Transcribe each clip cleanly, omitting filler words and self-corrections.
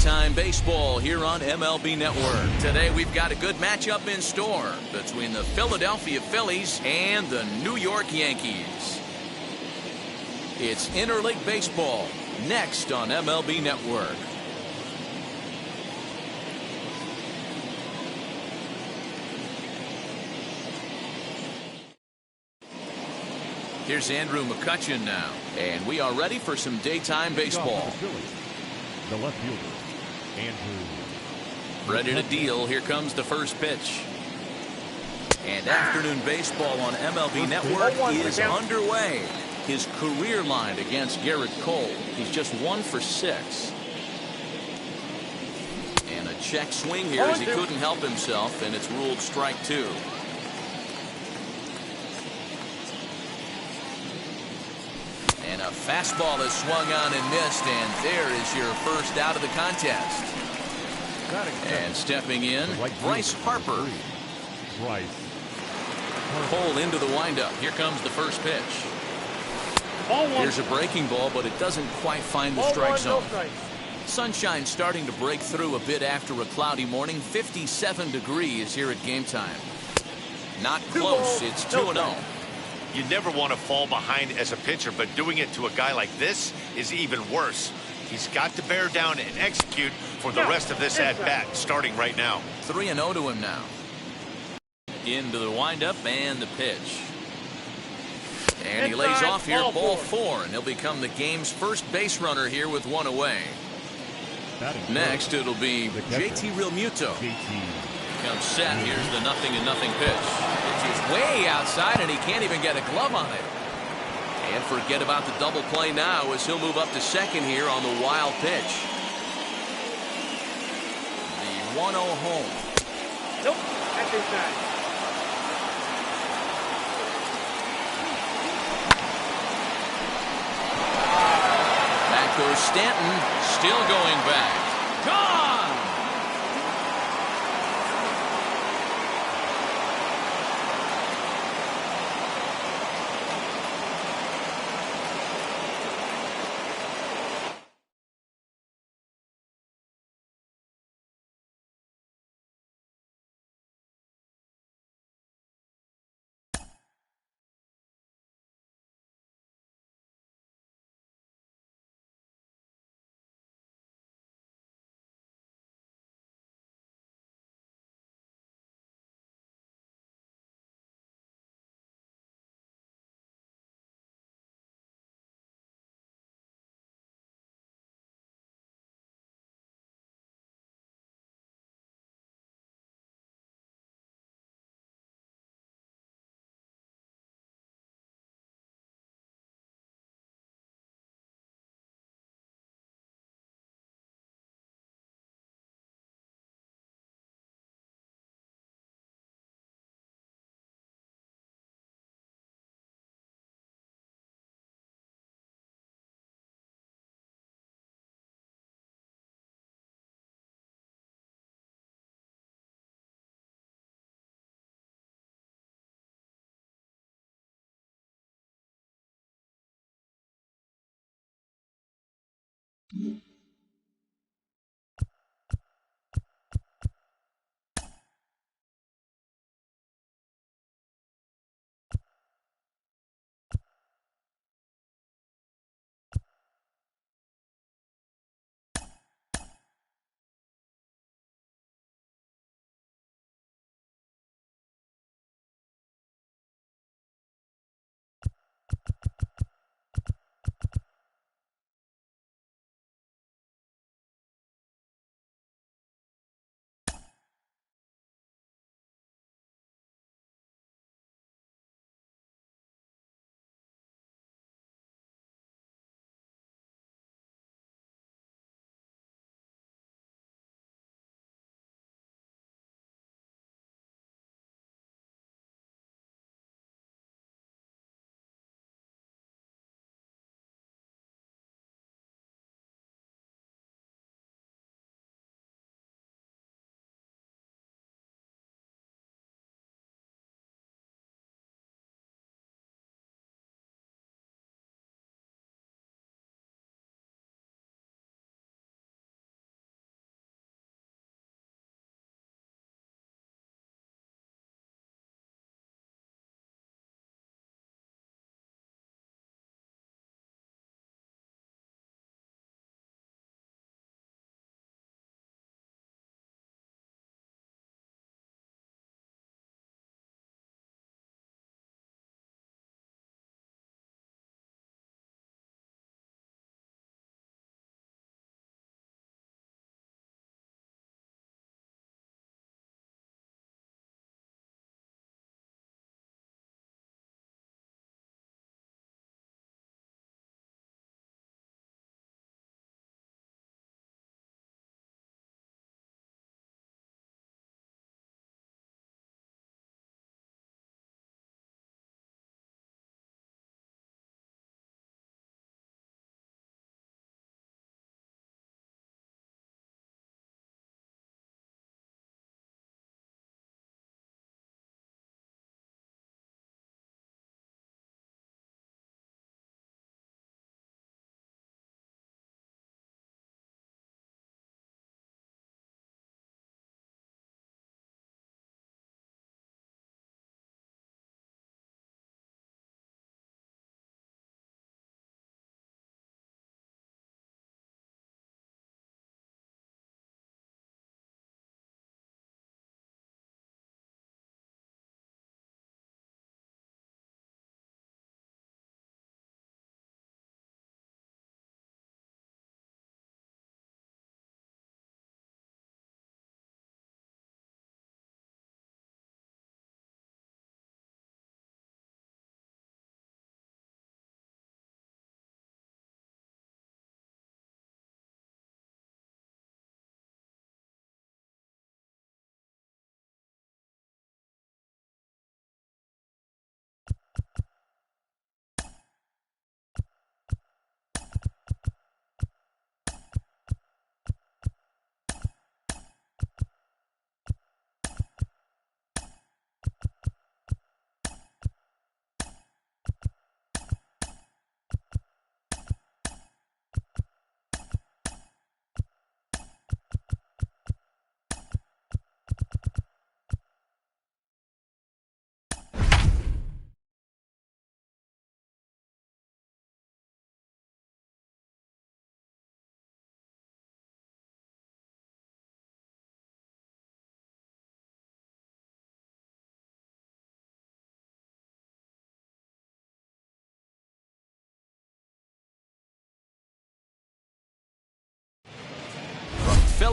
Daytime baseball here on MLB Network. Today we've got a good matchup in store between the Philadelphia Phillies and the New York Yankees. It's interleague baseball next on MLB Network. Here's Andrew McCutchen now, and we are ready for some daytime baseball. The left fielder, Andrew. Ready to deal. Here comes the first pitch. And afternoon baseball on MLB Network is underway. His career line against Garrett Cole. He's just 1 for 6. And a check swing here as he couldn't help himself, and it's ruled strike 2. And a fastball is swung on and missed, and there is your first out of the contest. And stepping in, Bryce Harper. Cole into the windup. Here comes the first pitch. Here's a breaking ball, but it doesn't quite find the strike zone. Sunshine starting to break through a bit after a cloudy morning. 57 degrees here at game time. Not close. It's 2-0. You never want to fall behind as a pitcher, but doing it to a guy like this is even worse. He's got to bear down and execute for the rest of this at-bat, starting right now. 3-0 to him now. Into the windup and the pitch. And he lays off here, ball 4, and he'll become the game's first base runner here with 1 away. Next, it'll be JT Realmuto. Comes set. Here's the 0-0 pitch. Which is way outside, and he can't even get a glove on it. And forget about the double play now as he'll move up to second here on the wild pitch. The 1-0 home. Nope, that's inside. Back goes Stanton, still going back. Gone!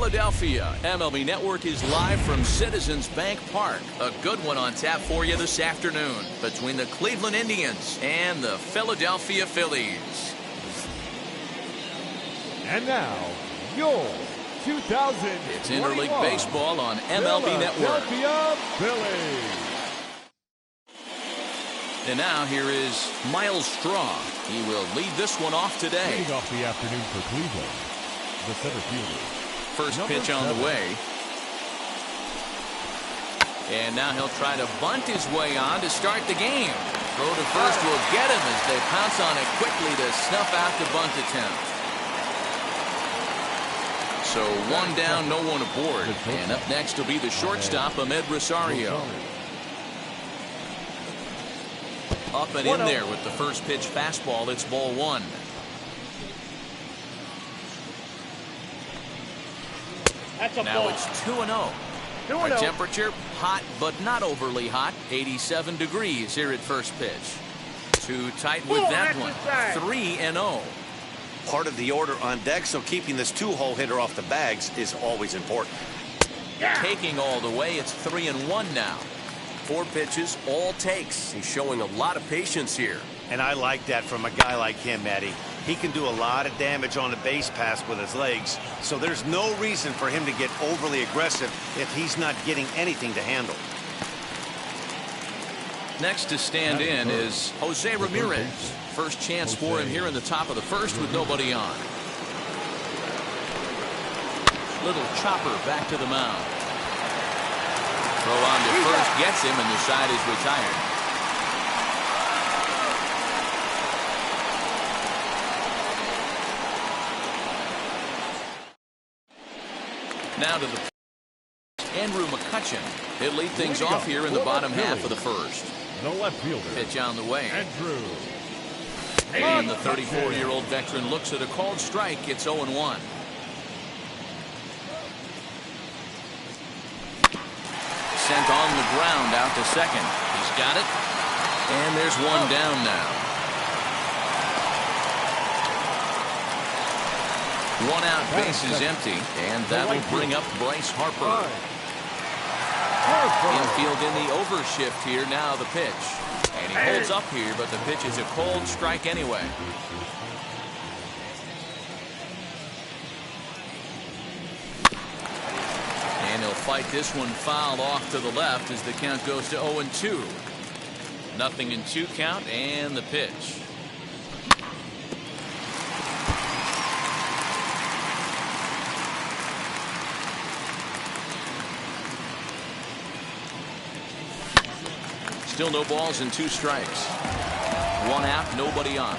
Philadelphia. MLB Network is live from Citizens Bank Park. A good one on tap for you this afternoon between the Cleveland Indians and the Philadelphia Phillies. And now, your 2000. It's interleague baseball on MLB Network. Philadelphia Phillies. And now here is Miles Straw. He will lead this one off today. Leading off the afternoon for Cleveland, the center fielder. First pitch on the way. And now he'll try to bunt his way on to start the game. Throw to first will get him as they pounce on it quickly to snuff out the bunt attempt. So one down, no one aboard. And up next will be the shortstop, Ahmed Rosario. Up and in there with the first pitch fastball. It's ball one. That's a Now ball. it's 2-0. 2-0. Our temperature, hot but not overly hot. 87 degrees here at first pitch. Too tight with that one. 3-0. Part of the order on deck, so keeping this two-hole hitter off the bags is always important. Taking all the way, it's 3-1 now. 4 pitches, all takes. He's showing a lot of patience here. And I like that from a guy like him, Matty. He can do a lot of damage on the base pass with his legs, so there's no reason for him to get overly aggressive if he's not getting anything to handle. Next to stand in is Jose Ramirez. First chance for him here in the top of the first with nobody on. Little chopper back to the mound. Throw on to first gets him, and the side is retired. Now to the Andrew McCutcheon. He'll lead things off here in the bottom half of the first. The left fielder, Pitch on the way. Andrew. And the 34-year-old veteran looks at a called strike. It's 0-1. Sent on the ground out to second. He's got it. And there's one down now. One out, base is empty. And that'll bring up Bryce Harper. Infield in the overshift here. Now the pitch. And he holds up here, but the pitch is a cold strike anyway. And he'll fight this one foul off to the left as the count goes to 0-2. Nothing in 2 count, and the pitch. Still no balls and 2 strikes. 1 out, nobody on.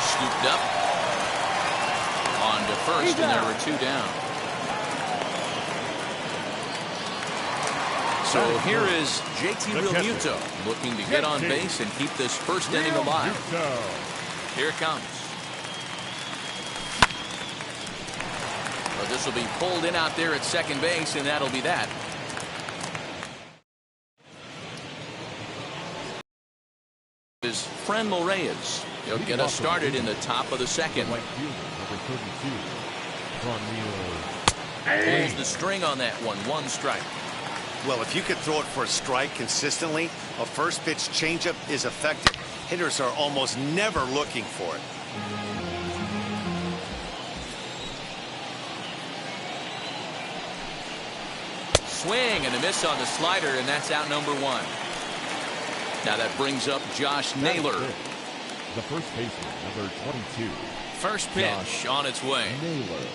Scooped up. On to first, and there were 2 down. So here is JT Realmuto looking to get on base and keep this first inning alive. Here it comes. But this will be pulled in out there at second base, and that'll be that. Is Fran Reyes. He'll get us started in the top of the second. Right fielder, number 32, Pulls the string on that one. 1 strike. Well, if you could throw it for a strike consistently, a first pitch changeup is effective. Hitters are almost never looking for it. Swing and a miss on the slider, and that's out number 1. Now that brings up Josh Naylor. The first baseman, number 22. First pitch on its way. Naylor.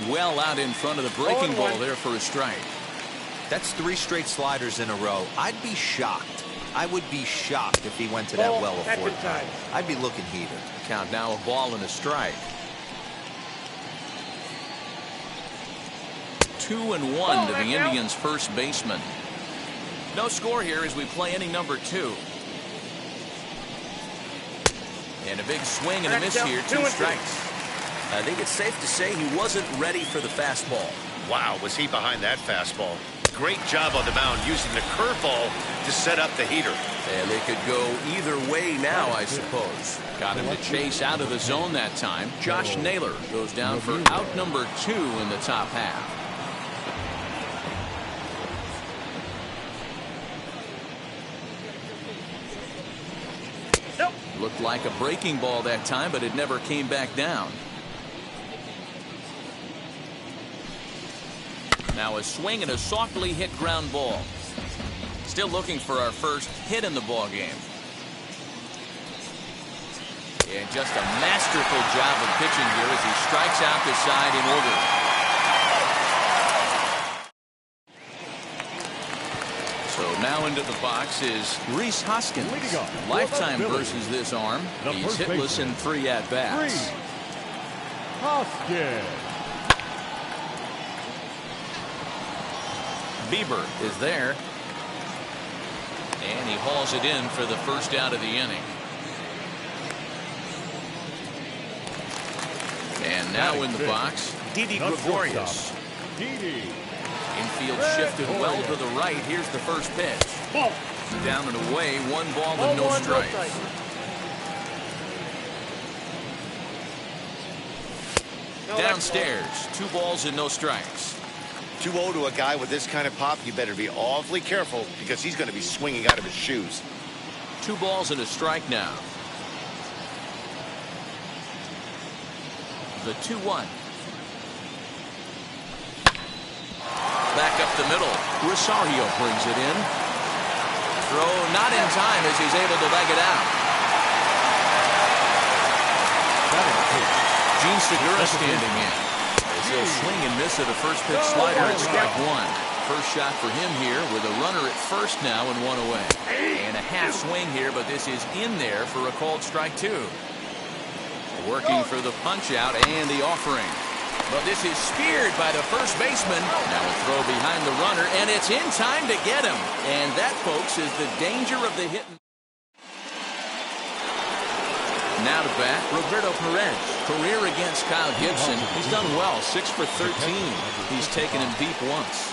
Well out in front of the breaking ball there for a strike. That's 3 straight sliders in a row. I'd be shocked. I would be shocked if he went to that well a 4th time. I'd be looking heated. Count now, a ball and a strike. 2-1 to the Indians' first baseman. No score here as we play inning number 2. And a big swing and a miss here. 2 strikes. I think it's safe to say he wasn't ready for the fastball. Wow, was he behind that fastball? great job on the mound using the curveball to set up the heater. And they could go either way now, I suppose. Got him to chase out of the zone that time. Josh Naylor goes down for out number 2 in the top half. Nope. Looked like a breaking ball that time, but it never came back down. Now a swing and a softly hit ground ball. Still looking for our first hit in the ball game. And just a masterful job of pitching here as he strikes out the side in order. So now into the box is Rhys Hoskins. Lifetime versus this arm. He's hitless in 3 at-bats. Hoskins. Bieber is there. And he hauls it in for the first out of the inning. And now in the box, Didi Gregorius. Infield shifted well to the right. Here's the first pitch. Ball. Down and away, 1 ball and no strikes. Downstairs, 2 balls and no strikes. 2-0 to a guy with this kind of pop, you better be awfully careful because he's going to be swinging out of his shoes. 2 balls and a strike now. The 2-1. Back up the middle. Rosario brings it in. Throw not in time as he's able to leg it out. Gene Segura standing in. He'll swing and miss at a first pitch slider at strike 1. First shot for him here with a runner at first now and 1 away. And a half swing here, but this is in there for a called strike 2. Working for the punch out and the offering. But this is speared by the first baseman. Now a throw behind the runner, and it's in time to get him. And that, folks, is the danger of the hit. Now to bat, Roberto Perez. Career against Kyle Gibson. He's done well, 6 for 13. He's taken him deep once.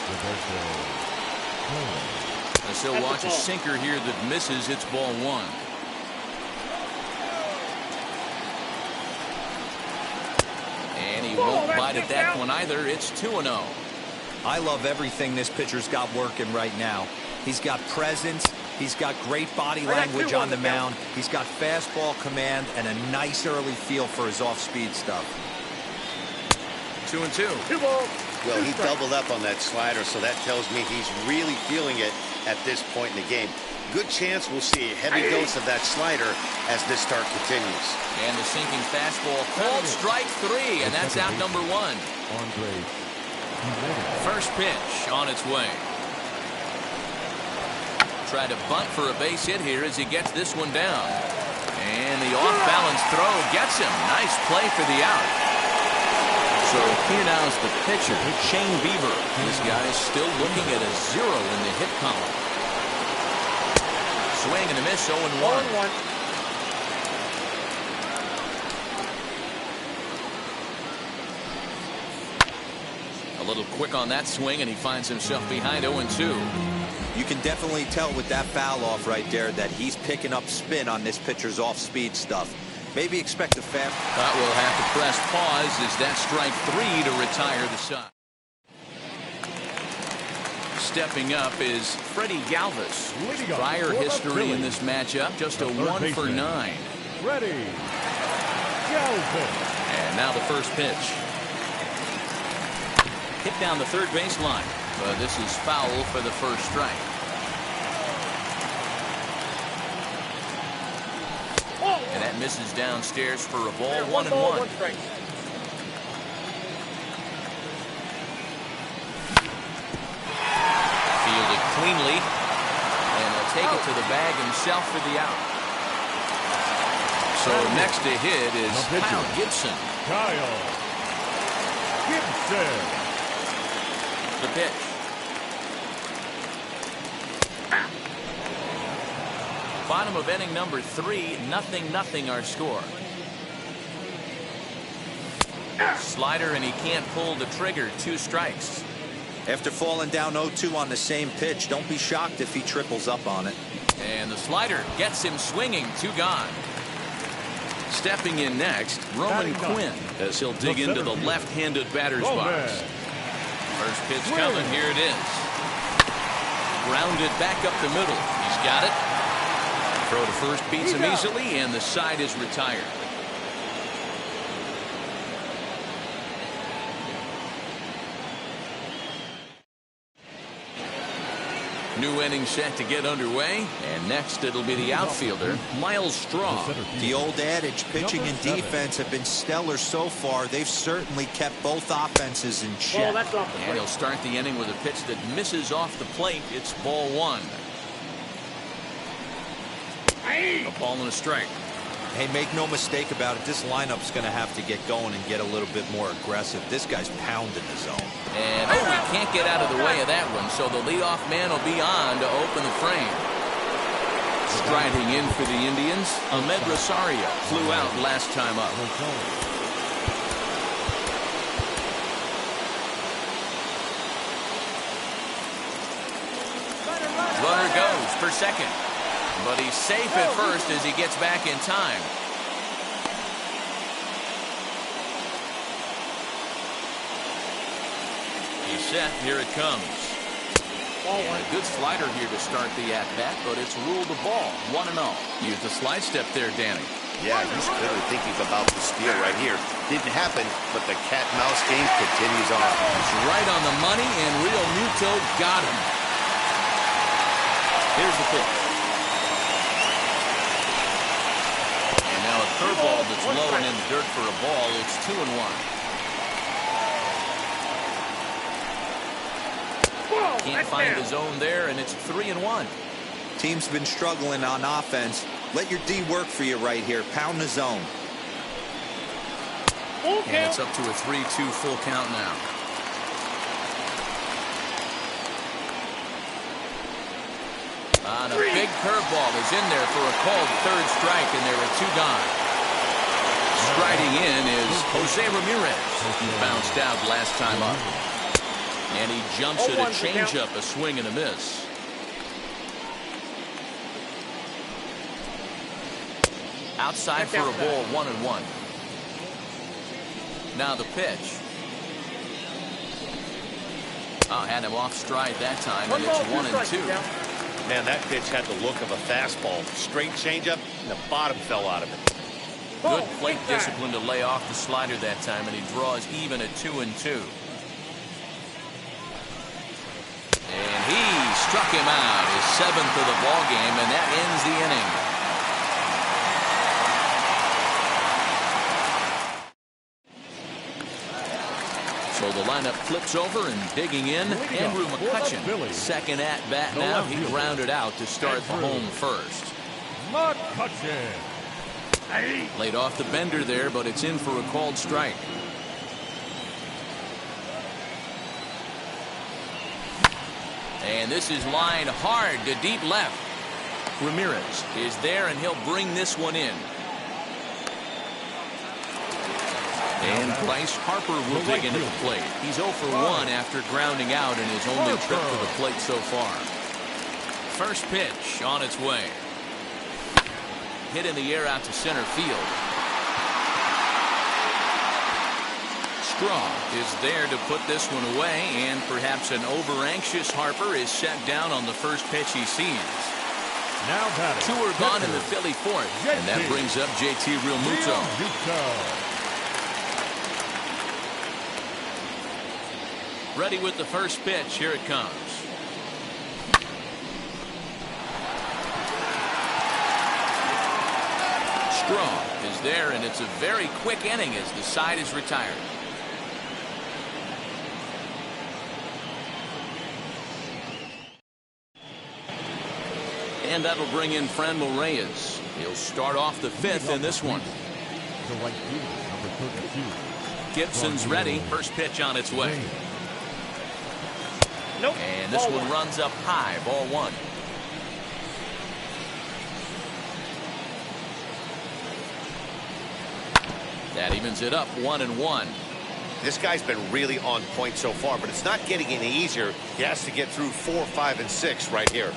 And so watch a sinker here that misses. It's ball 1. And he won't bite at that one either. It's 2-0. I love everything this pitcher's got working right now. He's got presence. He's got great body language on the mound. He's got fastball command and a nice early feel for his off-speed stuff. 2-2. 2 balls. Well, he doubled up on that slider, so that tells me he's really feeling it at this point in the game. Good chance we'll see a heavy dose of that slider as this start continues. And the sinking fastball called strike 3, and that's out number 1. First pitch on its way. Try to bunt for a base hit here as he gets this one down. And the off-balance throw gets him. Nice play for the out. So here now is the pitcher, Shane Bieber. This guy is still looking at a 0 in the hit column. Swing and a miss, 0-1. 0-1. A little quick on that swing, and he finds himself behind 0-2. You can definitely tell with that foul off right there that he's picking up spin on this pitcher's off-speed stuff. Maybe expect a fast. But we'll have to press pause as that strike 3 to retire the side. Stepping up is Freddie Galvis. Prior history in this matchup, just a 1 for 9. Freddie Galvis. And now the first pitch. Hit down the third baseline. But this is foul for the first strike. And that misses downstairs for a ball. 1-1. Fielded cleanly. And he'll take it to the bag himself for the out. So next to hit is Kyle Gibson. Kyle Gibson. The pitch. Bottom of inning number 3, 0-0 our score. Slider, and he can't pull the trigger. 2 strikes. After falling down 0-2 on the same pitch, don't be shocked if he triples up on it. And the slider gets him swinging. 2 gone. Stepping in next, Roman Quinn, as he'll dig into the left-handed batter's box. First pitch coming. Here it is. Grounded back up the middle. He's got it. Throw to first beats him easily, and the side is retired. New inning set to get underway, and next it'll be the outfielder, Miles Straw. The old adage, pitching and defense have been stellar so far. They've certainly kept both offenses in check. And he'll start the inning with a pitch that misses off the plate. It's ball 1. A ball and a strike. Hey, make no mistake about it, this lineup's going to have to get going and get a little bit more aggressive. This guy's pounding the zone. And he can't get out of the way of that one, so the leadoff man will be on to open the frame. Striding in for the Indians, Ahmed Rosario flew out last time up. Runner goes for second, but he's safe at first as he gets back in time. He's set. Here it comes. And a good slider here to start the at-bat, but it's ruled a ball. 1-0. Use the slide step there, Danny. Yeah, he's clearly thinking about the steal right here. Didn't happen, but the cat-mouse game continues on. It's right on the money, and Real Muto got him. Here's the pitch. And now a curveball that's low and in the dirt for a ball. It's 2-1. Can't find the zone there, and it's 3-1. Team's been struggling on offense. Let your D work for you right here. Pound the zone. And it's up to a 3-2 full count now. On a big curveball is in there for a called third strike, and there are 2 gone. Striding in is Jose Ramirez. He bounced out last time up. And he jumps at a changeup, a swing and a miss. Outside for a ball, 1-1. Now the pitch. Had him off stride that time, and it's 1-2. Man, that pitch had the look of a fastball. Straight changeup, and the bottom fell out of it. Good plate discipline to lay off the slider that time, and he draws even at 2-2. And he struck him out, his 7th of the ball game, and that ends the inning. So the lineup flips over, and digging in, Andrew McCutchen. Second at bat now. He grounded out to start the home first. Laid off the bender there, but it's in for a called strike. And this is lined hard to deep left. Ramirez is there, and he'll bring this one in. And Bryce Harper will dig into the plate. He's 0 for 1 after grounding out in his only trip to the plate so far. First pitch on its way. Hit in the air out to center field. Straw is there to put this one away, and perhaps an over-anxious Harper is set down on the first pitch he sees. Now 2 are gone in the Philly 4th, and that brings up JT Realmuto. Ready with the first pitch. Here it comes. Straw is there, and it's a very quick inning as the side is retired. And that'll bring in Franmil Reyes. He'll start off the 5th in this one. The right fielder, number 32. Gibson's ready. First pitch on its way. Nope. And this one runs up high. Ball 1. That evens it up 1-1. This guy's been really on point so far, but it's not getting any easier. He has to get through 4, 5, and 6 right here.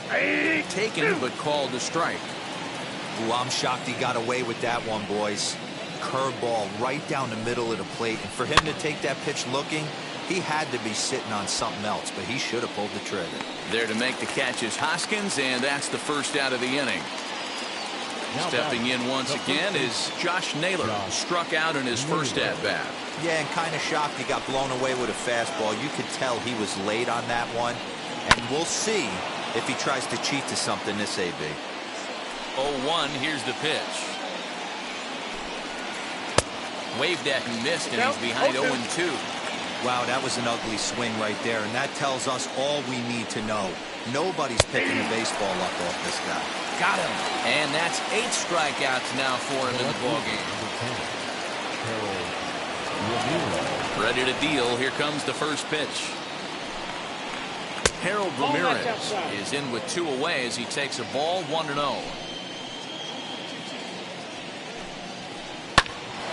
Taken, but called a strike. Ooh, I'm shocked he got away with that one, boys. Curveball right down the middle of the plate. And for him to take that pitch looking, he had to be sitting on something else, but he should have pulled the trigger. There to make the catch is Hoskins, and that's the first out of the inning. Stepping in once again is Josh Naylor, struck out in his first at-bat. Yeah, and kind of shocked he got blown away with a fastball. You could tell he was late on that one. And we'll see if he tries to cheat to something this AB. 0-1, here's the pitch. Waved at and missed, and he's behind 0-2. Wow, that was an ugly swing right there, and that tells us all we need to know. Nobody's picking the baseball up off this guy. Got him. And that's 8 strikeouts now for him in the ballgame. Ready to deal. Here comes the first pitch. Harold Ramirez is in with 2 away as he takes a ball 1-0.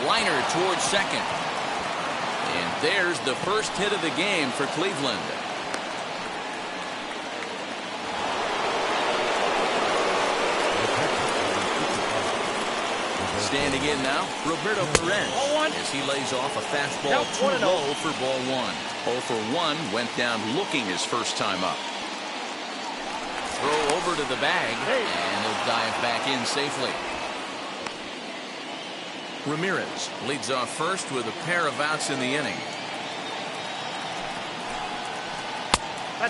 Liner towards second. And there's the first hit of the game for Cleveland. Standing in now, Roberto Perez, as he lays off a fastball too low for ball 1. 0 for 1, went down looking his first time up. Throw over to the bag, and he'll dive back in safely. Ramirez leads off first with a pair of outs in the inning.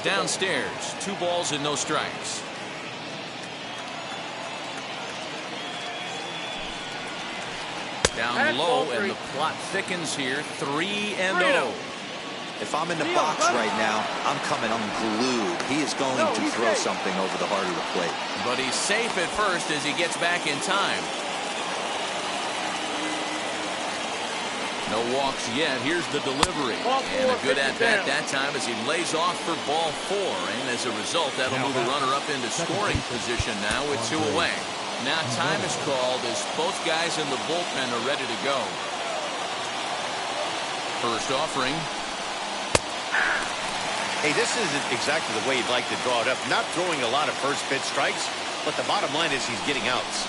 Downstairs, 2 balls and no strikes. Down low, and the plot thickens here. 3-0. If I'm in the box right now, I'm coming unglued. He is going to throw something over the heart of the plate. But he's safe at first as he gets back in time. No walks yet. Here's the delivery. And a good at-bat that time as he lays off for ball 4. And as a result, that'll move a runner up into scoring position now with 2 away. Now time is called as both guys in the bullpen are ready to go. First offering. Hey, this isn't exactly the way you'd like to draw it up. Not throwing a lot of first pitch strikes, but the bottom line is he's getting outs.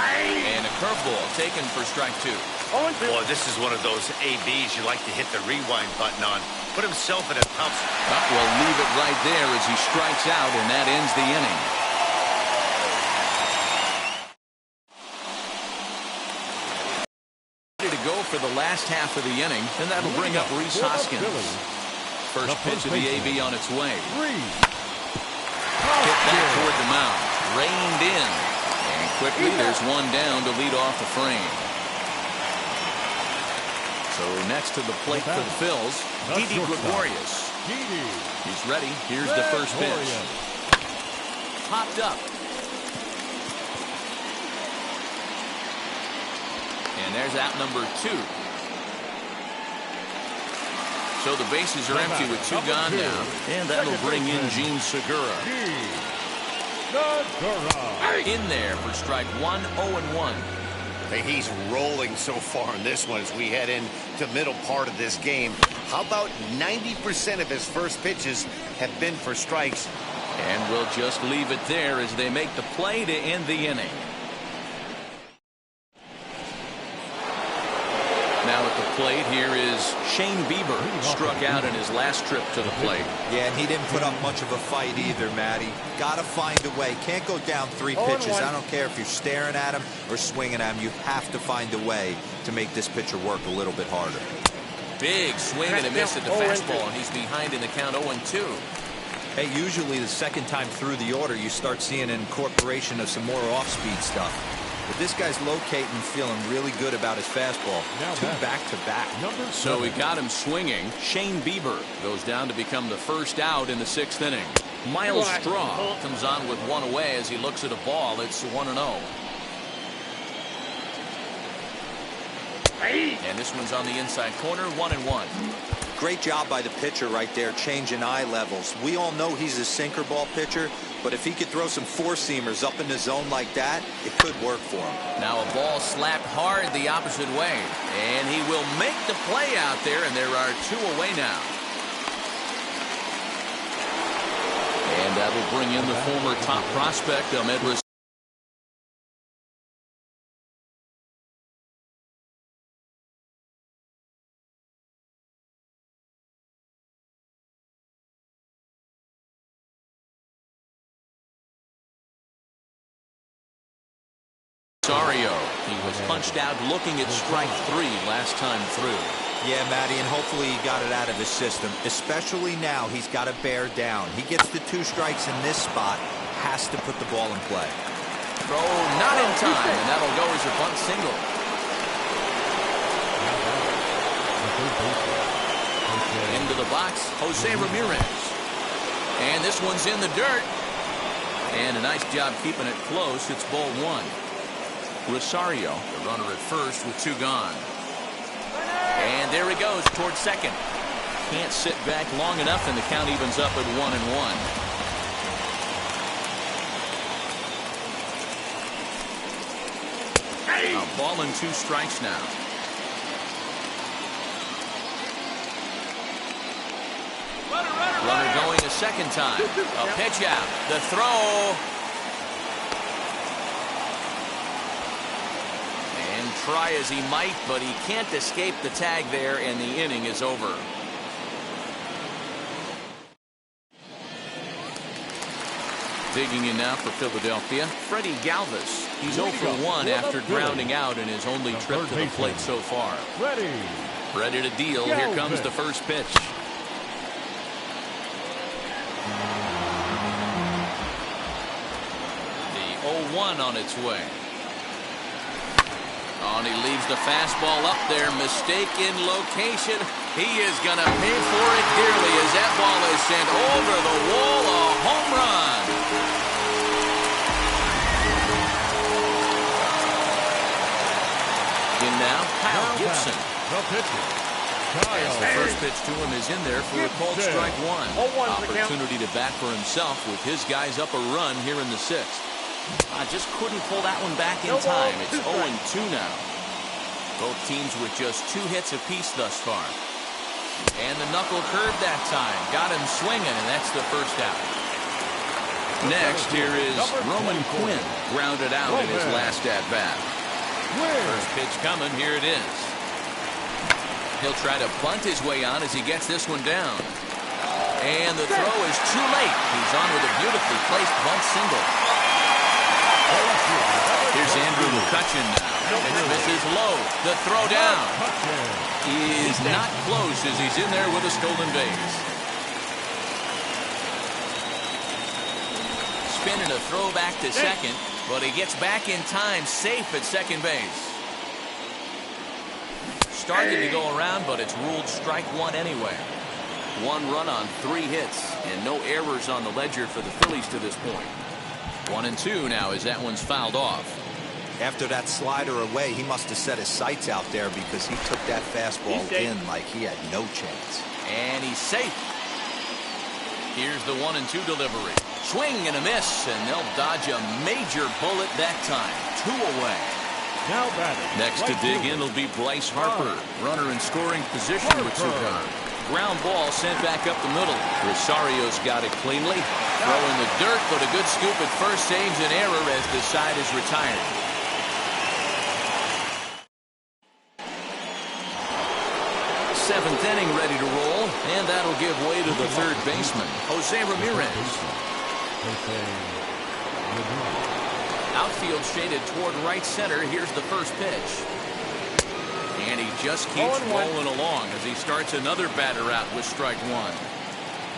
And a curveball taken for strike 2. Boy, this is one of those ABs you like to hit the rewind button on. Put himself in a tough spot. We'll leave it right there as he strikes out, and that ends the inning. Ready to go for the last half of the inning, and that'll bring up Rhys Hoskins. First pitch of the AB on its way. Hit back toward the mound. Reined in. And quickly there's one down to lead off the frame. So next to the plate for the Phils, Didi Gregorius. He's ready. Here's the first pitch. Popped up. And there's out number 2. So the bases are empty with 2 gone now. And that'll bring in Gene Segura. In there for strike 1, 0-1. Hey, he's rolling so far in this one as we head into middle part of this game. How about 90% of his first pitches have been for strikes? And we'll just leave it there as they make the play to end the inning. Now at the plate, here is Shane Bieber, struck out in his last trip to the plate. Yeah, and he didn't put up much of a fight either, Matty. Got to find a way. Can't go down 3 pitches. I don't care if you're staring at him or swinging at him. You have to find a way to make this pitcher work a little bit harder. Big swing and a miss at the fastball, and he's behind in the count 0-2. Hey, usually the second time through the order, you start seeing an incorporation of some more off-speed stuff. But this guy's locating and feeling really good about his fastball. 2 back-to-back. So he got him swinging. Shane Bieber goes down to become the first out in the 6th inning. Miles Straw comes on with 1 away as he looks at a ball. It's 1-0. And this one's on the inside corner, 1-1. Great job by the pitcher right there, changing eye levels. We all know he's a sinker ball pitcher, but if he could throw some four-seamers up in the zone like that, it could work for him. Now a ball slapped hard the opposite way, and he will make the play out there, and there are 2 away now. And that will bring in the former top prospect, Ahmed Rosario. He was punched out looking at strike 3 last time through. Yeah, Matty, and hopefully he got it out of his system. Especially now, he's got to bear down. He gets the 2 strikes in this spot, has to put the ball in play. Throw not in time, and that'll go as a bunt single. Into the box, Jose Ramirez. And this one's in the dirt. And a nice job keeping it close. It's ball 1. Rosario, the runner at first with 2 gone. And there he goes towards second. Can't sit back long enough, and the count evens up at 1-1. A ball and 2 strikes now. Runner going a second time. A pitch out. The throw. Try as he might, but he can't escape the tag there, and the inning is over. Digging in now for Philadelphia, Freddie Galvis. He's 0 for 1 after grounding out in his only trip to the plate so far. Ready to deal. Here comes the first pitch. The 0-1 on its way. Oh, and he leaves the fastball up there. Mistaken location. He is going to pay for it dearly as that ball is sent over the wall. A home run. In now, Kyle Gibson. As the first pitch to him is in there for a called strike 1. Opportunity to bat for himself with his guys up a run here in the 6th. I just couldn't pull that one back in time. It's 0-2 now. Both teams with just 2 hits apiece thus far. And the knuckle curve that time. Got him swinging, and that's the first out. Next, here is Roman Quinn. Grounded out in his last at-bat. First pitch coming. Here it is. He'll try to bunt his way on as he gets this one down. And the throw is too late. He's on with a beautifully placed bunt single. Here's Andrew McCutcheon now. It misses low. The throw down is not close as he's in there with a stolen base. Spinning a throw back to second, but he gets back in time, safe at second base. Started to go around, but it's ruled strike 1 anyway. 1 run on 3 hits, and no errors on the ledger for the Phillies to this point. 1-2 now as that one's fouled off. After that slider away, he must have set his sights out there because he took that fastball in like he had no chance. And he's safe. Here's the 1-2 delivery. Swing and a miss, and they'll dodge a major bullet that time. 2 away. Now batting. Next to dig in will be Bryce Harper. Runner in scoring position with 2 gone. Ground ball sent back up the middle. Rosario's got it cleanly. Throw in the dirt, but a good scoop at first saves an error as the side is retired. Seventh inning ready to roll, and that'll give way to the third baseman, Jose Ramirez. Outfield shaded toward right center. Here's the first pitch. And he just keeps rolling along as he starts another batter out with strike 1.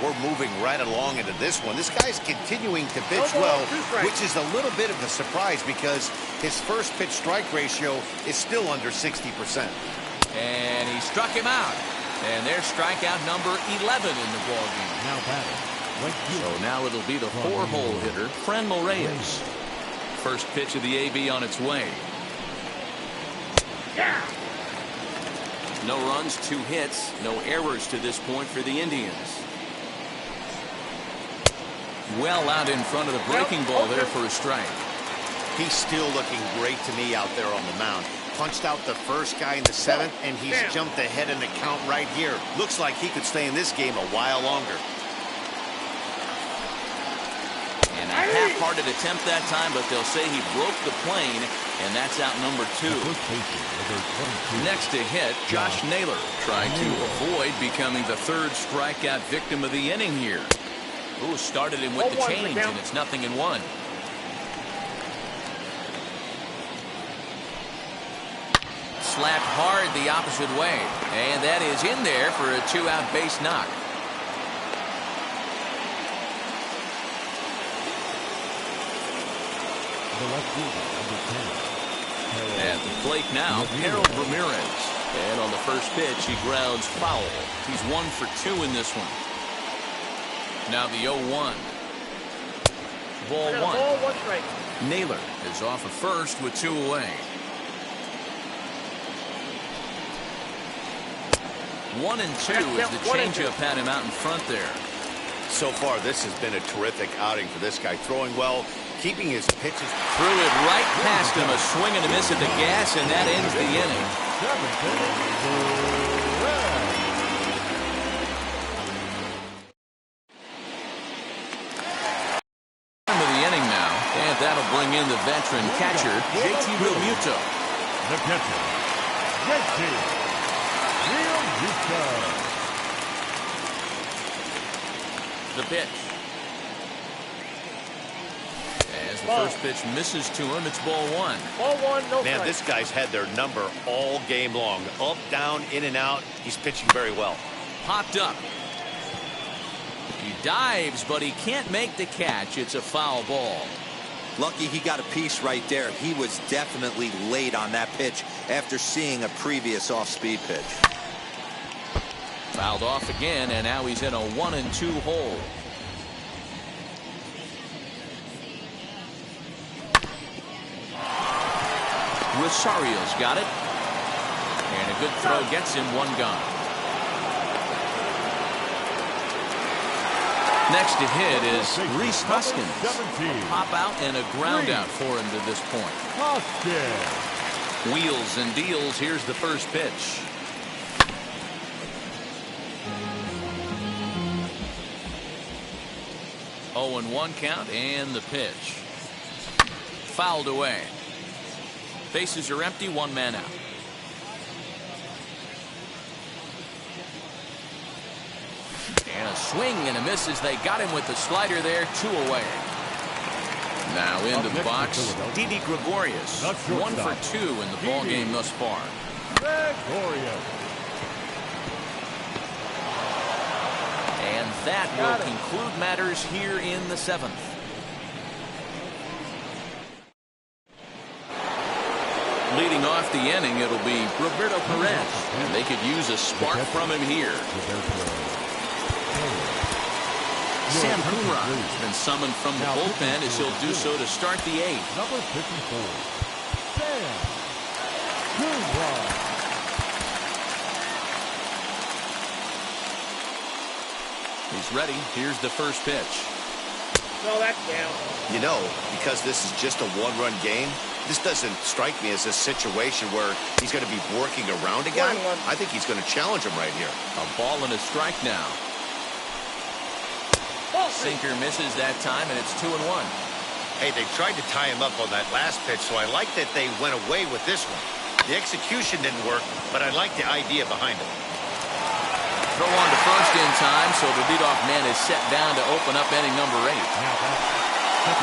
We're moving right along into this one. This guy's continuing to pitch well, which is a little bit of a surprise because his first pitch strike ratio is still under 60%. And he struck him out. And there's strikeout number 11 in the ballgame. Now batting. So now it'll be the 4-hole hitter, Franmil Reyes. First pitch of the AB on its way. No runs, 2 hits, no errors to this point for the Indians. Well out in front of the breaking ball there for a strike. He's still looking great to me out there on the mound. Punched out the first guy in the 7th, and he's jumped ahead in the count right here. Looks like he could stay in this game a while longer. And a half-hearted attempt that time, but they'll say he broke the plane, and that's out number 2. Next to hit, Josh Naylor, trying to avoid becoming the 3rd strikeout victim of the inning here. Ooh, started him with the change, and it's 0-1. Slapped hard the opposite way, and that is in there for a 2-out base knock. At the plate now, Harold Ramirez. And on the first pitch, he grounds foul. He's 1 for 2 in this one. Now the 0-1. Ball 1. Strike. Naylor is off of first with 2 away. 1 and 2 is the changeup had him out in front there. So far, this has been a terrific outing for this guy. Throwing well, keeping his pitches. Threw it right past him, a swing and a miss at the gas, and that ends the inning. Into the inning now, and that'll bring in the veteran catcher, JT Realmuto. The catcher, JT Realmuto. The pitch. As the first pitch misses to him, it's ball 1. Ball 1, no Man, strike. this guy's had their number all game long. Up, down, in and out. He's pitching very well. Popped up. He dives, but he can't make the catch. It's a foul ball. Lucky he got a piece right there. He was definitely late on that pitch after seeing a previous off-speed pitch. Fouled off again, and now he's in a 1-2 hole. Rosario's got it. And a good throw gets him 1 gone. Next to hit is Rhys Hoskins. A pop out and a ground out for him to this point. Wheels and deals. Here's the first pitch. Oh, and 1 count, and the pitch. Fouled away. Bases are empty, 1 man out. And a swing and a miss as they got him with the slider there, 2 away. Now into the box, Didi Gregorius, 1 for 2 in the ball game thus far. And that will conclude matters here in the 7th. Leading off the inning, it'll be Roberto Perez, and they could use a spark from him here. Sam Hoonra has been summoned from the bullpen as he'll do so to start the 8th. Number 54, Sam Hoonra. He's ready. Here's the first pitch. No, that's down. You know, because this is just a 1-run game, this doesn't strike me as a situation where he's going to be working around a guy. I think he's going to challenge him right here. A ball and a strike now. Sinker misses that time, and it's 2-1. Hey, they tried to tie him up on that last pitch, so I like that they went away with this one. The execution didn't work, but I like the idea behind it. Throw on to first in time, so the leadoff man is set down to open up inning number 8.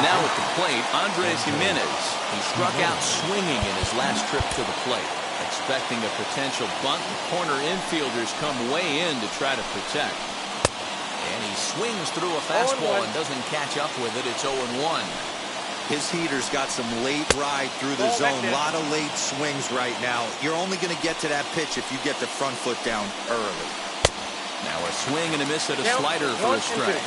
Now at the plate, Andres Jimenez. He struck out swinging in his last trip to the plate. Expecting a potential bunt, the corner infielders come way in to try to protect. And he swings through a fastball and doesn't catch up with it. It's 0-1. His heater's got some late ride through the zone. A lot of late swings right now. You're only going to get to that pitch if you get the front foot down early. Now a swing and a miss at a slider for a strike.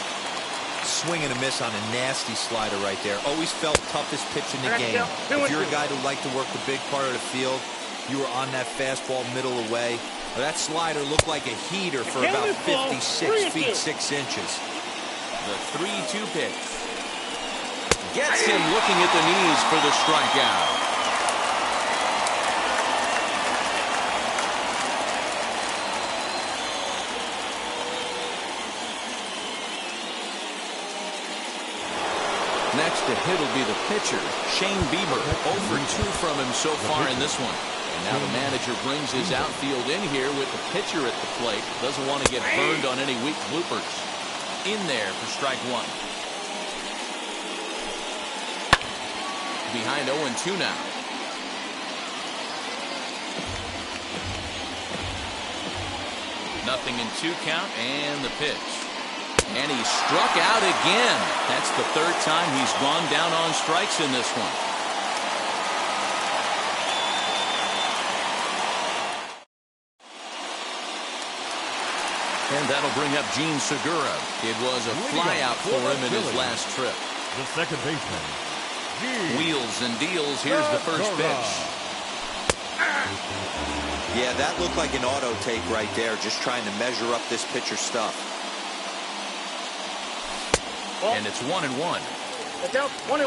Swing and a miss on a nasty slider right there. Always felt toughest pitch in the game. If you're a guy who liked to work the big part of the field, you were on that fastball middle away, That slider looked like a heater for about 56 feet 6 inches. The 3-2 pitch. Gets him looking at the knees for the strikeout. Next to hit will be the pitcher, Shane Bieber. 0 for 2 from him so far in this one. And now the manager brings his outfield in here with the pitcher at the plate. Doesn't want to get burned on any weak bloopers. In there for strike 1. Behind 0-2 now. Nothing in 2 count and the pitch. And he struck out again. That's the 3rd time he's gone down on strikes in this one. And that'll bring up Gene Segura. It was a flyout for him in his last trip. The second baseman. Wheels and deals. Here's the first pitch. Yeah, that looked like an auto take right there, just trying to measure up this pitcher's stuff. And it's 1-1. That's out. 1-1.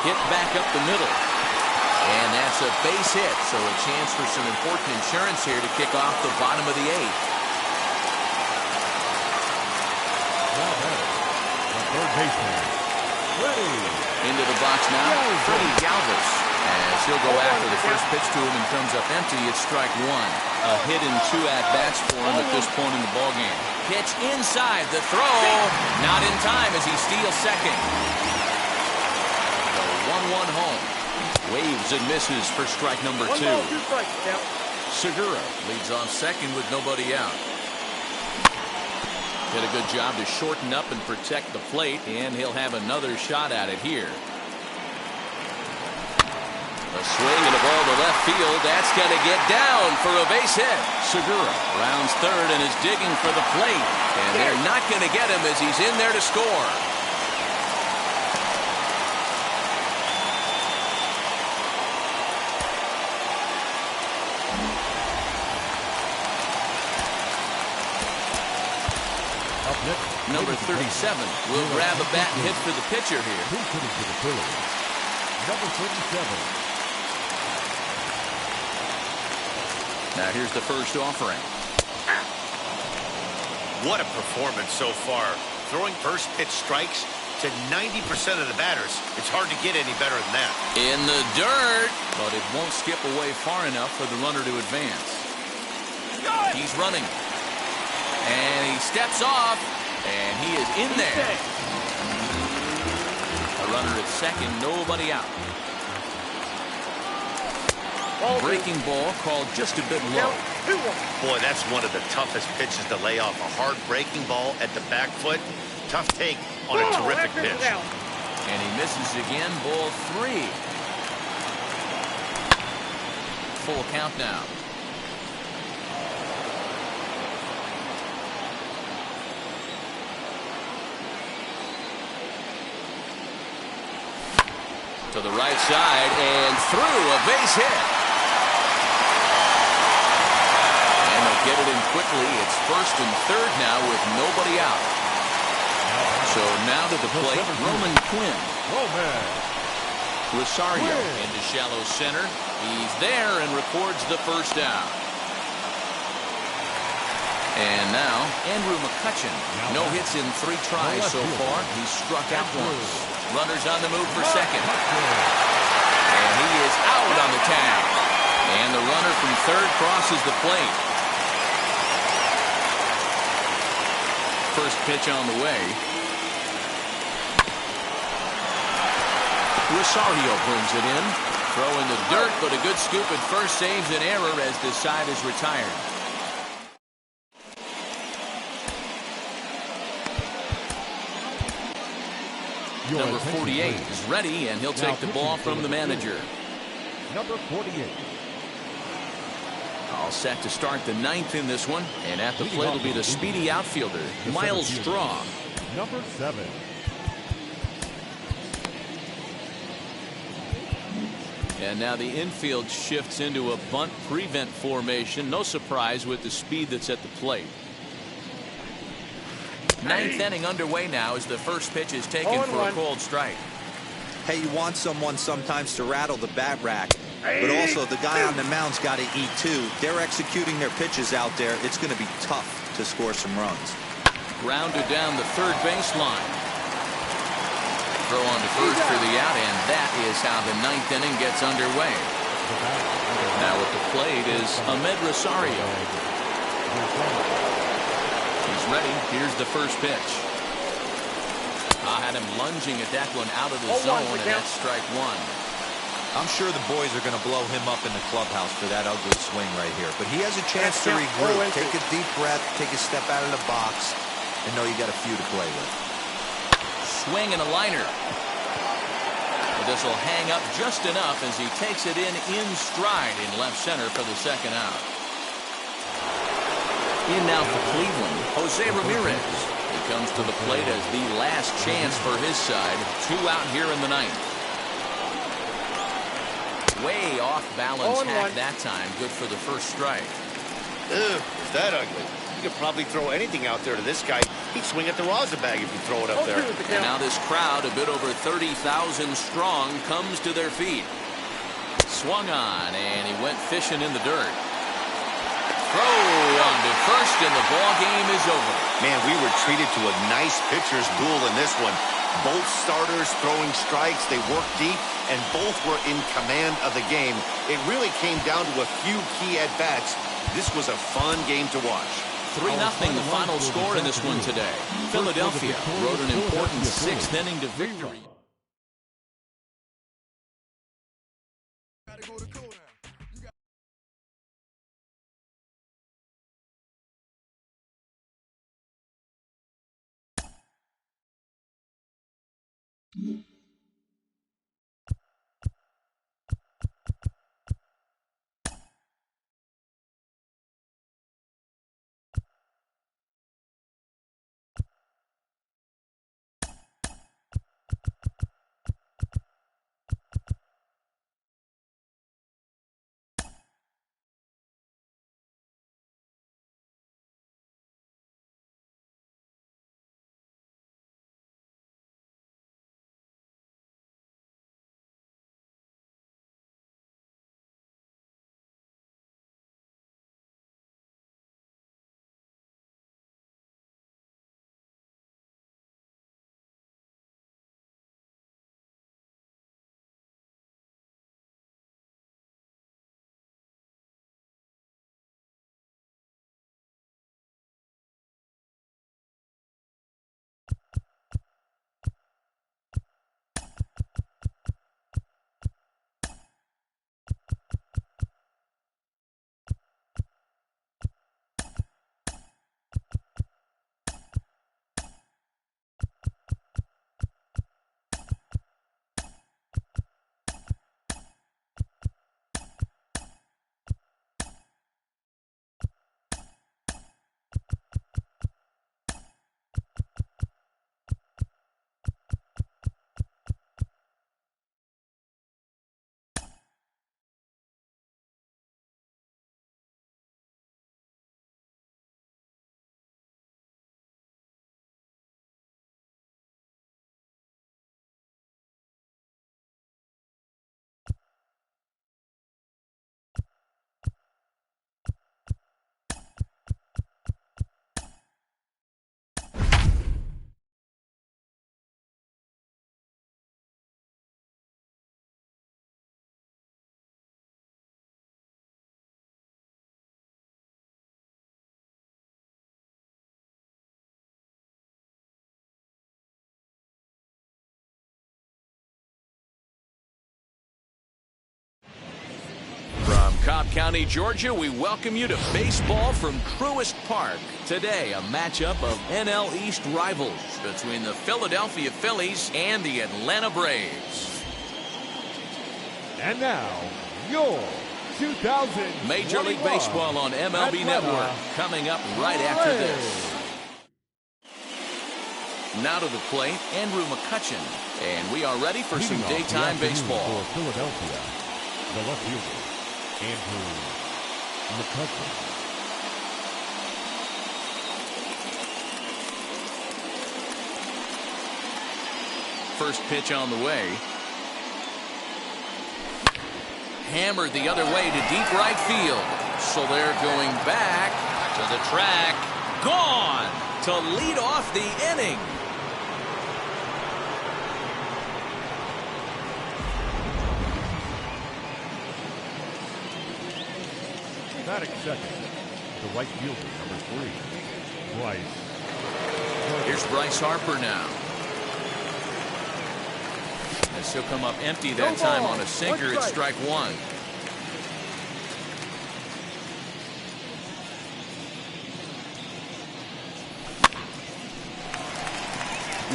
Hit back up the middle. And that's a base hit, so a chance for some important insurance here to kick off the bottom of the 8th. Now batter, the third baseman. Ready. Into the box now, Freddie Galvis. As he'll go after the first pitch to him and comes up empty, it's strike 1. A hit in 2 at-bats for him at this point in the ballgame. Pitch inside, the throw. Not in time as he steals second. The 1-1 home. Waves and misses for strike number 2. Segura leads off second with nobody out. Did a good job to shorten up and protect the plate, and he'll have another shot at it here. A swing and a ball to left field. That's going to get down for a base hit. Segura rounds third and is digging for the plate. And they're not going to get him as he's in there to score. Number 37 will grab a bat and hit for the pitcher here. Who's hitting to the Phillies? Number 37. Now here's the first offering. What a performance so far. Throwing first pitch strikes to 90% of the batters. It's hard to get any better than that. In the dirt, but it won't skip away far enough for the runner to advance. He's running. And he steps off. And he is in there. A runner at second, nobody out. Breaking ball called just a bit low. Boy, that's one of the toughest pitches to lay off. A hard breaking ball at the back foot. Tough take on a terrific pitch. And he misses again, ball 3. Full count now. To the right side and through, a base hit. And they'll get it in quickly. It's first and third now with nobody out. So now to the plate, Roman Quinn. Rosario into shallow center. He's there and records the first down. And now Andrew McCutchen. No hits in 3 tries so far. He's struck out once. Runners on the move for second. And he is out on the tag. And the runner from third crosses the plate. First pitch on the way. Rosario brings it in. Throw in the dirt, but a good scoop at first saves an error as this side is retired. Number 48 is ready, and he'll take the ball from the manager. Number 48. All set to start the 9th in this one, and at the plate will be the speedy outfielder, Miles Straw. Number 7. And now the infield shifts into a bunt prevent formation. No surprise with the speed that's at the plate. Ninth inning underway now as the first pitch is taken for a cold strike. Hey, you want someone sometimes to rattle the bat rack, but also the guy on the mound's got to eat too. They're executing their pitches out there. It's going to be tough to score some runs. Grounded down the third baseline. Throw on to first for the out, and that is how the ninth inning gets underway. Now at the plate is Ahmed Rosario. He's ready. Here's the first pitch. Had him lunging at that one out of the zone, and that's strike one. I'm sure the boys are going to blow him up in the clubhouse for that ugly swing right here. But he has a chance to regroup, take a deep breath, take a step out of the box, and know you got a few to play with. Swing and a liner. But this will hang up just enough as he takes it in stride in left center for the second out. In now for Cleveland, Jose Ramirez. He comes to the plate as the last chance for his side. 2 out here in the ninth. Way off balance hack that time. Good for the first strike. Ugh, is that ugly? You could probably throw anything out there to this guy. He'd swing at the rosin bag if you throw it up there. And now this crowd, a bit over 30,000 strong, comes to their feet. Swung on, and he went fishing in the dirt. Throw on to first, and the ball game is over. Man, we were treated to a nice pitcher's duel in this one. Both starters throwing strikes. They worked deep, and both were in command of the game. It really came down to a few key at-bats. This was a fun game to watch. 3-0 the final score in this one today. Philadelphia rode an important 6th inning to victory. From Cobb County, Georgia, we welcome you to baseball from Truist Park. Today, a matchup of NL East rivals between the Philadelphia Phillies and the Atlanta Braves. And now, your 2000 Major League Baseball on MLB Network coming up right after this. Now to the plate, Andrew McCutchen. And we are ready for some daytime baseball. For Philadelphia, The left fielder, Andrew McCutcheon. First pitch on the way. Hammered the other way to deep right field. So they're going back to the track. Gone to lead off the inning. Batting second, the right fielder, number 3, Bryce. Here's Bryce Harper now. As he'll come up empty that time on a sinker. It's strike one.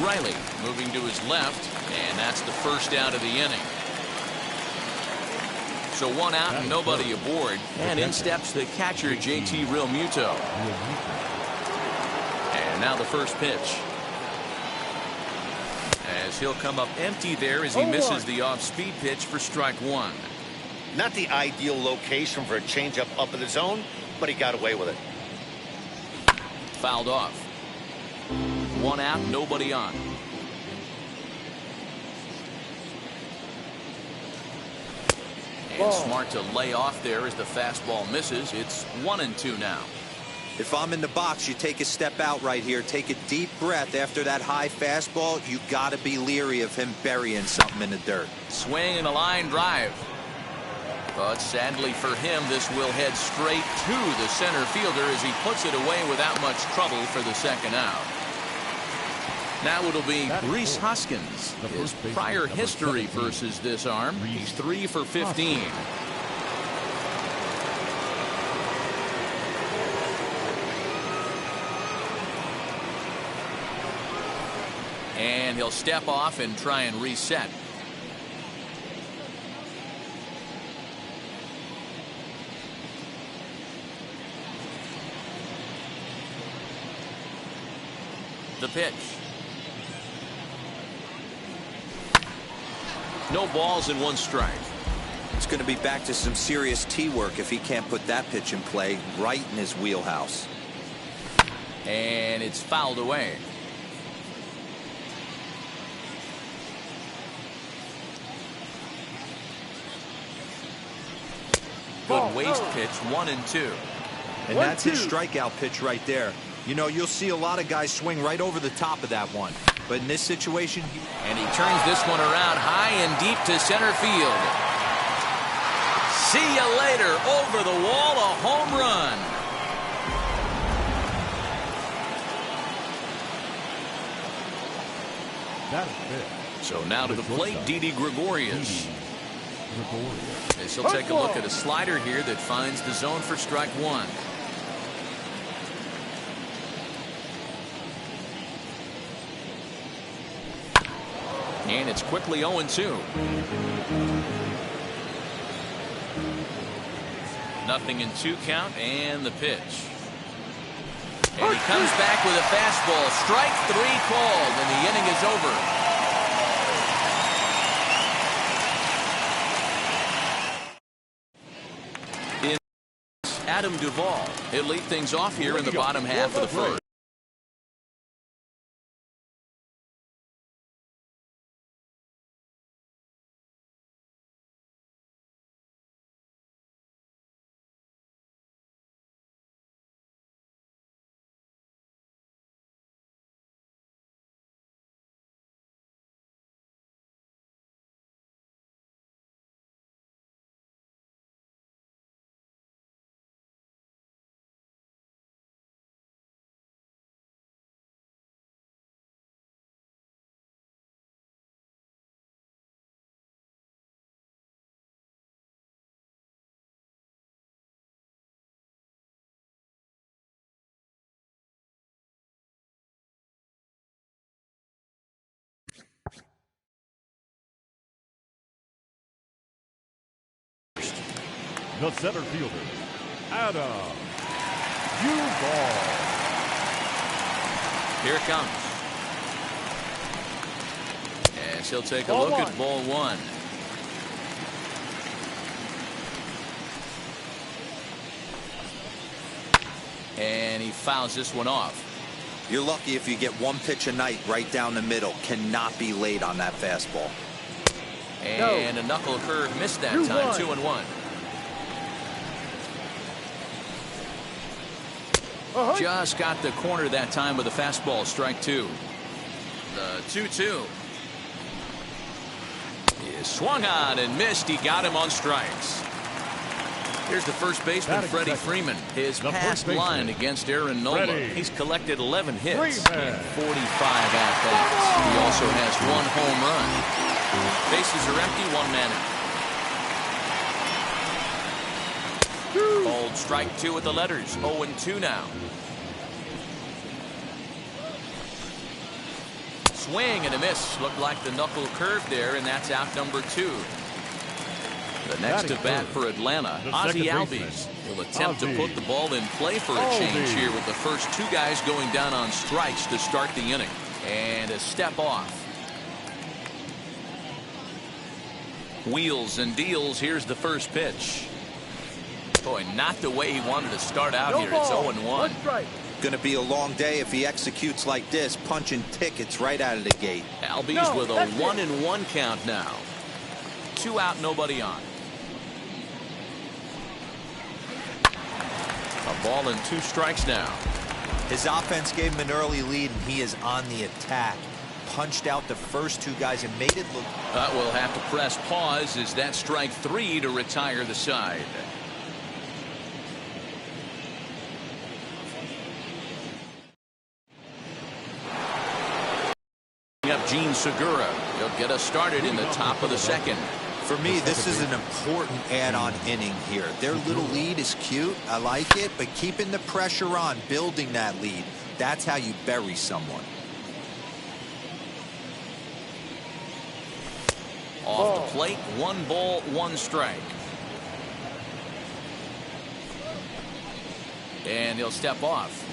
Riley moving to his left, and that's the first out of the inning. So one out and nobody aboard, and in steps the catcher JT Realmuto. And now the first pitch. As he'll come up empty there as he misses the off-speed pitch for strike one. Not the ideal location for a changeup up in the zone, but he got away with it. Fouled off. One out, nobody on. And smart to lay off there as the fastball misses. It's 1-2 now. If I'm in the box, you take a step out right here. Take a deep breath after that high fastball. You got to be leery of him burying something in the dirt. Swing and a line drive. But sadly for him, this will head straight to the center fielder as he puts it away without much trouble for the second out. Now it'll be Rhys Hoskins. His prior history versus this arm, he's 3 for 15. And he'll step off and try and reset. The pitch. No balls and 1 strike. It's going to be back to some serious tee work if he can't put that pitch in play right in his wheelhouse. And it's fouled away. Good waist pitch, 1-2. And that's his strikeout pitch right there. You know, you'll see a lot of guys swing right over the top of that one. But in this situation... And he turns this one around high and deep to center field. See you later. Over the wall, a home run. That is it. So now to the plate, Didi Gregorius. As he'll take a look at a slider here that finds the zone for strike one. And it's quickly 0-2. Nothing in 2 count, and the pitch. And he comes back with a fastball. Strike 3 called, and the inning is over. Adam Duvall. He'll lead things off here in the bottom half of the first. The center fielder, Adam Duvall. Here it comes. As he'll take a look at ball 1. he fouls this one off. You're lucky if you get one pitch a night right down the middle. Cannot be late on that fastball. And a knuckle curve missed that time. 2-1. Just got the corner that time with a fastball. Strike two. The 2-2. He swung on and missed. He got him on strikes. Here's the first baseman, Freddie Freeman. His past line against Aaron Nola. He's collected 11 hits in 45 at-bats. He also has one home run. Bases are empty, one man out. Called strike two with the letters. 0-2 now. Swing and a miss. Looked like the knuckle curve there, and that's out number 2. The next to bat for Atlanta, Ozzie Albies will attempt to put the ball in play for a change here with the first 2 guys going down on strikes to start the inning. And a step off. Wheels and deals. Here's the first pitch. Boy, not the way he wanted to start out here. It's 0-1. Going to be a long day if he executes like this, punching tickets right out of the gate. Albies with a 1-1 count now. 2 out, nobody on. A ball and 2 strikes now. His offense gave him an early lead, and he is on the attack. Punched out the first 2 guys and made it look. We'll have to press pause as that strike 3 to retire the side. Up Gene Segura. He'll get us started in the top of the second. For me, this is an important add-on inning here. Their little lead is cute. I like it, but keeping the pressure on, building that lead, that's how you bury someone. Off the plate, 1 ball, 1 strike. And he'll step off.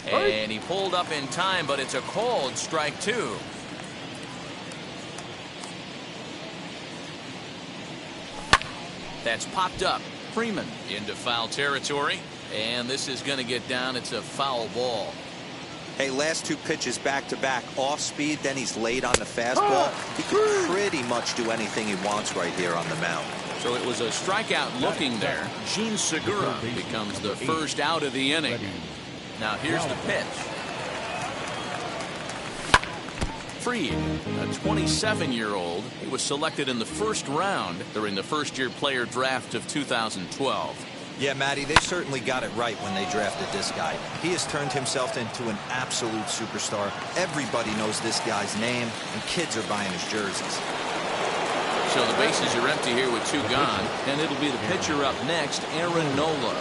And he pulled up in time, but it's a called strike 2. That's popped up. Freeman into foul territory. And this is going to get down. It's a foul ball. Hey, last 2 pitches back-to-back. Off speed, then he's late on the fastball. He can pretty much do anything he wants right here on the mound. So it was a strikeout looking there. Gene Segura becomes the first out of the inning. Now here's the pitch. Freed, a 27-year-old. He was selected in the first round during the first-year player draft of 2012. Yeah, Matty, they certainly got it right when they drafted this guy. He has turned himself into an absolute superstar. Everybody knows this guy's name, and kids are buying his jerseys. So the bases are empty here with 2 gone, and it'll be the pitcher up next, Aaron Nola.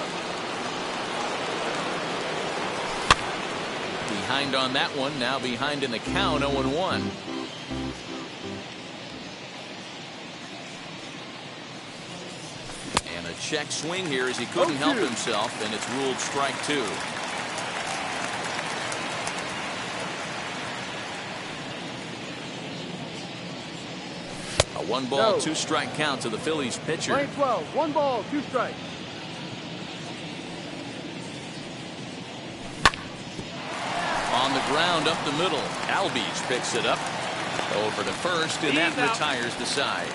Behind on that one, now behind in the count, 0-1. And a check swing here as he couldn't help himself, and it's ruled strike 2. A 1 ball, 2 strike count to the Phillies pitcher. Line 12, 1 ball, 2 strikes. On the ground up the middle. Albies picks it up. Over to first, and that retires the side.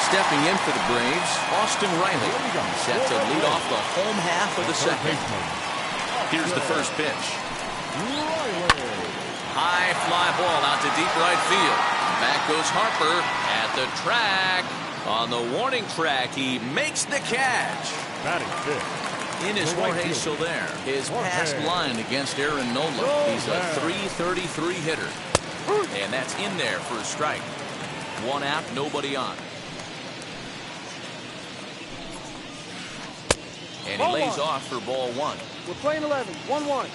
Stepping in for the Braves, Austin Riley. Set to lead off the home half of the second. Here's the first pitch. High fly ball out to deep right field. Back goes Harper at the track. On the warning track, he makes the catch. In is Jorge Soler. His past line against Aaron Nola. He's a .333 hitter. And that's in there for a strike. 1 out, nobody on. And he lays off for ball 1. We're playing 11, 1-1.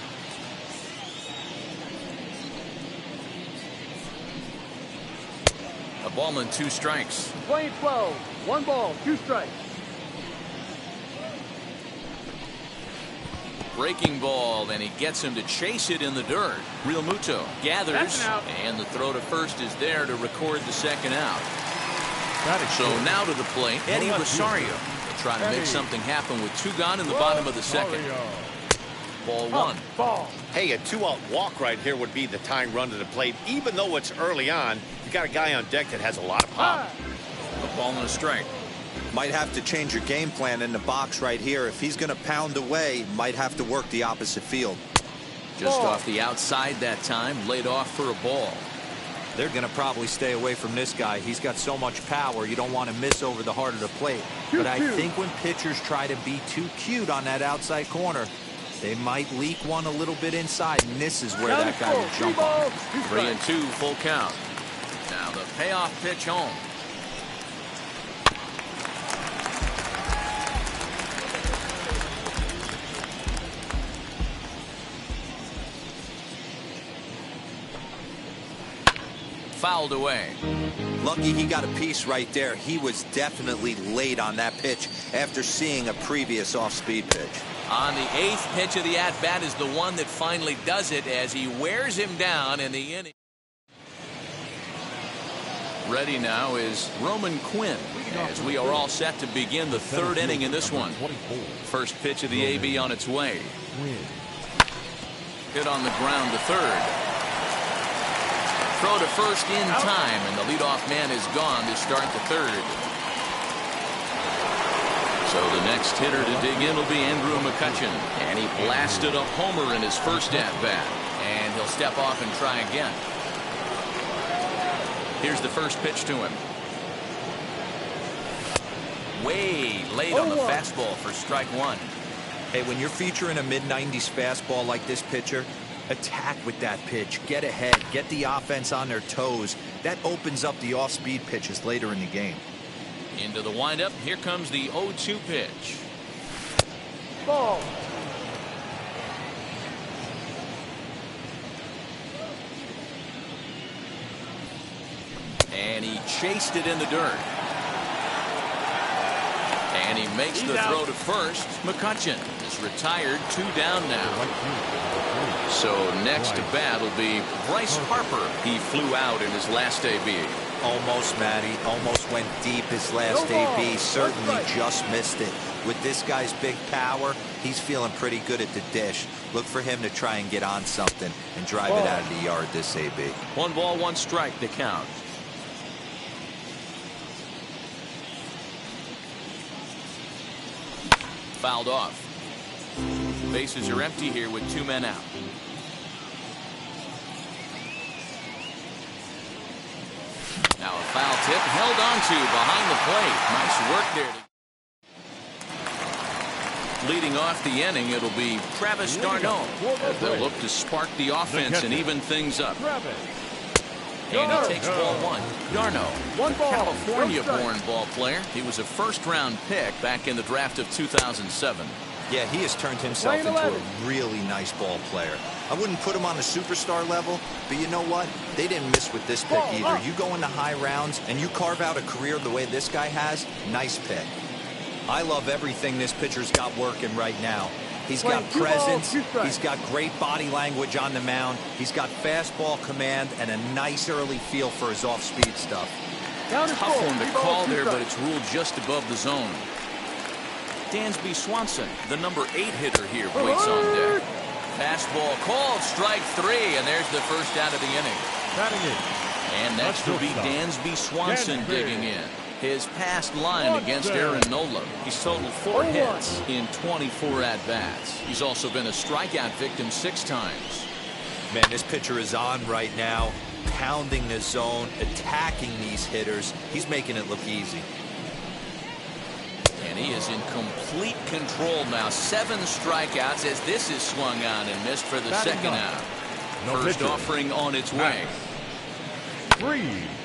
A ball and 2 strikes. Playing 12, 1 ball, 2 strikes. Breaking ball, and he gets him to chase it in the dirt. Real Muto gathers, and the throw to first is there to record the second out. So now to the plate, Eddie Rosario. He'll try to make something happen with 2 gone in the bottom of the second. Ball 1. Hey, a 2-out walk right here would be the tying run to the plate. Even though it's early on, you got a guy on deck that has a lot of pop. A ball and a strike. Might have to change your game plan in the box right here. If he's going to pound away, might have to work the opposite field. Just off the outside that time, laid off for a ball. They're going to probably stay away from this guy. He's got so much power, you don't want to miss over the heart of the plate. But I think when pitchers try to be too cute on that outside corner, they might leak one a little bit inside, and this is where that guy will jump on. 3-2, full count. Now the payoff pitch home. Fouled away. Lucky he got a piece right there. He was definitely late on that pitch after seeing a previous off-speed pitch. On the 8th pitch of the at-bat is the one that finally does it as he wears him down in the inning. Ready now is Roman Quinn as we are all set to begin the 3rd inning in this one. First pitch of the AB on its way. Hit on the ground to third. Throw to first in time, and the leadoff man is gone to start the 3rd. So the next hitter to dig in will be Andrew McCutchen, and he blasted a homer in his first at-bat, and he'll step off and try again. Here's the first pitch to him. Way late on the fastball for strike 1. Hey, when you're featuring a mid-90s fastball like this pitcher, attack with that pitch. Get ahead. Get the offense on their toes. That opens up the off-speed pitches later in the game. Into the windup. Here comes the 0-2 pitch. Ball. And he chased it in the dirt. And he makes the throw to first. McCutchen is retired. 2 down now. So next to bat will be Bryce Harper. He flew out in his last AB. Almost, Matty. Almost went deep his last AB. Certainly just missed it. With this guy's big power, he's feeling pretty good at the dish. Look for him to try and get on something and drive it out of the yard this AB. 1 ball, 1 strike to count. Fouled off. Bases are empty here with 2 men out. Now a foul tip held onto behind the plate. Nice work there. Leading off the inning, it'll be Travis d'Arnaud. They'll look to spark the offense and even things up. And he takes ball 1. d'Arnaud, a California-born ball player. He was a first-round pick back in the draft of 2007. Yeah, he has turned himself into a really nice ball player. I wouldn't put him on a superstar level, but you know what? They didn't miss with this pick either. You go into high rounds and you carve out a career the way this guy has, nice pick. I love everything this pitcher's got working right now. He's got presence, he's got great body language on the mound, he's got fastball command and a nice early feel for his off-speed stuff. Tough one to call there, but it's ruled just above the zone. Dansby Swanson, the number 8 hitter here, waits on deck. Fastball called, strike 3, and there's the first out of the inning. And next will be Dansby Swanson digging in. His past line against Aaron Nola. He's totaled 4 hits in 24 at-bats. He's also been a strikeout victim 6 times. Man, this pitcher is on right now, pounding the zone, attacking these hitters. He's making it look easy. And he is in complete control now. 7 strikeouts as this is swung on and missed for the second out. First offering on its way. 3.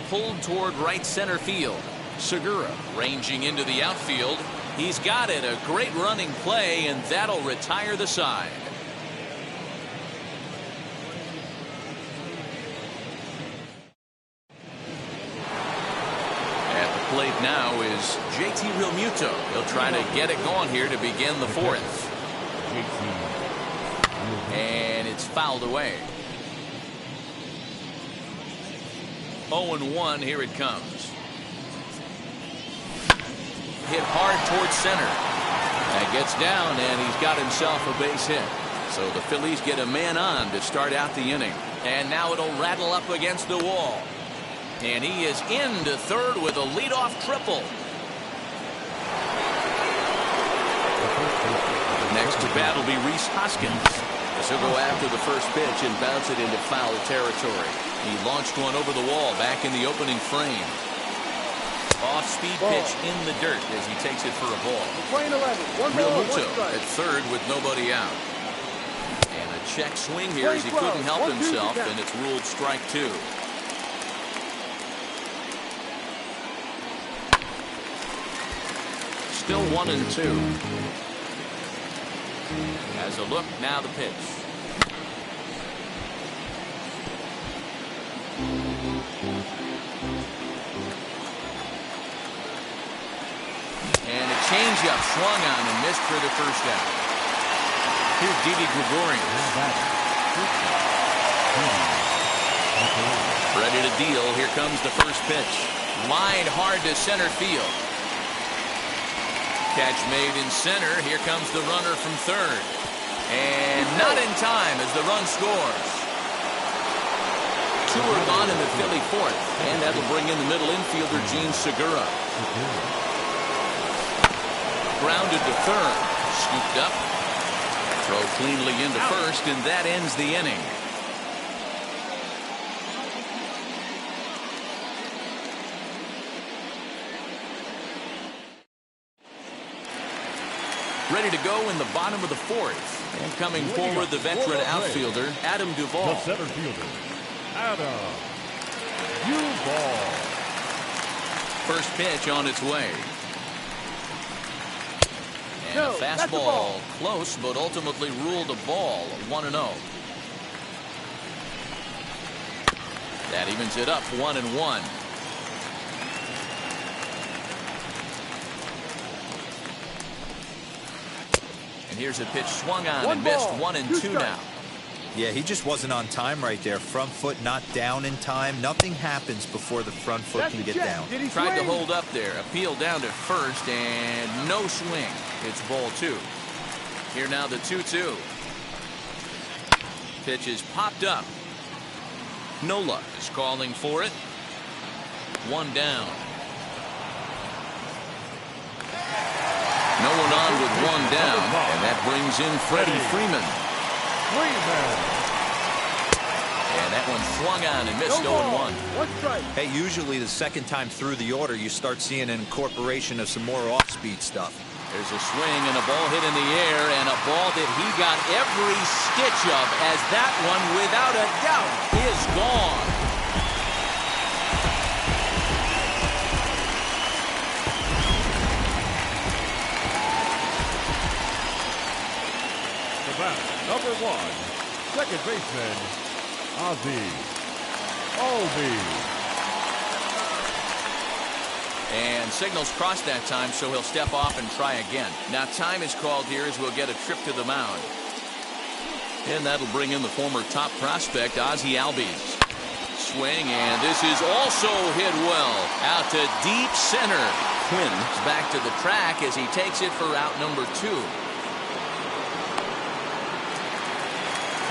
Pulled toward right center field. Segura ranging into the outfield. He's got it. A great running play, and that'll retire the side. At the plate now is JT Realmuto. He'll try to get it going here to begin the 4th. And it's fouled away. 0-1, here it comes. Hit hard towards center. That gets down, and he's got himself a base hit. So the Phillies get a man on to start out the inning. And now it'll rattle up against the wall. And he is into third with a leadoff triple. Next to bat will be Rhys Hoskins. He'll go after the first pitch and bounce it into foul territory. He launched one over the wall back in the opening frame. Off-speed pitch in the dirt as he takes it for a ball. Playing 11. Real Muto at third with nobody out. And a check swing here as he couldn't help himself, and it's ruled strike two. Still 1-2. As a look, now the pitch. And a changeup swung on and missed for the first out. Here's Didi Gregorius. Ready to deal. Here comes the first pitch. Lined hard to center field. Catch made in center. Here comes the runner from third. And not in time as the run scores. Two are gone in the Philly fourth. And that'll bring in the middle infielder, Gene Segura. Grounded to third. Scooped up. Throw cleanly into first, and that ends the inning. Ready to go in the bottom of the fourth. And coming forward, the veteran outfielder, Adam Duvall. The center fielder, Adam Duvall. First pitch on its way. And a fastball close, but ultimately ruled a ball. 1-0. That evens it up 1-1. And here's a pitch swung on and missed. 1-2 now. Yeah, he just wasn't on time right there. Front foot not down in time. Nothing happens before the front foot can get down. Tried to hold up there. Appeal down to first and no swing. It's ball two. Here now the 2-2. Pitch is popped up. Nola is calling for it. One down. No one on with one down, and that brings in Freddie Freeman. And that one swung on and missed. 0-1. Hey, usually the second time through the order, you start seeing an incorporation of some more off-speed stuff. There's a swing and a ball hit in the air, and a ball that he got every stitch of, as that one, without a doubt, is gone. Number one, second baseman, Ozzie Albies. And signals crossed that time, so he'll step off and try again. Now time is called here as we'll get a trip to the mound. And that'll bring in the former top prospect, Ozzie Albies. Swing, and this is also hit well. Out to deep center. Quinn is back to the track as he takes it for out number 2.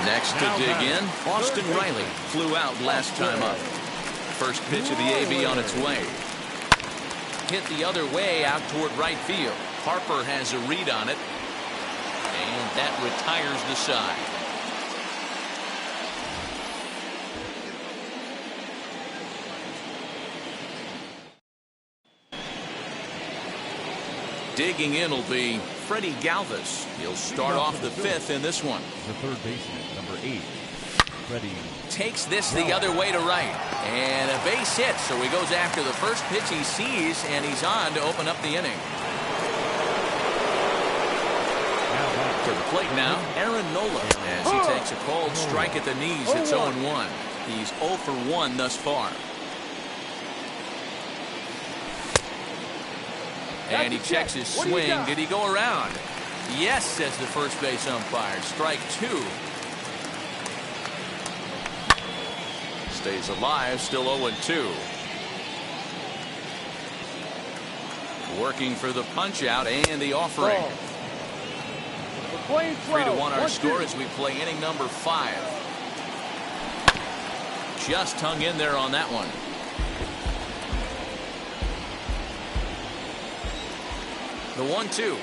Next to dig in, Austin Riley flew out last time up. First pitch of the AB on its way. Hit the other way out toward right field. Harper has a read on it. And that retires the side. Digging in will be Freddie Galvis. He'll start off the 5th in this one. The third baseman, number 8, Freddie. Takes this the other way to right. And a base hit, so he goes after the first pitch he sees, and he's on to open up the inning. To the plate now, Aaron Nola, as he takes a cold strike at the knees. It's 0-1. He's 0 for 1 thus far. And he checks his swing. Did he go around? Yes, says the first base umpire. Strike 2. Stays alive, still 0-2. Working for the punch out and the offering. 3-1 our score as we play inning number 5. Just hung in there on that one. The 1-2.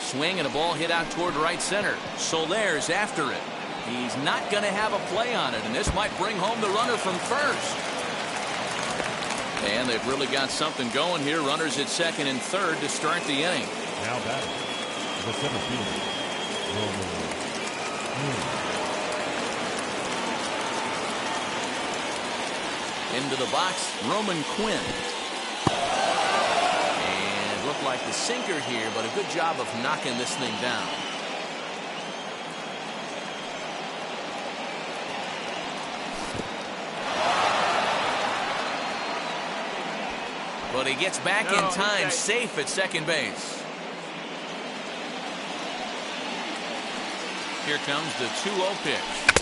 Swing and a ball hit out toward right center. Soler's after it. He's not going to have a play on it, and this might bring home the runner from first. And they've really got something going here. Runners at second and third to start the inning. Now batting, the center fielder, Into the box, Roman Quinn. And looked like the sinker here, but a good job of knocking this thing down. But he gets back in time, safe at second base. Here comes the 2-0 pitch.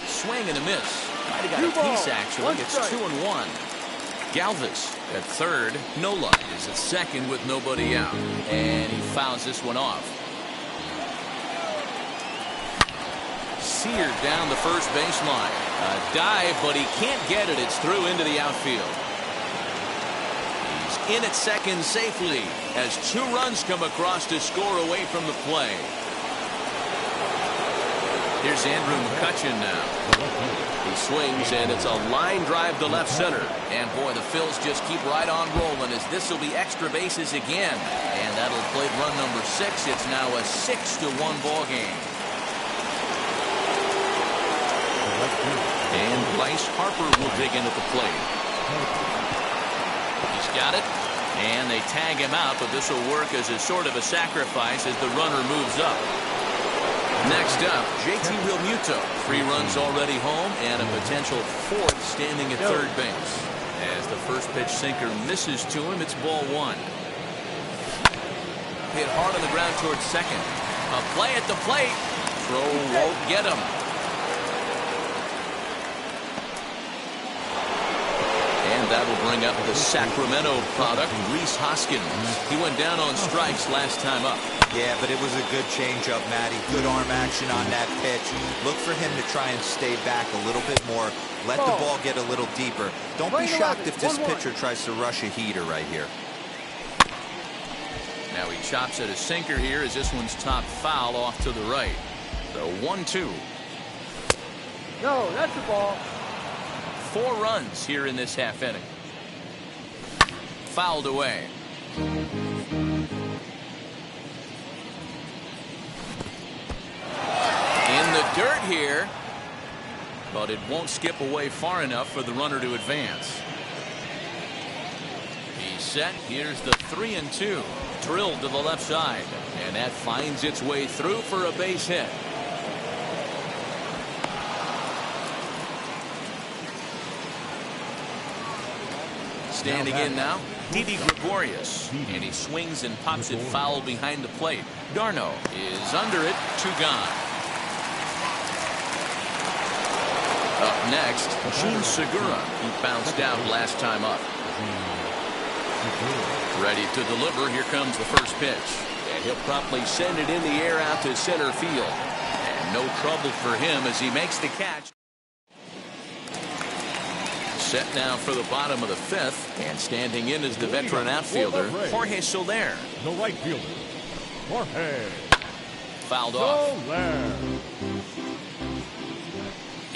Swing and a miss. Might have got a piece, actually. It's 2-1. Galvis at third. Nola is at second with nobody out. And he fouls this one off. Seared down the first baseline. A dive, but he can't get it. It's through into the outfield. In at second safely as 2 runs come across to score away from the play. Here's Andrew McCutcheon now. He swings and it's a line drive to left center. And boy, the Phils just keep right on rolling as this will be extra bases again. And that'll play run number 6. It's now a 6-1 ball game. And Bryce Harper will dig in at the plate. He's got it, and they tag him out, but this will work as a sort of a sacrifice as the runner moves up. Next up, JT Realmuto. 3 runs already home and a potential 4th standing at third base. As the first pitch sinker misses to him, it's ball 1. Hit hard on the ground towards second. A play at the plate. Throw won't get him. That'll bring up the Sacramento product, Rhys Hoskins. He went down on strikes last time up. Yeah, but it was a good changeup, Matty. Good arm action on that pitch. Look for him to try and stay back a little bit more. Let the ball get a little deeper. Don't be shocked if this pitcher tries to rush a heater right here. Now he chops at a sinker here as this one's top foul off to the right. The 1-2. No, that's a ball. 4 runs here in this half inning. Fouled away. In the dirt here, but it won't skip away far enough for the runner to advance. He's set. Here's the 3-2. Drilled to the left side, and that finds its way through for a base hit. Standing in now, Didi Gregorius, and he swings and pops it foul behind the plate. Darno is under it, 2 gone. Up next, Gene Segura, who bounced out last time up. Ready to deliver, here comes the first pitch. And he'll promptly send it in the air out to center field. And no trouble for him as he makes the catch. Set now for the bottom of the 5th, and standing in is the veteran outfielder, Jorge Soler. The right fielder, Jorge. Fouled off. Soler.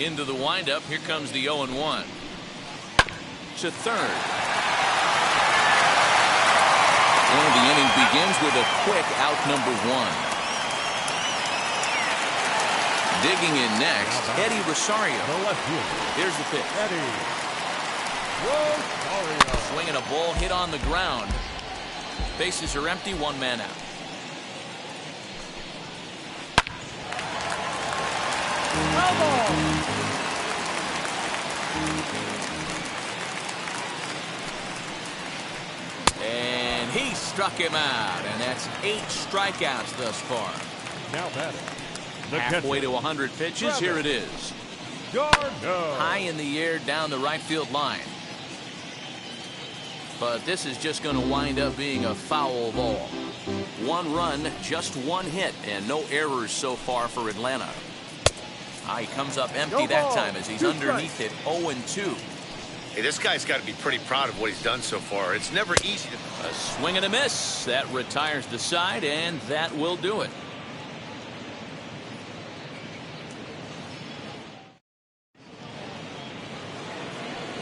Into the windup, here comes the 0-1. To third. And the inning begins with a quick out number 1. Digging in next, Eddie Rosario. The left fielder. Here's the pitch. Eddie Rosario. Swinging a ball hit on the ground. Bases are empty, 1 man out. And he struck him out, and that's 8 strikeouts thus far. Now batting. The Halfway catcher, to 100 pitches, here it is. Darno. High in the air down the right field line. But this is just going to wind up being a foul ball. 1 run, just 1 hit, and no errors so far for Atlanta. He comes up empty that time as he's underneath it, 0-2. Hey, this guy's got to be pretty proud of what he's done so far. It's never easy to... A swing and a miss. That retires the side, and that will do it.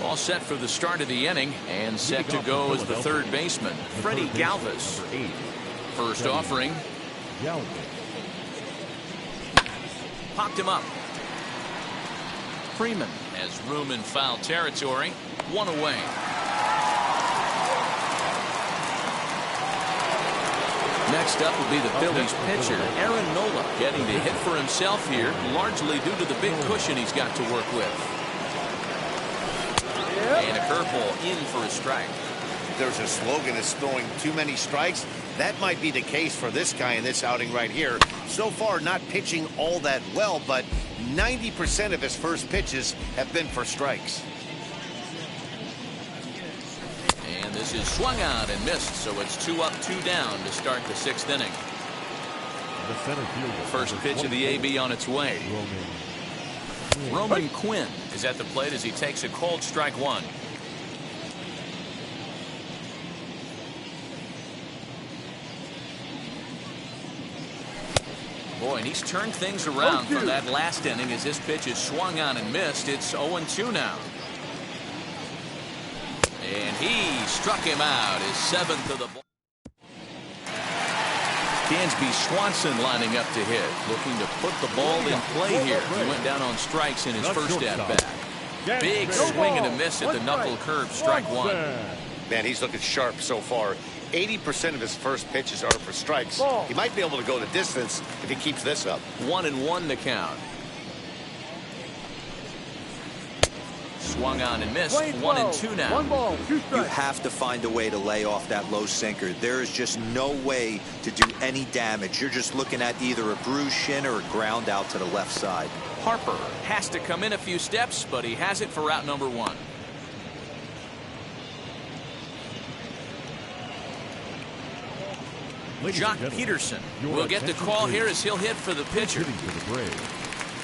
All set for the start of the inning, and set to go as the third baseman, Freddie Galvis. First offering. Popped him up. Freeman has room in foul territory. 1 away. Next up will be the Phillies pitcher, Aaron Nola, getting to hit for himself here, largely due to the big cushion he's got to work with. And a curveball in for a strike. There's a slogan that's throwing too many strikes. That might be the case for this guy in this outing right here. So far, not pitching all that well, but 90% of his first pitches have been for strikes. And this is swung out and missed, so it's 2 up, 2 down to start the 6th inning. The center fielder. First pitch of the AB on its way. Roman Quinn is at the plate as he takes a cold strike 1. Boy, and he's turned things around from that last inning as this pitch is swung on and missed. It's 0-2 now. And he struck him out, his 7th of the ball. Dansby Swanson lining up to hit, looking to put the ball in play here. He went down on strikes in his first at-bat. Big swing and a miss at the knuckle curve, strike 1. Man, he's looking sharp so far. 80% of his first pitches are for strikes. He might be able to go the distance if he keeps this up. 1-1 the count. Swung on and missed. 1-2 now. 1 ball, 2 You strikes. have to find a way to lay off that low sinker. There is just no way to do any damage. You're just looking at either a bruised shin or a ground out to the left side. Harper has to come in a few steps, but he has it for route number 1. Jock Peterson will get the call here as he'll hit for the pitcher.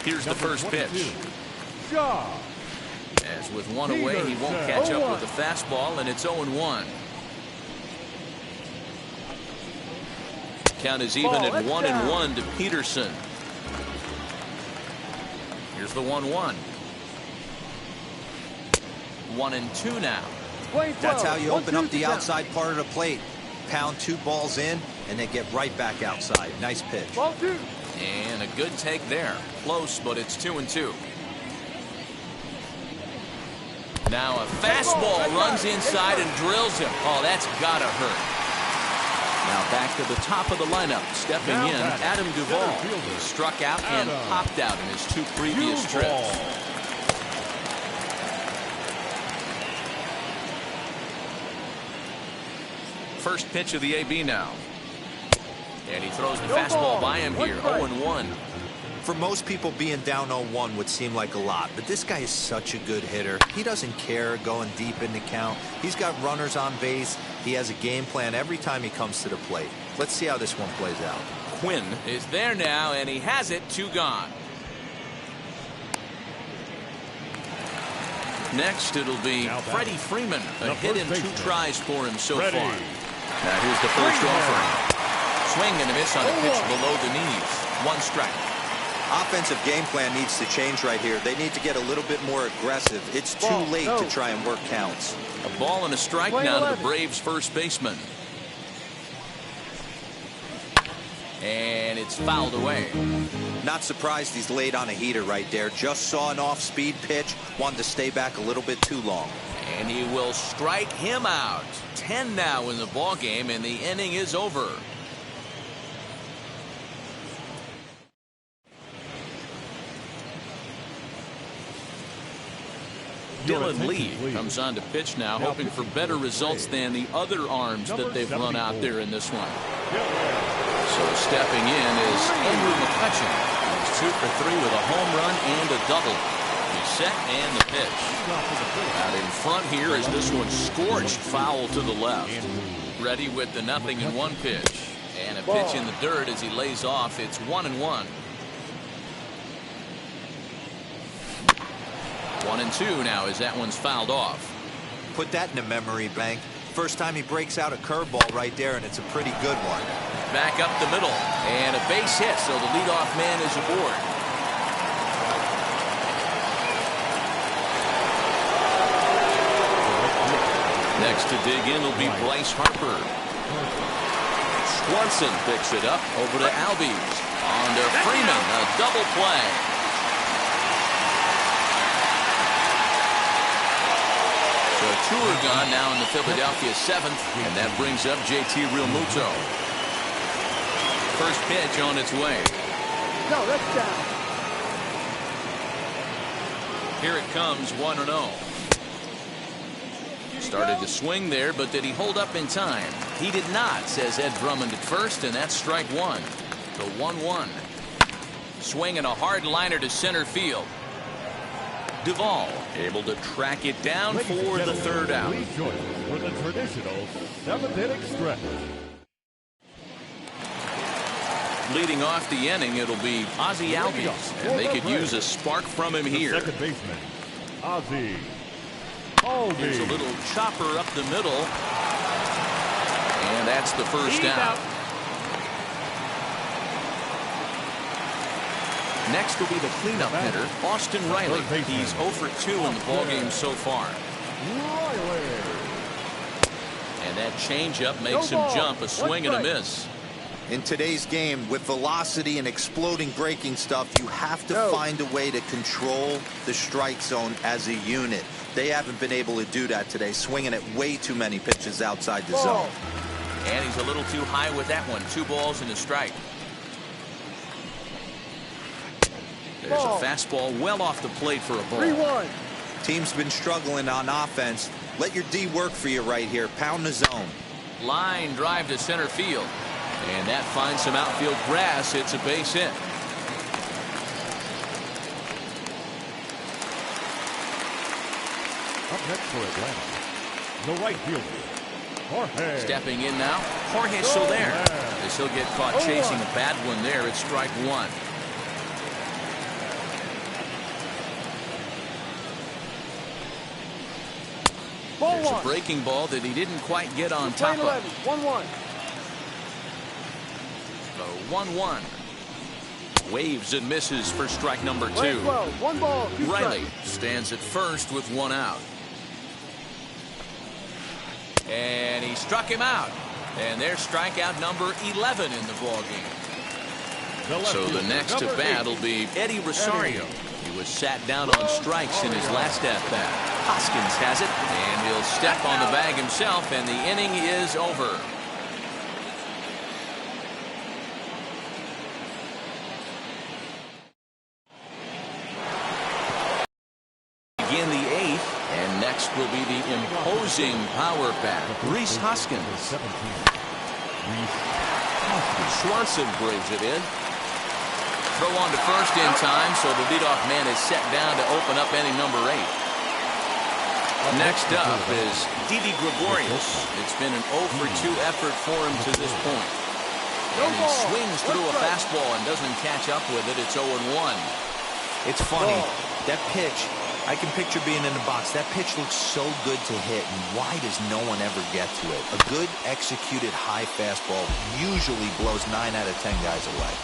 Here's the first pitch. As with 1 away, he won't catch up with the fastball, and it's 0-1. Count is even at 1-1 to Peterson. Here's the 1-1. 1-2 now. That's how you open up the outside part of the plate. Pound 2 balls in and then get right back outside. Nice pitch. Ball 2. And a good take there. Close, but it's 2-2. Now a fastball runs inside and drills him. Oh, that's gotta hurt. Now back to the top of the lineup. Stepping in, Adam Duvall. Struck out and popped out in his 2 previous trips. First pitch of the AB now. And he throws the fastball by him here. 0-1. For most people, being down 0-1 would seem like a lot, but this guy is such a good hitter. He doesn't care going deep in the count. He's got runners on base. He has a game plan every time he comes to the plate. Let's see how this one plays out. Quinn is there now, and he has it. 2 gone. Next, it'll be Freddie Freeman. A hit in 2 tries for him so far. Now here's the first offering. Swing and a miss on a pitch below the knees. 1 strike. Offensive game plan needs to change right here. They need to get a little bit more aggressive. It's too late to try and work counts. A ball and a strike now to the Braves first baseman. And it's fouled away. Not surprised he's laid on a heater right there. Just saw an off-speed pitch. Wanted to stay back a little bit too long. And he will strike him out. 10 now in the ball game, and the inning is over. Dylan Lee comes on to pitch now, hoping for better results than the other arms that they've run out there in this one. So stepping in is Andrew McCutcheon. He's 2 for 3 with a home run and a double. Set and the pitch. Out in front here is this one scorched foul to the left. Ready with the 0-1 pitch. And a pitch in the dirt as he lays off. It's 1-1. 1-2 now as that one's fouled off. Put that in the memory bank. First time he breaks out a curveball right there, and it's a pretty good one. Back up the middle. And a base hit, so the leadoff man is aboard. Next to dig in will be Bryce Harper. Swanson picks it up over to Albies. On to Freeman, a double play. So two are gone now in the Philadelphia 7th, and that brings up JT Realmuto. First pitch on its way. No, that's down. Here it comes, 1-0. Started to swing there, but did he hold up in time? He did not, says Ed Drummond at first, and that's strike one. The 1-1. Swinging a hard liner to center field. Duvall able to track it down for the third out. Please join us for the traditional 7th-inning stretch. Leading off the inning, it'll be Ozzie Albies, and they could use a spark from him here. Second baseman, Ozzie. Here's a little chopper up the middle, and that's the first out. Next will be the cleanup hitter, Austin Riley. He's 0 for 2 in the ballgame so far. And that changeup makes him jump, a swing and a miss. In today's game, with velocity and exploding breaking stuff, you have to find a way to control the strike zone as a unit. They haven't been able to do that today, swinging at way too many pitches outside the zone. And he's a little too high with that one. 2 balls and a strike. There's a fastball well off the plate for a ball. 3-1. Team's been struggling on offense. Let your D work for you right here. Pound the zone. Line drive to center field. And that finds some outfield grass. It's a base hit. Up next for Atlanta, the right fielder, Jorge. Stepping in now, Jorge Soler. As he'll get caught chasing a bad one there. It's strike one. There's a breaking ball that he didn't quite get on top of. 1-1. The 1-1. Waves and misses for strike number 2. 1 ball, 2 Riley strikes. stands at first with 1 out. And he struck him out. And there's strikeout number 11 in the ballgame. So the next to bat will be Eddie Rosario. He was sat down on strikes in his last at-bat. Hoskins has it, and he'll step on the bag himself, and the inning is over. Begin the 8th, and next will be the imposing power bat, Rhys Hoskins. Swanson brings it in. Throw on to first in time, so the leadoff man is set down to open up inning number 8. Next up is Didi Gregorius. It's been an 0 for 2 effort for him to this point. And he swings through a fastball and doesn't catch up with it. It's 0-1. It's funny. That pitch, I can picture being in the box. That pitch looks so good to hit, and why does no one ever get to it? A good executed high fastball usually blows 9 out of 10 guys away.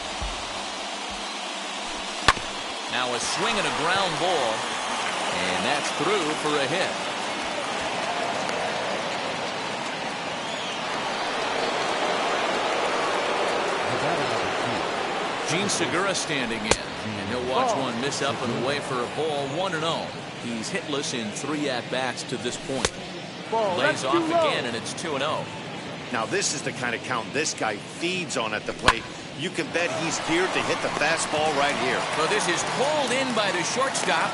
Now a swing and a ground ball, and that's through for a hit. Gene Segura standing in, and he'll watch one miss up and away for a ball. 1-0. He's hitless in 3 at-bats to this point. Lays off again, and it's 2-0. Now this is the kind of count this guy feeds on at the plate. You can bet he's geared to hit the fastball right here. So this is pulled in by the shortstop.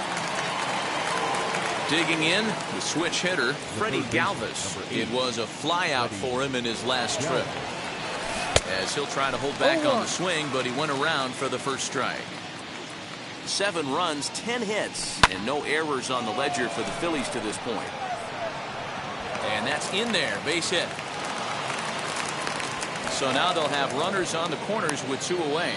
Digging in, the switch hitter, Freddie Galvis. It was a flyout for him in his last trip. As he'll try to hold back on the swing, but he went around for the first strike. 7 runs, 10 hits, and no errors on the ledger for the Phillies to this point. And that's in there, base hit. So now they'll have runners on the corners with 2 away.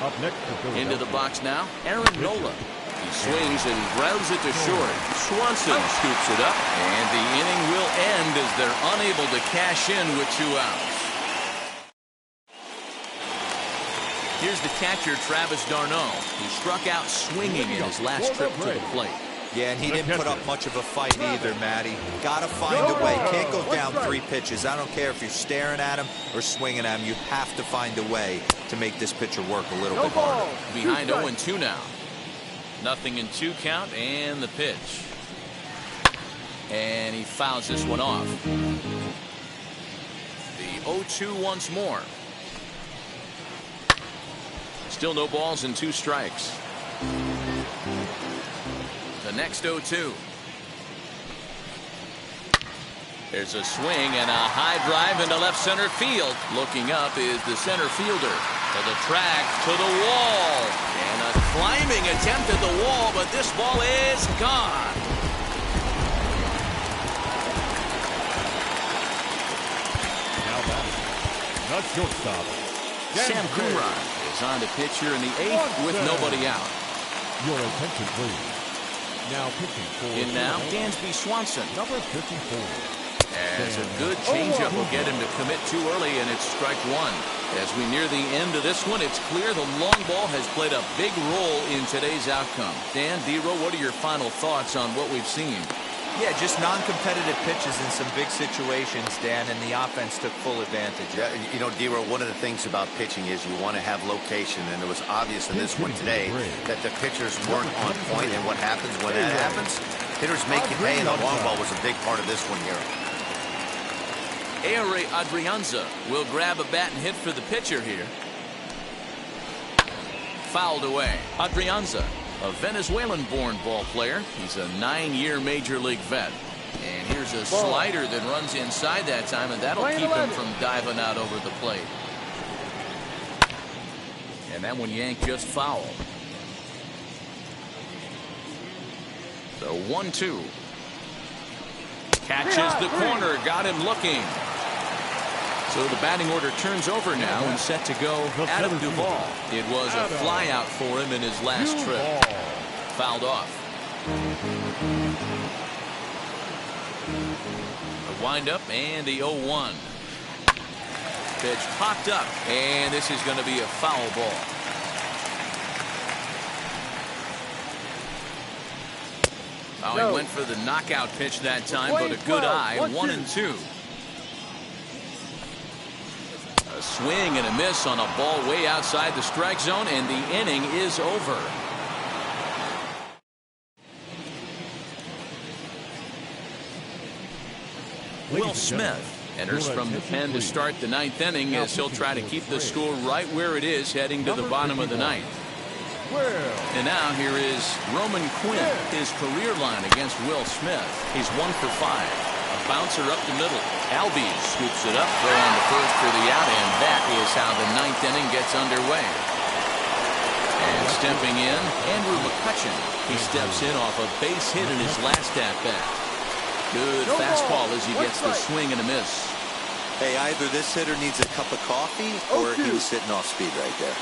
Up next to Into the box now, Aaron Nola. He swings and grounds it to short. Swanson scoops it up, and the inning will end as they're unable to cash in with 2 outs. Here's the catcher, Travis d'Arnaud, who struck out swinging in his last trip to the plate. Yeah, and he didn't put up much of a fight either, Matty. Gotta find a way. Can't go down 3 pitches. I don't care if you're staring at him or swinging at him. You have to find a way to make this pitcher work a little bit harder. Behind 0-2 now. 0-2 count, and the pitch. And he fouls this one off. The 0-2 once more. Still no balls and 2 strikes. The next 0-2. There's a swing and a high drive into left center field. Looking up is the center fielder. To the track, to the wall. And a climbing attempt at the wall, but this ball is gone. Now batting. Not shortstop. Sam Coonrod is on the pitch here in the 8th with nobody out. Your attention, please. Now pitching for In now, Dansby Swanson. number 54. As a good changeup will get him to commit too early, and it's strike 1. As we near the end of this one, it's clear the long ball has played a big role in today's outcome. Dan, D-Row, what are your final thoughts on what we've seen? Yeah, just non-competitive pitches in some big situations, Dan, and the offense took full advantage. Yeah, you know, D-Row, one of the things about pitching is you want to have location, and it was obvious in this one today that the pitchers weren't on point, and what happens when that happens? Hitters make you pay, and the long ball was a big part of this one here. Ehire Adrianza will grab a bat and hit for the pitcher here. Fouled away. Adrianza, a Venezuelan-born ball player. He's a 9-year Major League vet. And here's a slider that runs inside that time, and that'll keep him from diving out over the plate. And that one yanked just foul. So 1-2. Catches the corner, got him looking. So the batting order turns over now and set to go Adam Duvall. It was a flyout for him in his last trip. Fouled off. A windup and the 0-1. Pitch popped up, and this is going to be a foul ball. Oh, he went for the knockout pitch that time, but a good eye. 1-2. A swing and a miss on a ball way outside the strike zone, and the inning is over. Will Smith enters from the pen to start the 9th inning as he'll try to keep the score right where it is heading to the bottom of the 9th. And now here is Roman Quinn, his career line against Will Smith. He's 1 for 5. A bouncer up the middle. Albies scoops it up, throw on the first for the out, and that is how the 9th inning gets underway. And stepping in, Andrew McCutchen. He steps in off a base hit in his last at-bat. Good fastball as he gets the swing and a miss. Hey, either this hitter needs a cup of coffee or he was sitting off speed right there.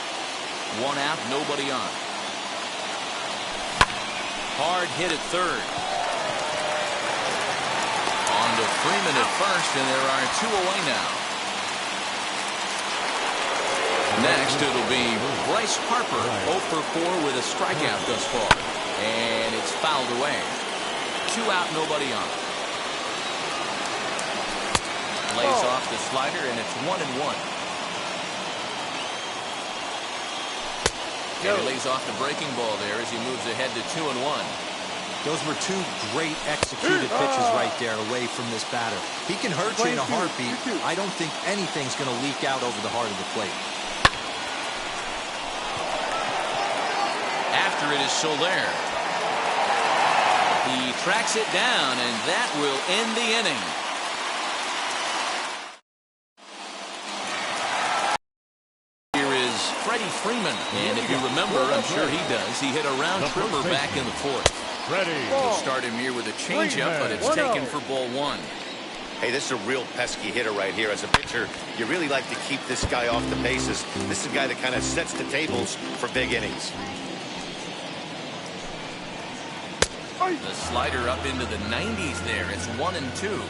1 out, nobody on. Hard hit at third. On to Freeman at first, and there are 2 away now. Next, it'll be Bryce Harper, 0 for 4 with a strikeout thus far. And it's fouled away. 2 out, nobody on. Lays off the slider, and it's 1-1. And he lays off the breaking ball there as he moves ahead to 2-1. Those were 2 great executed pitches right there away from this batter. He can hurt you in a heartbeat. I don't think anything's going to leak out over the heart of the plate. After it is Soler. He tracks it down, and that will end the inning. Freddie Freeman. And if you remember, I'm sure he does, he hit a round tripper back in the fourth. Ready. We'll start him here with a changeup, but it's taken for ball one. Hey, this is a real pesky hitter right here. As a pitcher, you really like to keep this guy off the bases. This is a guy that kind of sets the tables for big innings. The slider up into the 90s there. It's 1-2.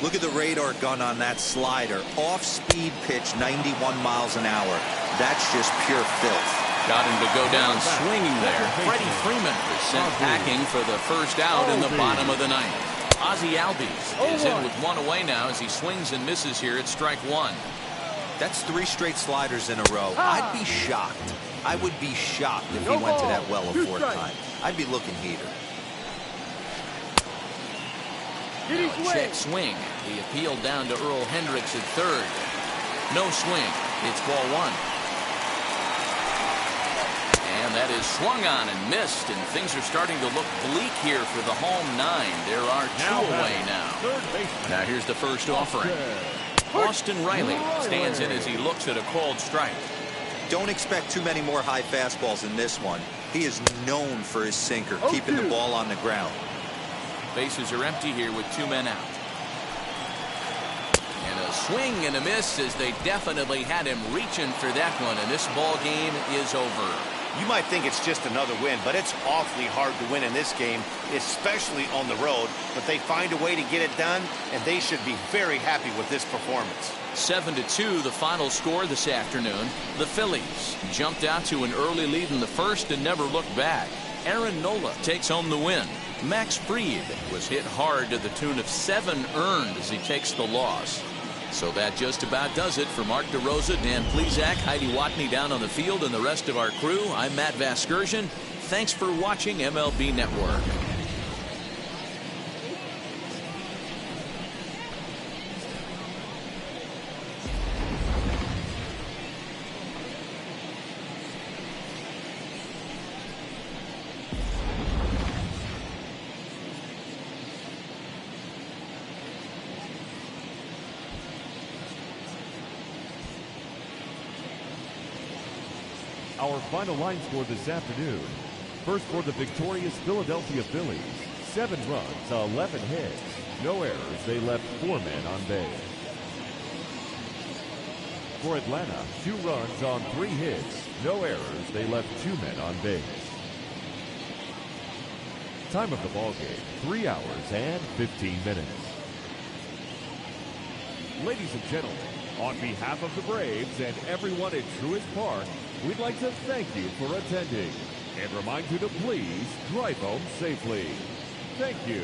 Look at the radar gun on that slider. Off-speed pitch, 91 miles an hour. That's just pure filth. Got him to go down swinging there. Freddie Freeman is sent packing for the first out in the bottom of the ninth. Ozzie Albies is in with one away now as he swings and misses here at strike one. That's 3 straight sliders in a row. I'd be shocked. I would be shocked if he went to that well a fourth time. I'd be looking heater. Check swing. The appeal down to Earl Hendricks at third. No swing. It's ball one. And that is swung on and missed, and things are starting to look bleak here for the home nine. There are 2 away now. Now here's the first offering. Austin Riley stands in as he looks at a called strike. Don't expect too many more high fastballs in this one. He is known for his sinker, keeping the ball on the ground. Bases are empty here with 2 men out. And a swing and a miss as they definitely had him reaching for that one, and this ball game is over. You might think it's just another win, but it's awfully hard to win in this game, especially on the road. But they find a way to get it done, and they should be very happy with this performance. 7-2, the final score this afternoon. The Phillies jumped out to an early lead in the first and never looked back. Aaron Nola takes home the win. Max Fried was hit hard to the tune of 7 earned as he takes the loss. So that just about does it for Mark DeRosa, Dan Plesac, Heidi Watney down on the field, and the rest of our crew. I'm Matt Vasgersian. Thanks for watching MLB Network. Our final line score this afternoon. First for the victorious Philadelphia Phillies, 7 runs, 11 hits, no errors. They left 4 men on base. For Atlanta, 2 runs on 3 hits, no errors. They left 2 men on base. Time of the ball game, 3 hours and 15 minutes. Ladies and gentlemen, on behalf of the Braves and everyone at Truist Park, we'd like to thank you for attending and remind you to please drive home safely. Thank you.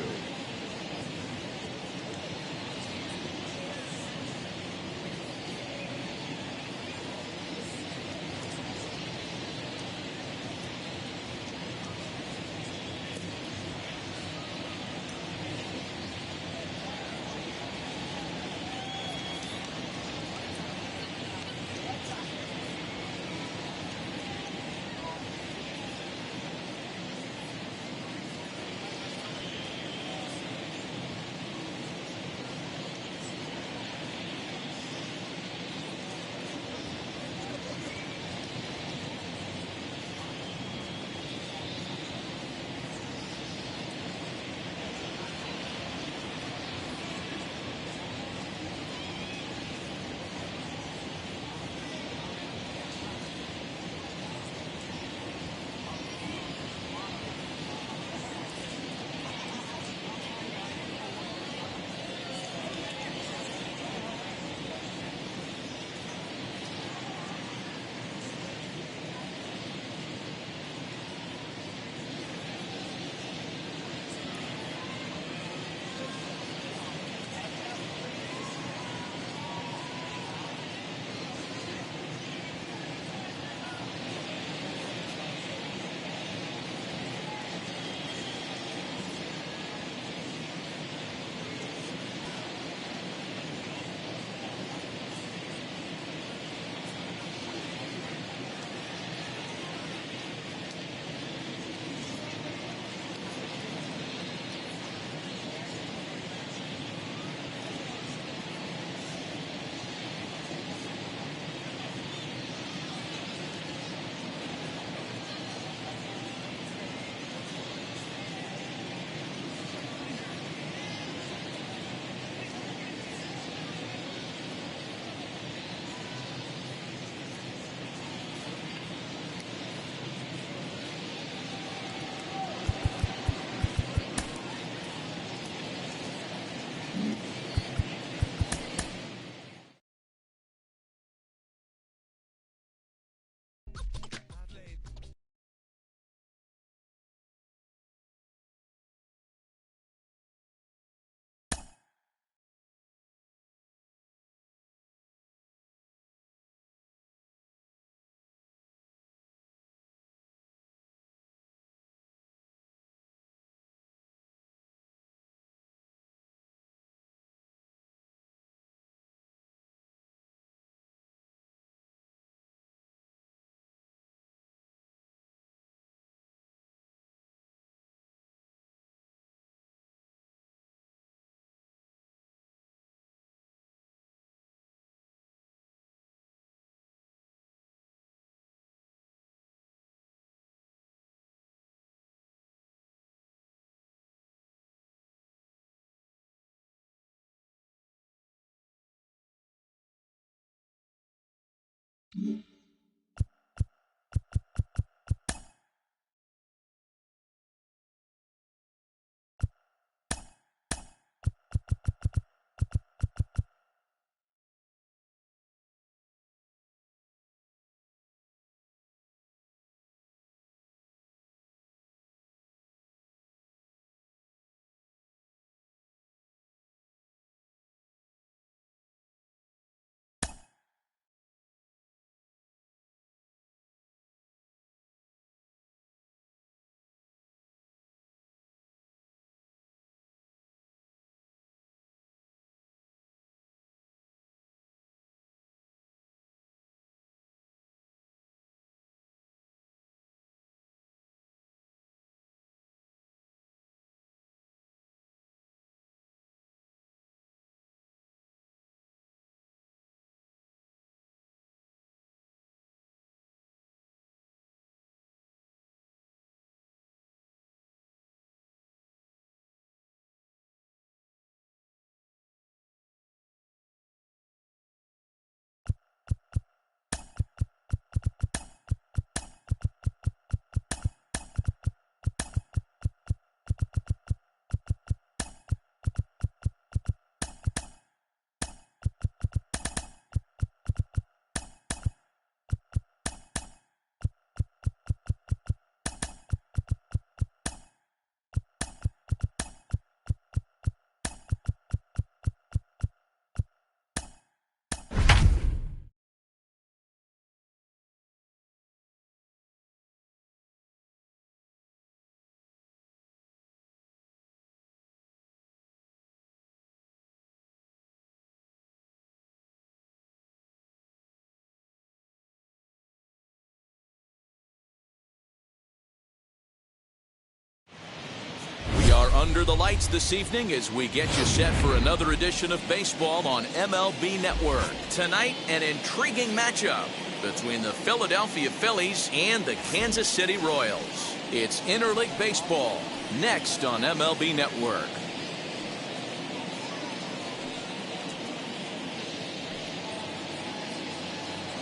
We are under the lights this evening as we get you set for another edition of baseball on MLB Network. Tonight, an intriguing matchup between the Philadelphia Phillies and the Kansas City Royals. It's interleague baseball next on MLB Network.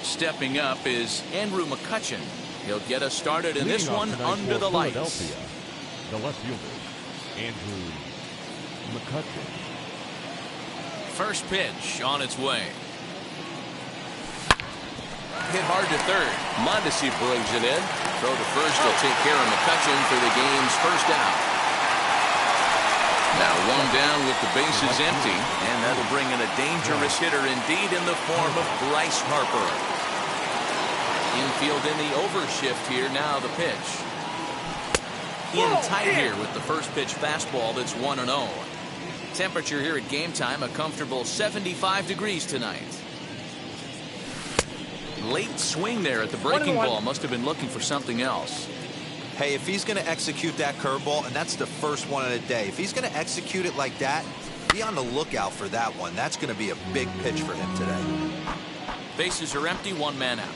Stepping up is Andrew McCutchen. He'll get us started in this one under the lights. The left fielder, Andrew McCutchen. First pitch on its way. Hit hard to third. Mondesi brings it in. Throw to first will take care of McCutchen for the game's first out. Now one down with the bases empty, and that'll bring in a dangerous hitter indeed in the form of Bryce Harper. Infield in the overshift here. Now the pitch. In tight here with the first pitch fastball that's 1-0. Temperature here at game time, a comfortable 75 degrees tonight. Late swing there at the breaking ball. Must have been looking for something else. Hey, if he's going to execute that curveball, and that's the first one of the day, if he's going to execute it like that, be on the lookout for that one. That's going to be a big pitch for him today. Bases are empty, one man out.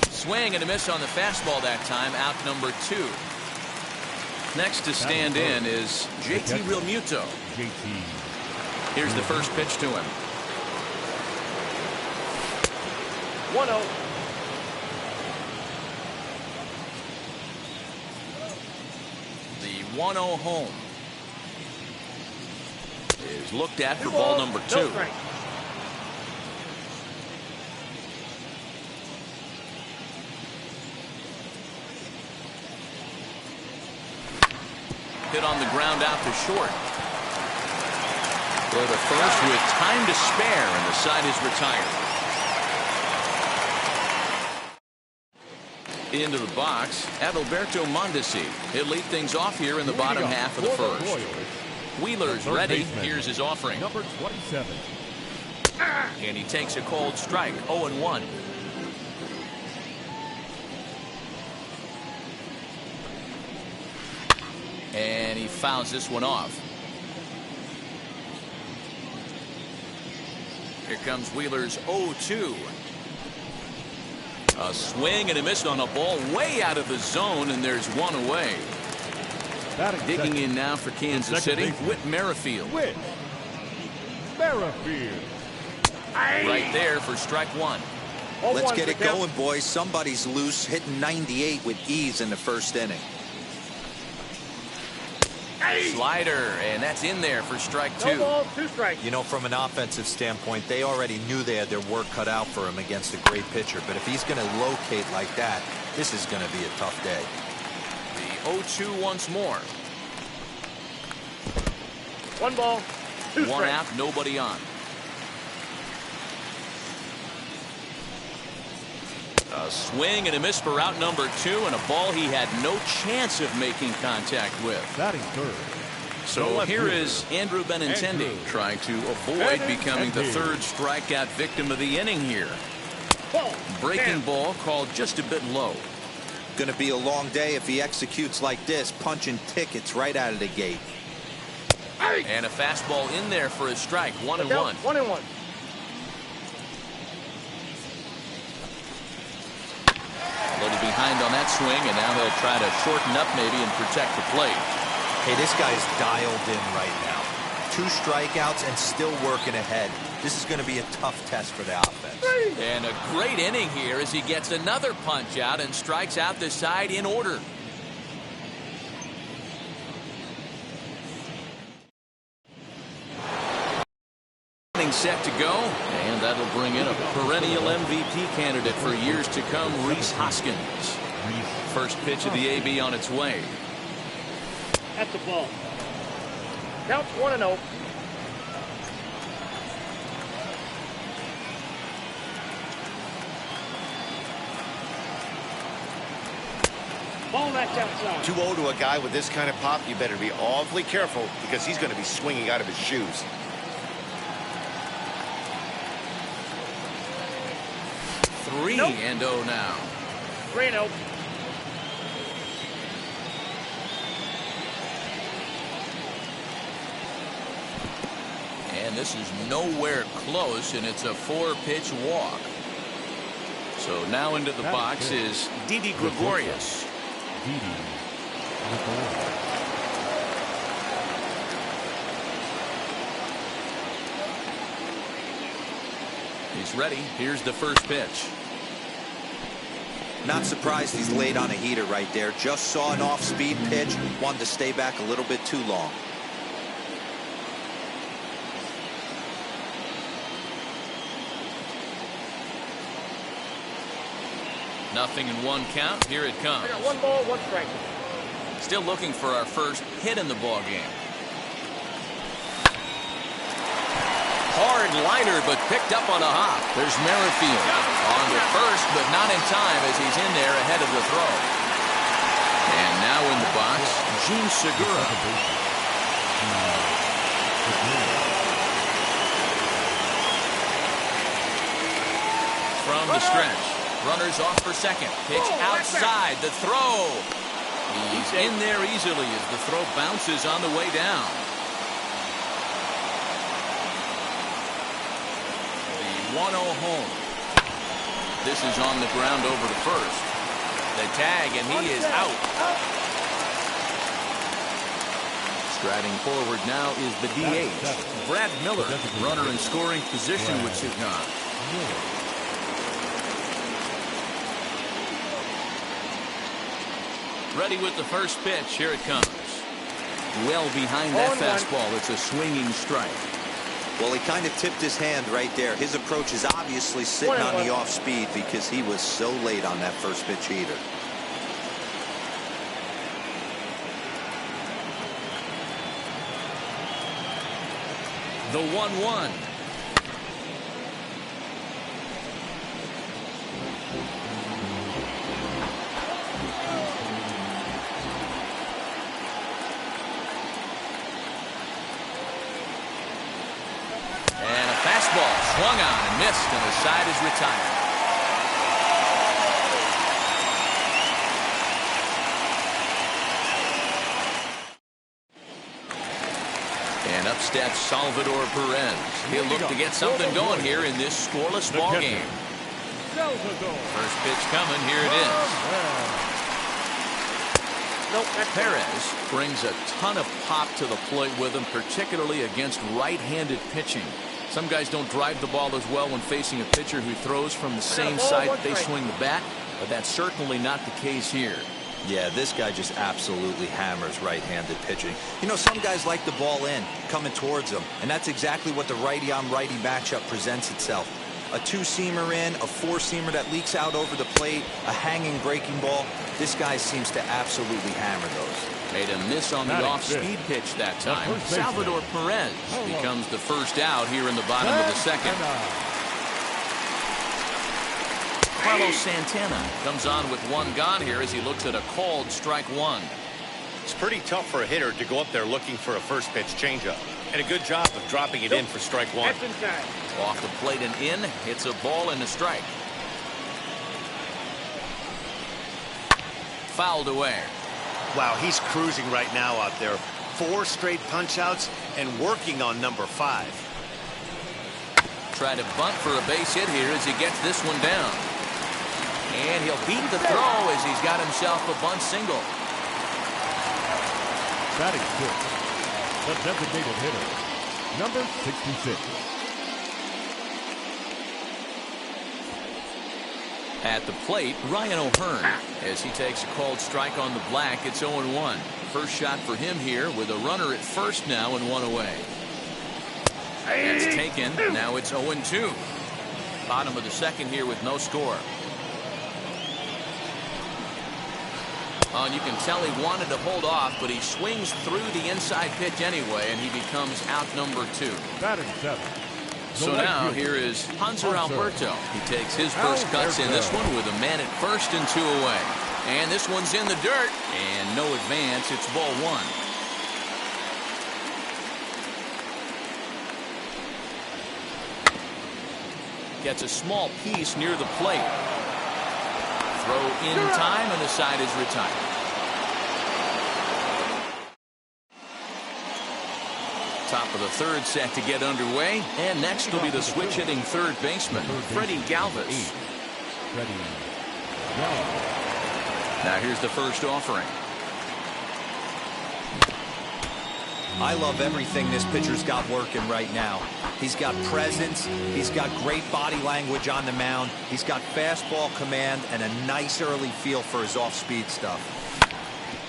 Swing and a miss on the fastball that time, out number 2. Next to stand in is JT Realmuto. Here's the first pitch to him. 1-0. The 1-0 home is looked at for ball number 2. Hit on the ground out to short. Go to first with time to spare, and the side is retired. Into the box, Adalberto Mondesi. He'll lead things off here in the bottom half of the first. Wheeler's ready. Here's his offering. Number 27. And he takes a cold strike, 0-1. And he fouls this one off. Here comes Wheeler's 0-2. A swing and a miss on a ball way out of the zone, and there's one away. Digging in now for Kansas City, Whit Merrifield. Whit Merrifield. Right there for strike one. Let's get it going, boys. Somebody's loose, hitting 98 with ease in the first inning. Slider, and that's in there for strike two. No ball, 2 strikes. You know, from an offensive standpoint, they already knew they had their work cut out for him against a great pitcher. But if he's going to locate like that, this is going to be a tough day. The 0-2 once more. 1 ball, 2 strikes. One out, nobody on. A swing and a miss for out number 2, and a ball he had no chance of making contact with. Batting third. So here is Andrew Benintendi trying to avoid becoming the third strikeout victim of the inning here. Breaking ball called just a bit low. Going to be a long day if he executes like this, punching tickets right out of the gate. And a fastball in there for a strike. 1-1. 1-1. A little behind on that swing, and now they'll try to shorten up maybe and protect the plate. Hey, this guy's dialed in right now. 2 strikeouts and still working ahead. This is going to be a tough test for the offense. And a great inning here as he gets another punch out and strikes out the side in order. Set to go, and that'll bring in a perennial MVP candidate for years to come, Rhys Hoskins. First pitch of the AB on its way. That's the ball. Counts 1-0. Ball that's outside. 2-0 to a guy with this kind of pop, you better be awfully careful because he's going to be swinging out of his shoes. 3-0 now. 3-0. And this is nowhere close, and it's a 4-pitch walk. So now into the box is Didi Gregorius. He's ready. Here's the first pitch. Not surprised he's laid on a heater right there. Just saw an off-speed pitch. Wanted to stay back a little bit too long. Nothing in 1 count. Here it comes. I got 1 ball, 1 strike. Still looking for our first hit in the ball game. Hard liner, but picked up on a hop. There's Merrifield on to first, but not in time as he's in there ahead of the throw. And now in the box, Gene Segura. From the stretch, runners off for second. Pitch outside, the throw. He's in there easily as the throw bounces on the way down. 1-0 home. This is on the ground over to first. The tag, and he is out. Striding forward now is the DH, Brad Miller. Runner in scoring position with Signon. Ready with the first pitch. Here it comes. Well behind that fastball. It's a swinging strike. Well, he kind of tipped his hand right there. His approach is obviously sitting on the off speed because he was so late on that first pitch heater. The 1-1. Swung on and missed, and the side is retired. And up steps Salvador Perez. He'll look to get something going here in this scoreless ball game. First pitch coming. Here it is. Perez brings a ton of pop to the plate with him, particularly against right-handed pitching. Some guys don't drive the ball as well when facing a pitcher who throws from the same side that they swing the bat, but that's certainly not the case here. Yeah, this guy just absolutely hammers right-handed pitching. You know, some guys like the ball in, coming towards them, and that's exactly what the righty-on-righty matchup presents itself. A two-seamer in, a four-seamer that leaks out over the plate, a hanging breaking ball. This guy seems to absolutely hammer those. Made a miss on the off-speed pitch that time. Salvador Perez becomes the first out here in the bottom of the second. Carlos Santana comes on with one gone here as he looks at a called strike one. It's pretty tough for a hitter to go up there looking for a first pitch changeup. And a good job of dropping it in for strike one. Off the plate and in, hits a ball and a strike. Fouled away. Wow, he's cruising right now out there. 4 straight punch-outs and working on number 5. Try to bunt for a base hit here as he gets this one down. And he'll beat the throw as he's got himself a bunt single. Batting fifth, the designated hitter, number 66. At the plate, Ryan O'Hearn, as he takes a called strike on the black. It's 0-1. First shot for him here with a runner at first now and one away. That's taken. Now it's 0-2. Bottom of the second here with no score. And you can tell he wanted to hold off, but he swings through the inside pitch anyway, and he becomes out number 2. Batting seventh. So now here is Hanser Alberto. He takes his first cuts in this one with a man at first and 2 away. And this one's in the dirt, and no advance. It's ball 1. Gets a small piece near the plate. Throw in time, and the side is retired. Top of the third set to get underway, and next will be the switch-hitting third baseman, Freddie Galvis. Now here's the first offering. I love everything this pitcher's got working right now. He's got presence, he's got great body language on the mound, he's got fastball command, and a nice early feel for his off-speed stuff.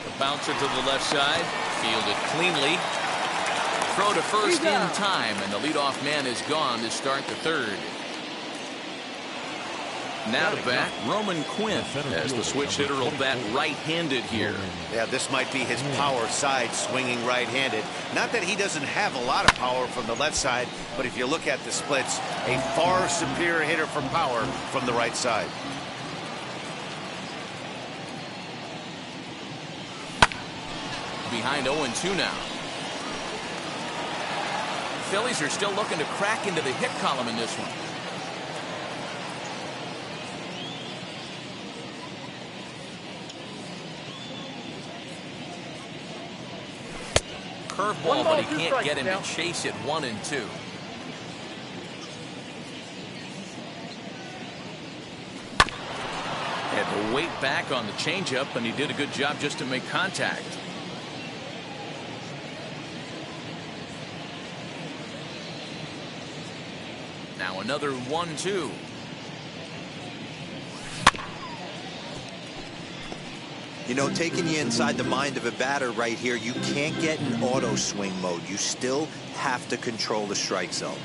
The bouncer to the left side, fielded cleanly. Throw to first in time, and the leadoff man is gone to start the third. Now to bat, Roman Quinn, as the switch hitter will bat right-handed here. Yeah, this might be his power side, swinging right-handed. Not that he doesn't have a lot of power from the left side, but if you look at the splits, a far superior hitter for power from the right side. Behind 0-2 now. Phillies are still looking to crack into the hit column in this one. Curveball, but he can't get him to chase it 1-2. Had to wait back on the changeup, and he did a good job just to make contact. Now another 1-2. You know, taking you inside the mind of a batter right here, you can't get in auto swing mode. You still have to control the strike zone.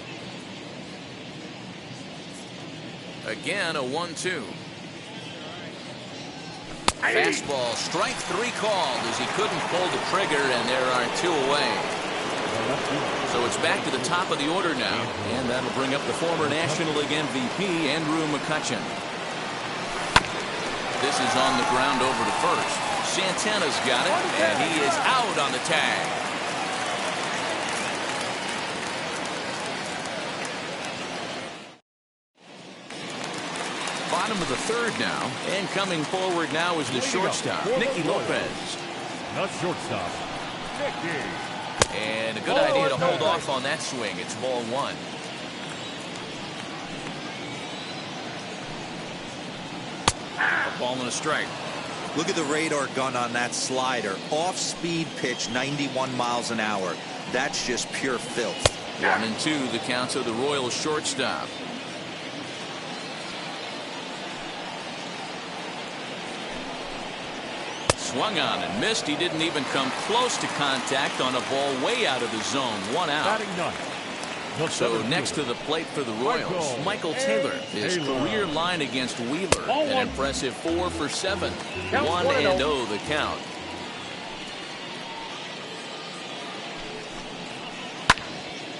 Again, a 1-2. Fastball, strike 3 called as he couldn't pull the trigger, and there are 2 away. So it's back to the top of the order now, and that'll bring up the former National League MVP, Andrew McCutchen. This is on the ground over to first. Santana's got it, and he is out on the tag. Bottom of the third now, and coming forward now is the shortstop, Nicky Lopez. The shortstop, Nicky. And a good idea to hold off on that swing. It's ball 1. A ball and a strike. Look at the radar gun on that slider. Off-speed pitch, 91 miles an hour. That's just pure filth. 1-2 the count of the Royals shortstop. Swung on and missed. He didn't even come close to contact on a ball way out of the zone. 1 out. Batting ninth. So next to the plate for the Royals, Michael Taylor. His career line against Wheeler, an impressive 4 for 7. 1-0 the count.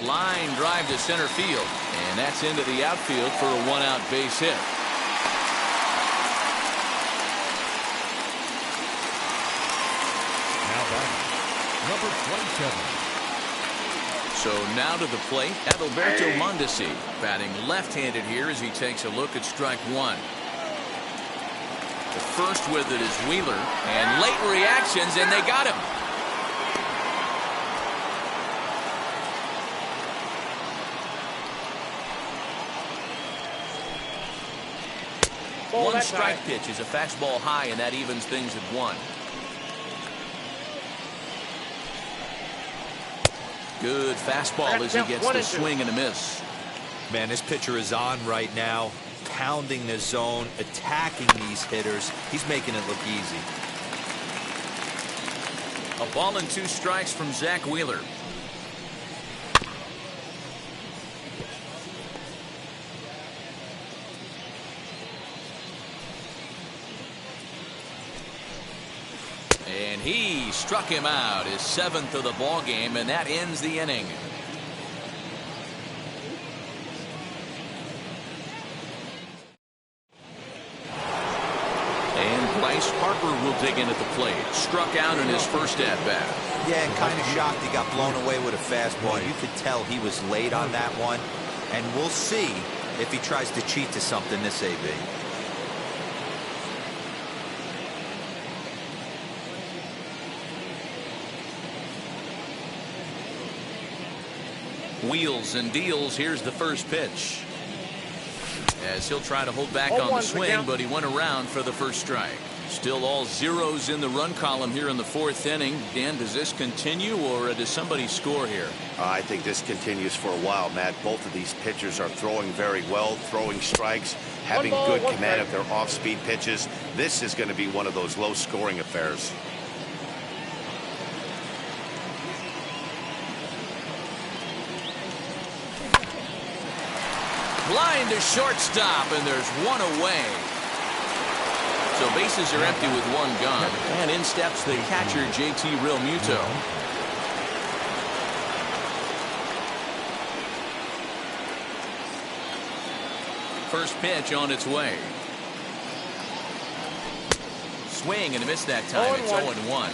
Line drive to center field, and that's into the outfield for a 1-out base hit. Now batting, number 27. So now to the plate, Adalberto Mondesi, batting left-handed here as he takes a look at strike 1. The first with it is Wheeler, and late reactions, and they got him. One strike pitch is a fastball high, and that evens things at 1. Good fastball as he gets the swing and a miss. Man, this pitcher is on right now, pounding the zone, attacking these hitters. He's making it look easy. A ball and 2 strikes from Zach Wheeler. And he struck him out, his 7th of the ball game, and that ends the inning. And Bryce Harper will dig in at the plate. Struck out in his first at-bat. Yeah, and kind of shocked he got blown away with a fastball. You could tell he was late on that one. And we'll see if he tries to cheat to something this AB. Wheels and deals. Here's the first pitch. As he'll try to hold back on the swing, but he went around for the first strike. Still all zeros in the run column here in the 4th inning. Dan, does this continue, or does somebody score here? I think this continues for a while, Matt. Both of these pitchers are throwing very well, throwing strikes, having good command of their off-speed pitches. This is going to be one of those low-scoring affairs. Line to shortstop, and there's 1 away. So bases are empty with 1 gone. And in steps the catcher, JT Realmuto. First pitch on its way. Swing and a miss that time. It's 0-1.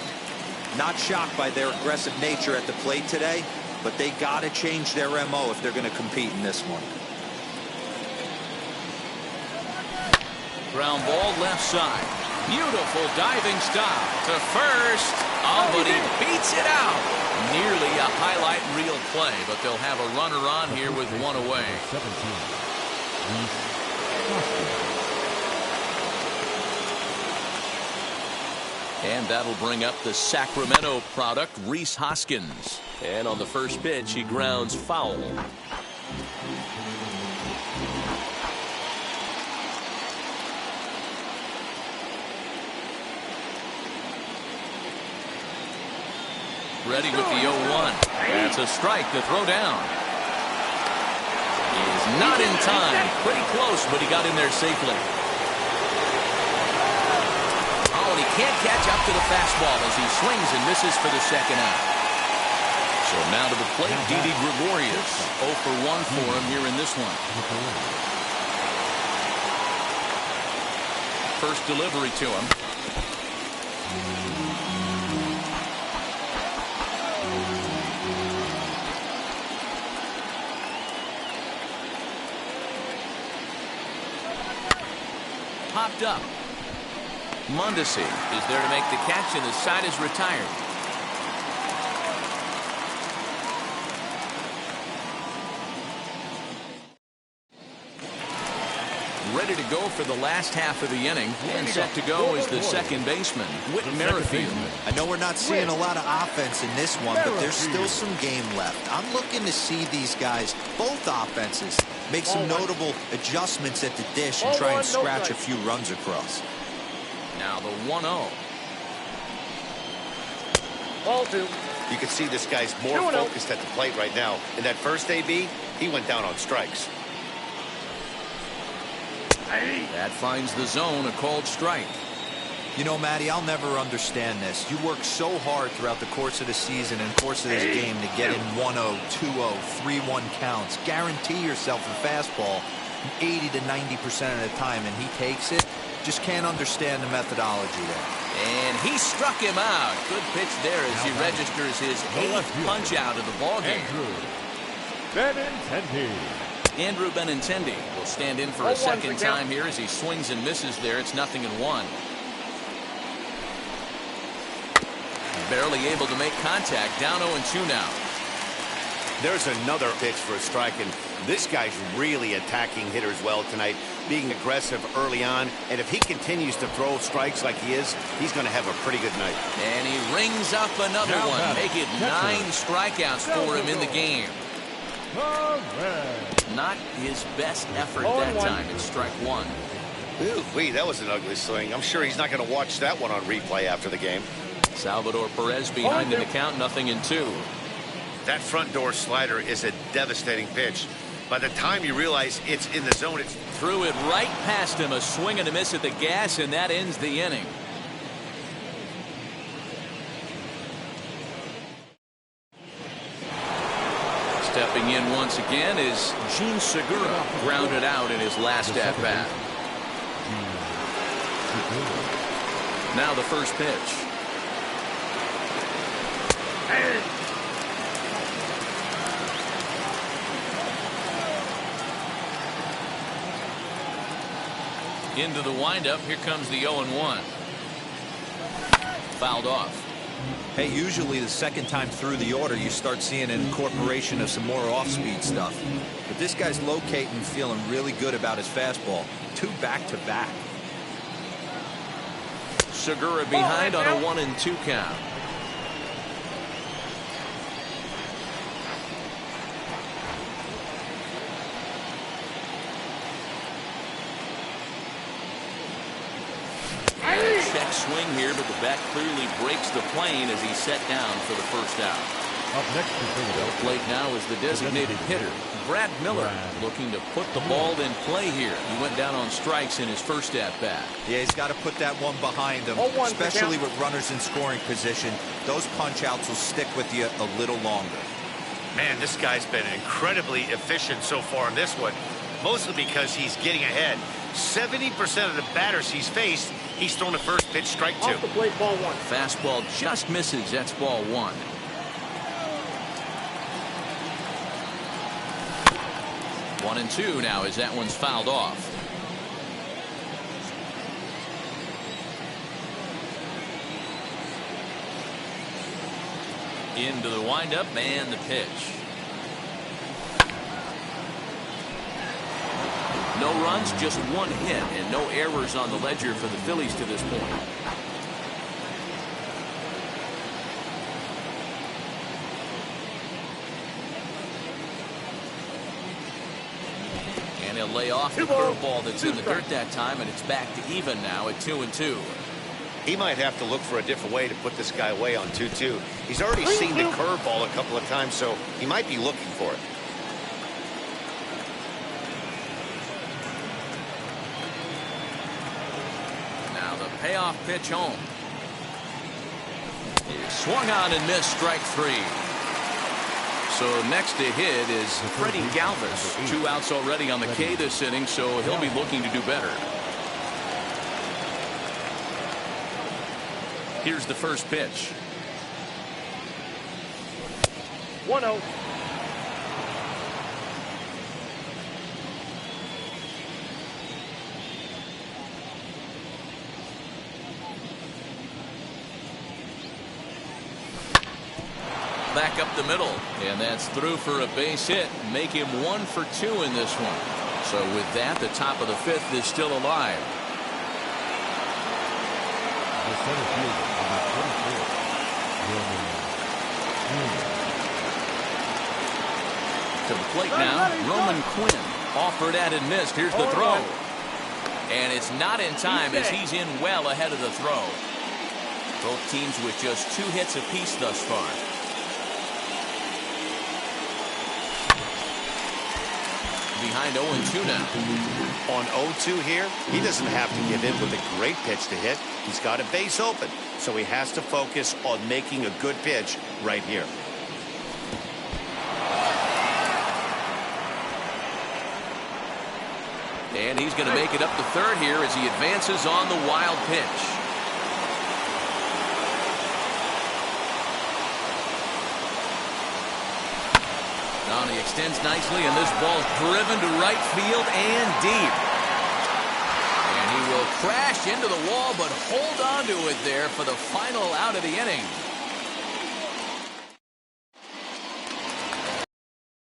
Not shocked by their aggressive nature at the plate today, but they got to change their MO if they're going to compete in this one. Ground ball left side. Beautiful diving stop to first. Oh, but he beats it out. Nearly a highlight reel play, but they'll have a runner on here with 1 away. 17. And that'll bring up the Sacramento product, Rhys Hoskins. And on the first pitch, he grounds foul. Ready with the 0-1. That's a strike to throw down. He is not in time. Pretty close, but he got in there safely. Oh, and he can't catch up to the fastball as he swings and misses for the 2nd out. So now to the plate, Didi Gregorius. 0 for 1 for him here in this one. First delivery to him. Popped up. Mondesi is there to make the catch, and the side is retired. ready to go for the last half of the inning. And set to go is the second baseman, Whit Merrifield. I know we're not seeing a lot of offense in this one, but there's still some game left. I'm looking to see these guys, both offenses, make some notable adjustments at the dish and try and scratch a few runs across. Now the 1-0. Ball 2. You can see this guy's more focused at the plate right now. In that first AB, he went down on strikes. That finds the zone, a called strike. You know, Matty, I'll never understand this. You work so hard throughout the course of the season and course of this game to get in 1-0, 2-0, 3-1 counts. Guarantee yourself a fastball 80 to 90% of the time, and he takes it. Just can't understand the methodology there. And he struck him out. Good pitch there as he registers his 8th punch out of the ballgame. Andrew Benintendi will stand in for a second time here as he swings and misses there. It's 0-1. Barely able to make contact. Down 0-2 now. There's another pitch for a strike, and this guy's really attacking hitters well tonight, being aggressive early on, and if he continues to throw strikes like he is, he's going to have a pretty good night. And he rings up another one, make it 9 strikeouts for him in the game. Not his best effort that time. It's strike 1. Ooh, that was an ugly swing. I'm sure he's not going to watch that one on replay after the game. Salvador Perez behind in the count, 0-2. That front door slider is a devastating pitch. By the time you realize it's in the zone, it's threw it right past him. A swing and a miss at the gas, and that ends the inning. Stepping in once again is Gene Segura, grounded out in his last at-bat. Now the first pitch. Into the windup. Here comes the 0-1. Fouled off. Hey, usually the second time through the order, you start seeing an incorporation of some more off-speed stuff. But this guy's locating, feeling really good about his fastball. 2 back-to-back. Segura behind on a 1-2 count. Check swing here, but the bat clearly breaks the plane as he's set down for the first out. Up next to The plate now is the designated hitter, Brad Miller, looking to put the ball in play here. He went down on strikes in his first at-bat. Yeah, he's got to put that one behind him, especially with runners in scoring position. Those punch-outs will stick with you a little longer. Man, this guy's been incredibly efficient so far in this one, mostly because he's getting ahead. 70% of the batters he's faced, he's thrown the first pitch strike 2. Off the plate, ball 1. Fastball just misses. That's ball 1. One and 2 now as that one's fouled off. Into the windup and the pitch. No runs, just 1 hit, and no errors on the ledger for the Phillies to this point. And he'll lay off the curveball that's in the dirt that time, and it's back to even now at 2-2. He might have to look for a different way to put this guy away on 2-2. He's already seen the curveball a couple of times, so he might be looking for it. Payoff pitch home. He swung on and missed, strike 3. So next to hit is Freddie Galvis. 2 outs already on the K this inning, so he'll be looking to do better. Here's the first pitch. 1-0. back up the middle. And that's through for a base hit. Make him 1 for 2 in this one. So with that, the top of the 5th is still alive. The center fielder, number 24, To the plate now, Roman Quinn. Offered at and missed. Here's the throw. And it's not in time as he's in well ahead of the throw. Both teams with just 2 hits apiece thus far. Behind 0-2 now. On 0-2 here, he doesn't have to give in with a great pitch to hit. He's got a base open, so he has to focus on making a good pitch right here. And he's going to make it up to third here as he advances on the wild pitch. Now he extends nicely, and this ball's driven to right field and deep. And he will crash into the wall, but hold on to it there for the final out of the inning.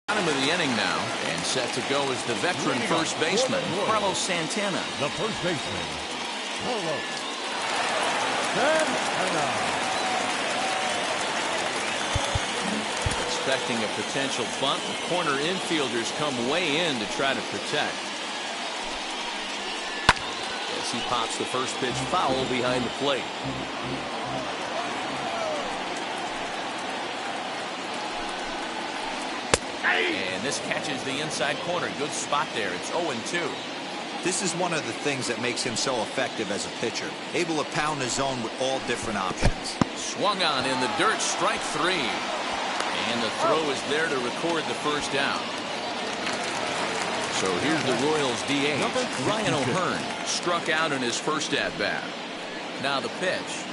Bottom of the inning now, and set to go is the veteran first baseman, Carlos Santana. the first baseman, Carlos Santana. Expecting a potential bunt, the corner infielders come way in to try to protect. As he pops the first pitch foul behind the plate. And this catches the inside corner. Good spot there. It's 0-2. This is one of the things that makes him so effective as a pitcher. Able to pound the zone with all different options. Swung on in the dirt, strike 3. And the throw is there to record the first down. So here's the Royals DH. Ryan O'Hearn struck out in his first at-bat. Now the pitch.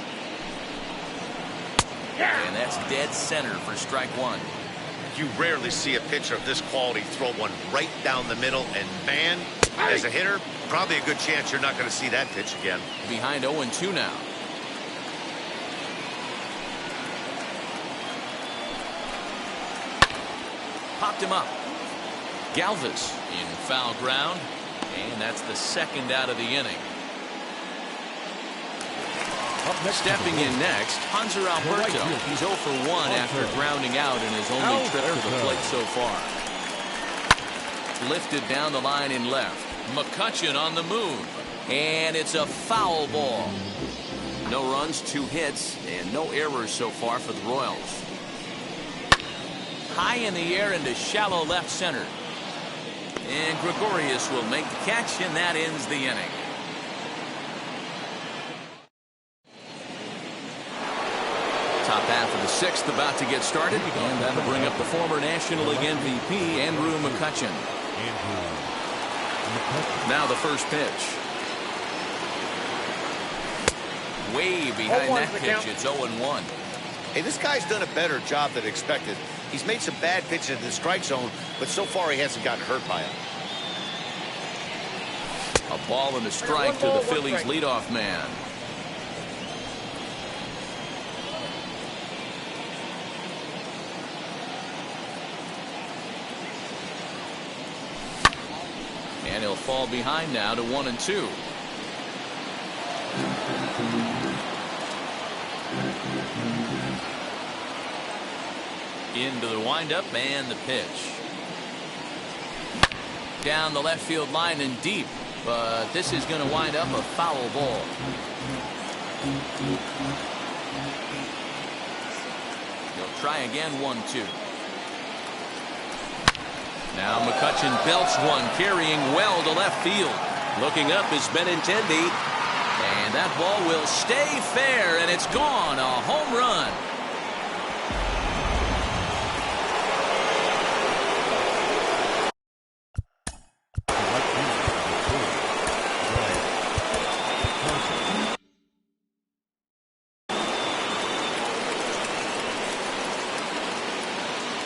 And that's dead center for strike 1. You rarely see a pitcher of this quality throw one right down the middle, and man, as a hitter, probably a good chance you're not going to see that pitch again. Behind 0-2 now. Popped him up. Galvis in foul ground, and that's the second out of the inning. Stepping in next, Hanser Alberto. He's 0 for 1 after grounding out in his only trip to the plate so far. Lifted down the line in left. McCutchen on the move, and it's a foul ball. No runs, 2 hits, and no errors so far for the Royals. High in the air into shallow left center. And Gregorius will make the catch, and that ends the inning. Top half of the 6th about to get started, and that'll bring up the former National League MVP, Andrew McCutchen. Now the first pitch. Way behind that pitch, it's 0-1. Hey, this guy's done a better job than expected. He's made some bad pitches in the strike zone, but so far he hasn't gotten hurt by it. A ball and a strike to the Phillies leadoff man. And he'll fall behind now to 1-2. Into the windup and the pitch. Down the left field line and deep, but this is going to wind up a foul ball. He'll try again, 1-2. Now McCutchen belts one, carrying well to left field. Looking up is Benintendi, and that ball will stay fair, and it's gone. A home run.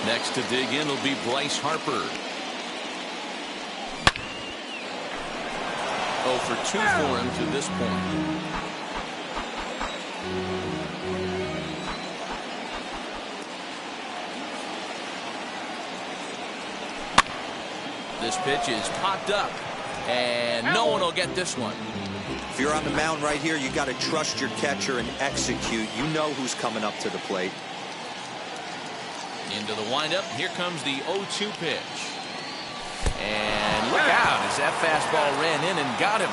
Next to dig in will be Bryce Harper. 0 for 2 for him to this point. This pitch is popped up, and no one will get this one. If you're on the mound right here, you got to trust your catcher and execute. You know who's coming up to the plate. Into the windup. Here comes the 0-2 pitch. And look out as that fastball ran in and got him.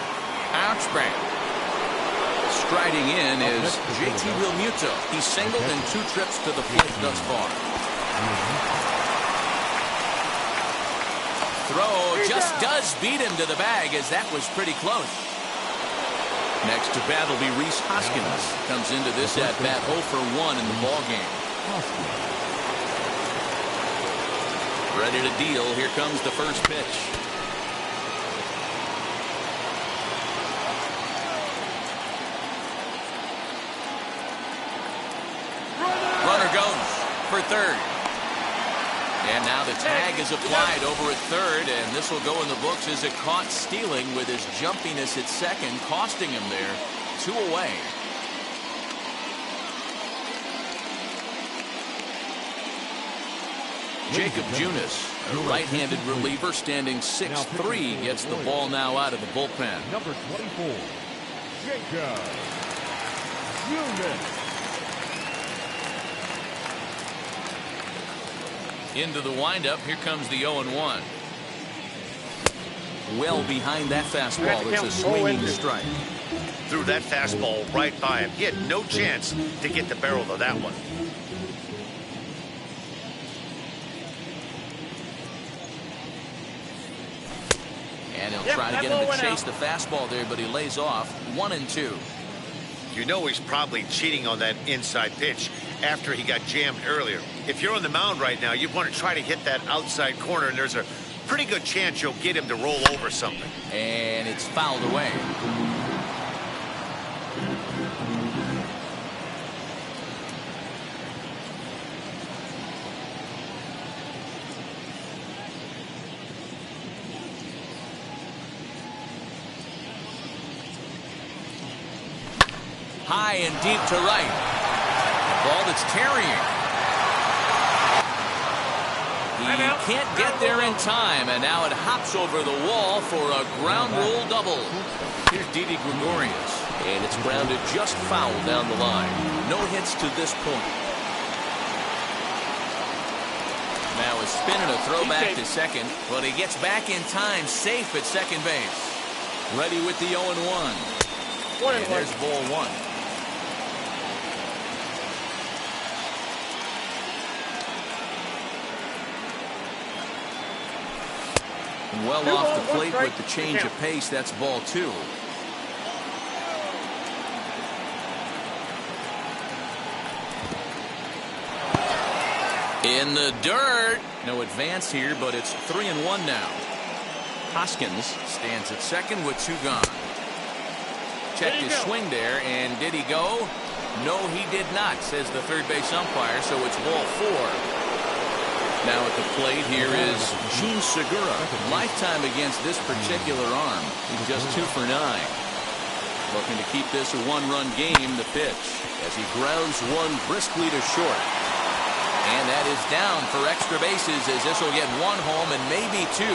Ouch, bang. Striding in is JT Realmuto. He's singled in 2 trips to the plate thus far. Throw just does beat him to the bag, as that was pretty close. Next to bat will be Rhys Hoskins. Comes into this at bat 0 for 1 in the ball game. Ready to deal. Here comes the first pitch. Runner goes for third. And now the tag is applied over at third, and this will go in the books as a caught stealing with his jumpiness at second, costing him there. 2 away. Jacob Junis, a right-handed reliever, standing 6'3", gets the ball now out of the bullpen. Number 24, Jacob Junis. Into the windup. Here comes the 0-1. Well behind that fastball. It's a swinging strike. Threw that fastball right by him. He had no chance to get the barrel of that one. And he'll try to get him to chase the fastball there, but he lays off. 1-2. You know he's probably cheating on that inside pitch after he got jammed earlier. If you're on the mound right now, you want to try to hit that outside corner, and there's a pretty good chance you'll get him to roll over something. And it's fouled away. High and deep to right. A ball that's tarrying. He can't get there in time, and now it hops over the wall for a ground rule double. Here's Didi Gregorius, and it's grounded just foul down the line. No hits to this point. Now a spin and a throw back to second, but he gets back in time, safe at second base. Ready with the 0-1. And there's ball 1. Well off the plate with the change of pace. That's ball 2. In the dirt. No advance here, but it's 3-1 now. Hoskins stands at second with 2 gone. Checked his swing there, and did he go? No, he did not, says the third base umpire, so it's ball 4. Now at the plate here is Gene Segura. Lifetime against this particular arm. He's just 2 for 9. Looking to keep this a 1-run game. The pitch as he grounds one briskly to short. And that is down for extra bases, as this will get 1 home and maybe 2.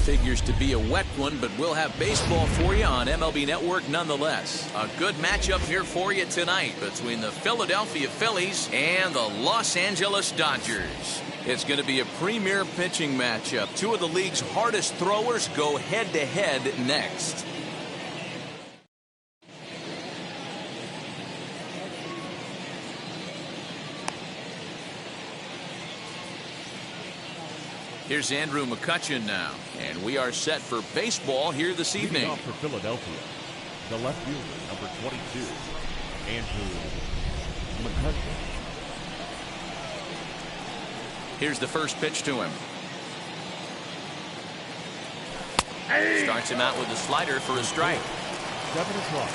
figures to be a wet one, but we'll have baseball for you on MLB Network nonetheless. A good matchup here for you tonight between the Philadelphia Phillies and the Los Angeles Dodgers. It's going to be a premier pitching matchup. Two of the league's hardest throwers go head-to-head next. Here's Andrew McCutchen now, and we are set for baseball here this evening. Leading off for Philadelphia, the left fielder, number 22, Andrew McCutchen. Here's the first pitch to him. Starts him out with a slider for a strike. 7 o'clock.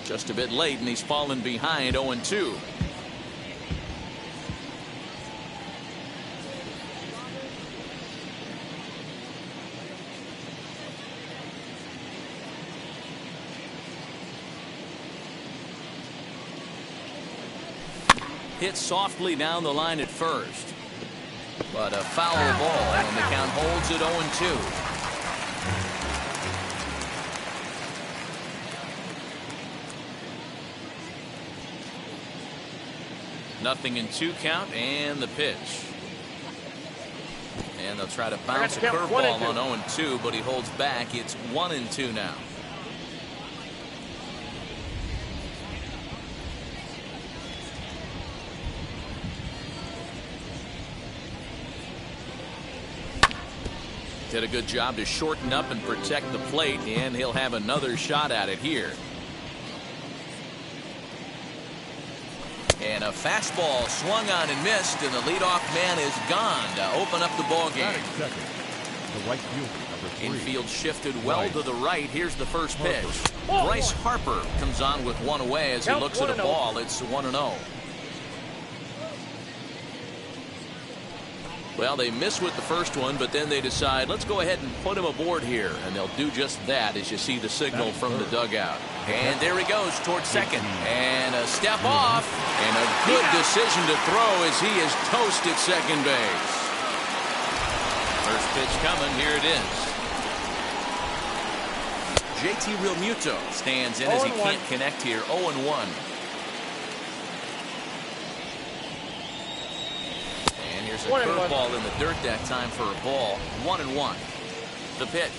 Just a bit late, and he's fallen behind 0-2. Hit softly down the line at first, but a foul ball, and the count holds at 0-2. Nothing in 2 count, and the pitch. And they'll try to bounce a curveball on 0-2, but he holds back. It's 1-2 now. Did a good job to shorten up and protect the plate, and he'll have another shot at it here. And a fastball swung on and missed, and the leadoff man is gone to open up the ball game. Second, the right fielder, number 3. Infield shifted well to the right. Here's the first pitch. Bryce Harper comes on with one away as he looks at a ball. It's 1-0. Well, they miss with the first one, but then they decide, let's go ahead and put him aboard here. And they'll do just that as you see the signal from the dugout. And there he goes towards second. And a step off. And a good decision to throw as he is toast at second base. First pitch coming. Here it is. JT Realmuto stands in as he can't connect here. 0-1. Here's a curveball in the dirt that time for a ball. 1-1. The pitch.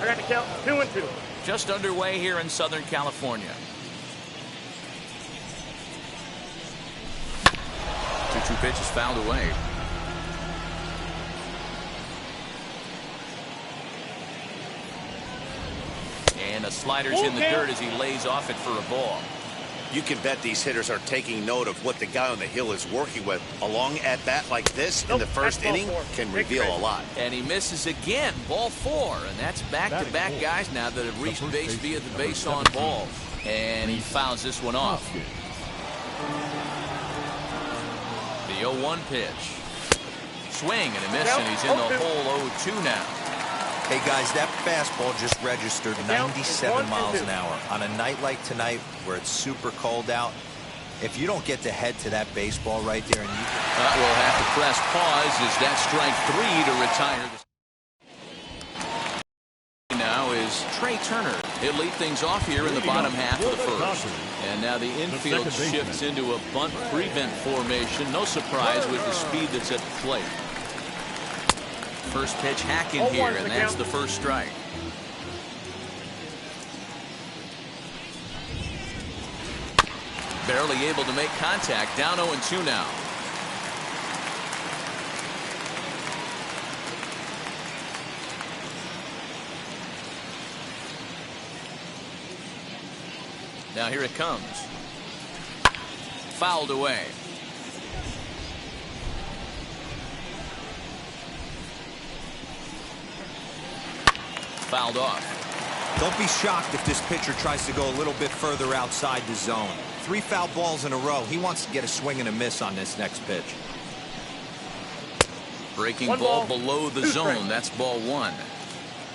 I got to count 2-2. Just underway here in Southern California. 2-2 pitch is fouled away. And a slider's in the dirt as he lays off it for a ball. You can bet these hitters are taking note of what the guy on the hill is working with. A long at bat like this in the first inning can reveal a lot. And he misses again. Ball 4. And that's back-to-back guys now that have reached base via the base on balls. And he fouls this one off. The 0-1 pitch. Swing and a miss, and he's in the hole 0-2 now. Hey guys, that fastball just registered 97 miles an hour. On a night like tonight where it's super cold out, if you don't get to head to that baseball right there, and we'll have to press pause as that strike 3 to retire. Now is Trey Turner. He'll lead things off here in the bottom half of the first. And now the infield shifts into a bunt prevent formation. No surprise with the speed that's at the plate. First pitch hacking here, and that's the first strike. Barely able to make contact. Down 0-2 now. Now here it comes. Fouled away. Fouled off. Don't be shocked if this pitcher tries to go a little bit further outside the zone. 3 foul balls in a row. He wants to get a swing and a miss on this next pitch. Breaking ball below the zone. That's ball 1.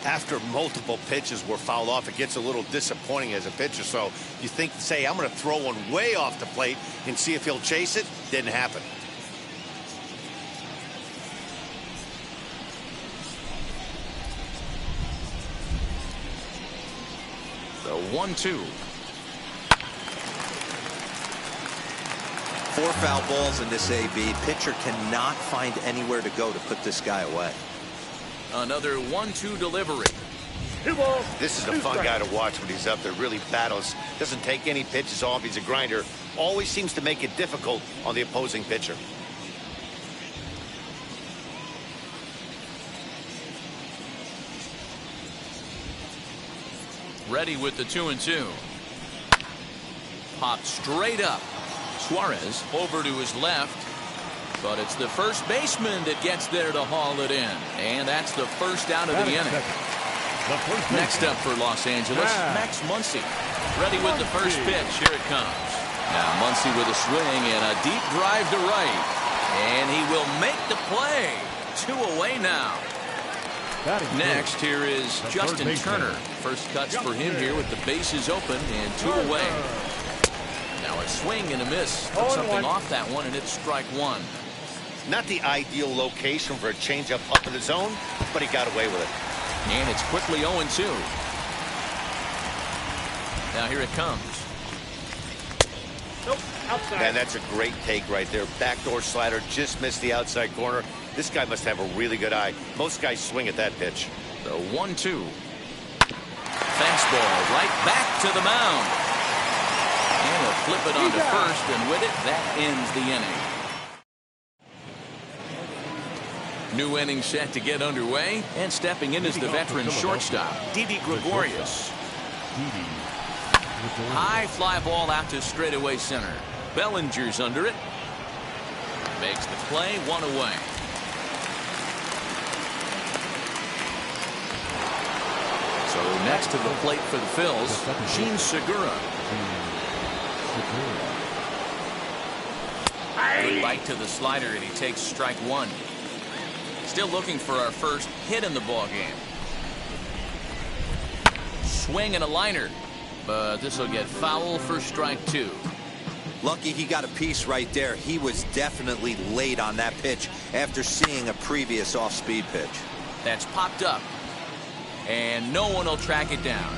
After multiple pitches were fouled off, it gets a little disappointing as a pitcher. So you think, say, I'm going to throw one way off the plate and see if he'll chase it. Didn't happen. The 1-2. 4 foul balls in this AB. Pitcher cannot find anywhere to go to put this guy away. Another 1-2 delivery. 2 balls. This is a fun guy to watch when he's up there. Really battles. Doesn't take any pitches off. He's a grinder. Always seems to make it difficult on the opposing pitcher. Ready with the 2-2. Popped straight up. Suarez over to his left. But it's the first baseman that gets there to haul it in. And that's the first out of the inning. Next up for Los Angeles, Max Muncy. Ready with the first pitch. Here it comes. Now Muncy with a swing and a deep drive to right. And he will make the play. 2 away now. Next, here is Justin Turner. First cuts for him here with the bases open and 2 away. Now a swing and a miss. Took something off that one, and it's strike 1. Not the ideal location for a changeup up in the zone, but he got away with it. And it's quickly 0-2. Now here it comes. Nope, outside. Man, that's a great take right there. Backdoor slider, just missed the outside corner. This guy must have a really good eye. Most guys swing at that pitch. The 1-2. Fastball right back to the mound. And he'll flip it onto first, and with it, that ends the inning. New inning set to get underway, and stepping in is the veteran shortstop, Didi Gregorius. High fly ball out to straightaway center. Bellinger's under it. Makes the play, 1 away. So next to the plate for the Phils, Gene Segura. Good bite to the slider, and he takes strike 1. Still looking for our first hit in the ball game. Swing and a liner, but this will get foul for strike 2. Lucky he got a piece right there. He was definitely late on that pitch after seeing a previous off-speed pitch. That's popped up, and no one will track it down.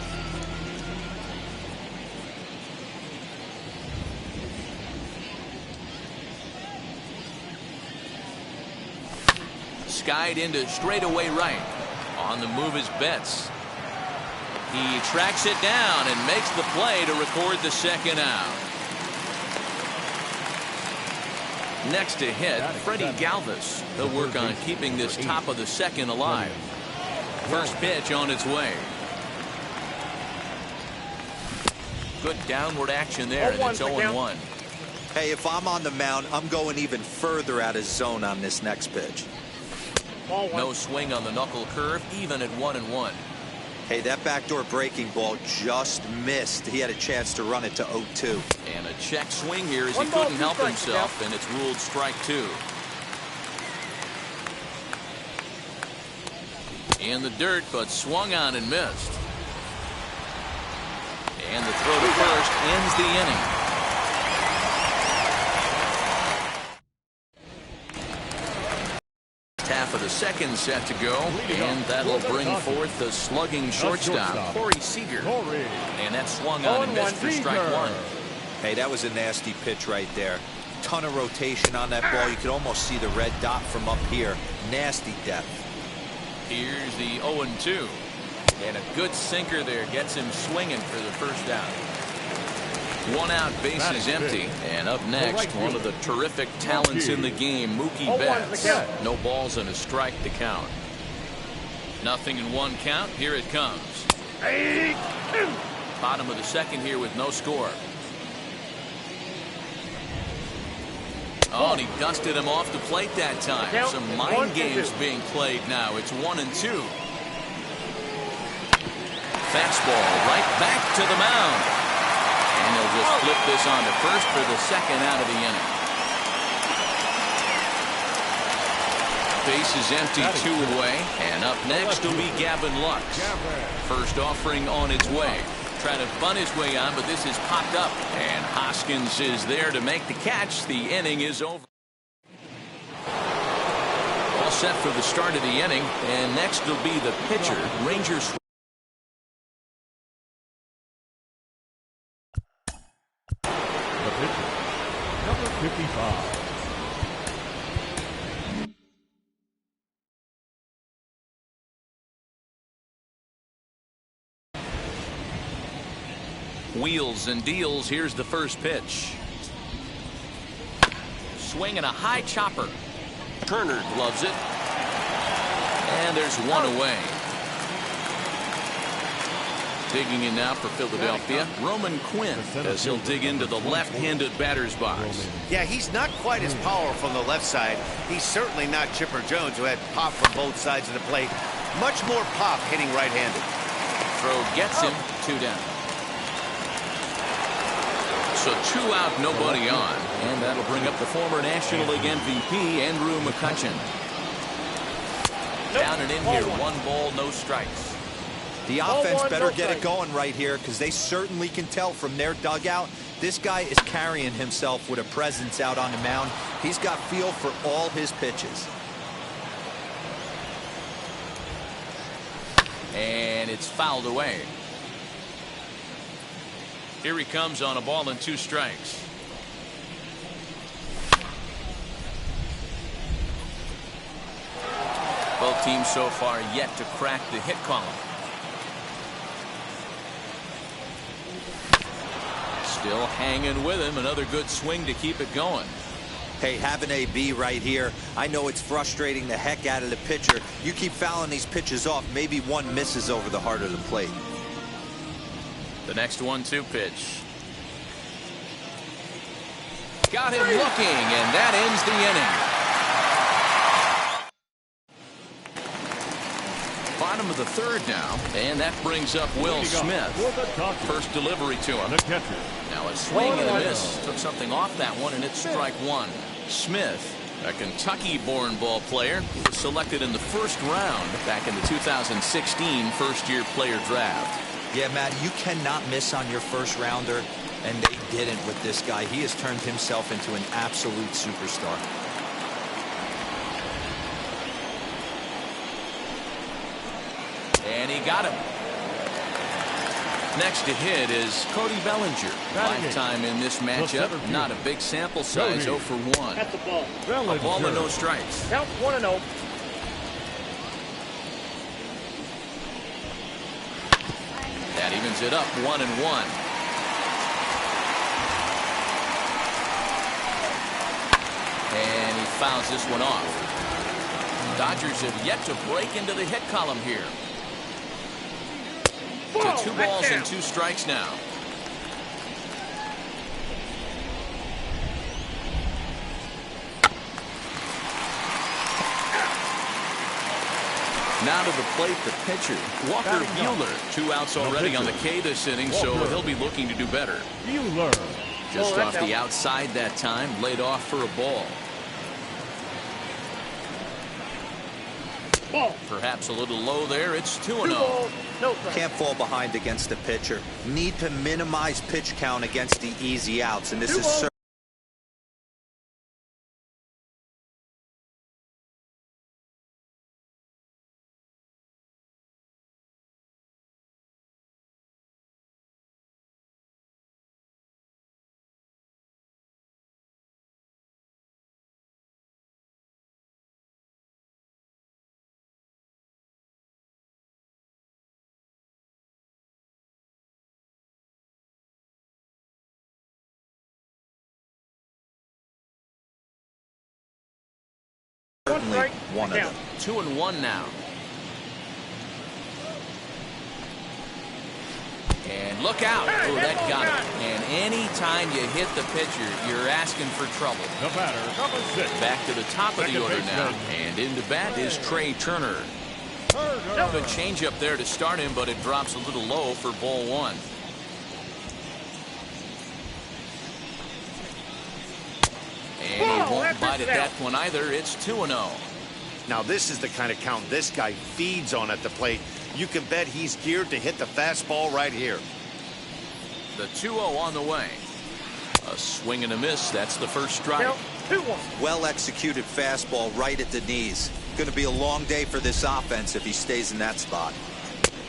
Skied into straightaway right. On the move is Betts. He tracks it down and makes the play to record the second out. Next to hit, Freddie Galvis. He'll work on keeping this top of the second alive. First pitch on its way. Good downward action there, and it's 0-1. Hey, if I'm on the mound, I'm going even further out of zone on this next pitch. No swing on the knuckle curve, even at 1-1. Hey, that backdoor breaking ball just missed. He had a chance to run it to 0-2. And a check swing here as he couldn't help himself, and it's ruled strike 2. In the dirt, but swung on and missed. And the throw to first ends the inning. Half of the second set to go, and that'll bring forth the slugging shortstop, Corey Seager. And that swung on and missed for strike 1. Hey, that was a nasty pitch right there. Ton of rotation on that ball. You could almost see the red dot from up here. Nasty depth. Here's the 0-2. And a good sinker there gets him swinging for the first out. 1 out, base is empty. And up next, one of the terrific talents in the game, Mookie Betts. No balls and a strike to count. Nothing in 1 count. Here it comes. Bottom of the second here with no score. Oh, and he dusted him off the plate that time. Some mind games being played now. It's 1-2. fastball right back to the mound. And they'll just flip this on to first for the second out of the inning. Base is empty, 2 away. And up next will be Gavin Lux. First offering on its way. Trying to bunt his way on, but this is popped up. And Hoskins is there to make the catch. The inning is over. All set for the start of the inning. And next will be the pitcher. Rangers. The pitcher, number 55. Wheels and deals. Here's the first pitch. Swing and a high chopper. Turner gloves it. And there's one away. Digging in now for Philadelphia, Roman Quinn, as he'll dig into the left-handed batter's box. Yeah, he's not quite as powerful on the left side. He's certainly not Chipper Jones, who had pop from both sides of the plate. Much more pop hitting right-handed. Throw gets him, 2 down. So 2 out, nobody on. And that'll bring up the former National League MVP, Andrew McCutchen. Down and in here, 1 ball, no strikes. The offense better get it going right here, because they certainly can tell from their dugout. This guy is carrying himself with a presence out on the mound. He's got feel for all his pitches. And it's fouled away. Here he comes on a ball and 2 strikes. Both teams so far yet to crack the hit column. Still hanging with him. Another good swing to keep it going. Hey, have an AB right here. I know it's frustrating the heck out of the pitcher. You keep fouling these pitches off, maybe one misses over the heart of the plate. The next 1-2 pitch. Got him looking, and that ends the inning. Bottom of the 3rd now, and that brings up Will Smith. First delivery to him. Now a swing and a miss. Took something off that one, and it's strike 1. Smith, a Kentucky-born ball player, was selected in the 1st round back in the 2016 first-year player draft. Yeah, Matt, you cannot miss on your 1st rounder, and they didn't with this guy. He has turned himself into an absolute superstar. And he got him. Next to hit is Cody Bellinger. Lifetime in this matchup. Not a big sample size, 0 for 1. That's the ball. A ball and no strikes. Count 1-0. That evens it up, 1-1. And he fouls this one off. Dodgers have yet to break into the hit column here. To 2 balls and 2 strikes now. Now to the plate, the pitcher, Walker Buehler. 2 outs already on the K this inning, so he'll be looking to do better. Just off the outside that time, laid off for a ball. Perhaps a little low there. It's 2-0. Can't fall behind against the pitcher. Need to minimize pitch count against the easy outs, and this is certainly one of them. 2-1 now. And look out. Oh, that got him. And any time you hit the pitcher, you're asking for trouble. The batter, number 6. Back to the top of the order now. And into bat is Trey Turner. Good changeup there to start him, but it drops a little low for ball one. And he won't bite at that one either. It's 2-0. Now this is the kind of count this guy feeds on at the plate. You can bet he's geared to hit the fastball right here. The 2-0 on the way. A swing and a miss. That's the first strike. 2-1. Well executed fastball right at the knees. Going to be a long day for this offense if he stays in that spot.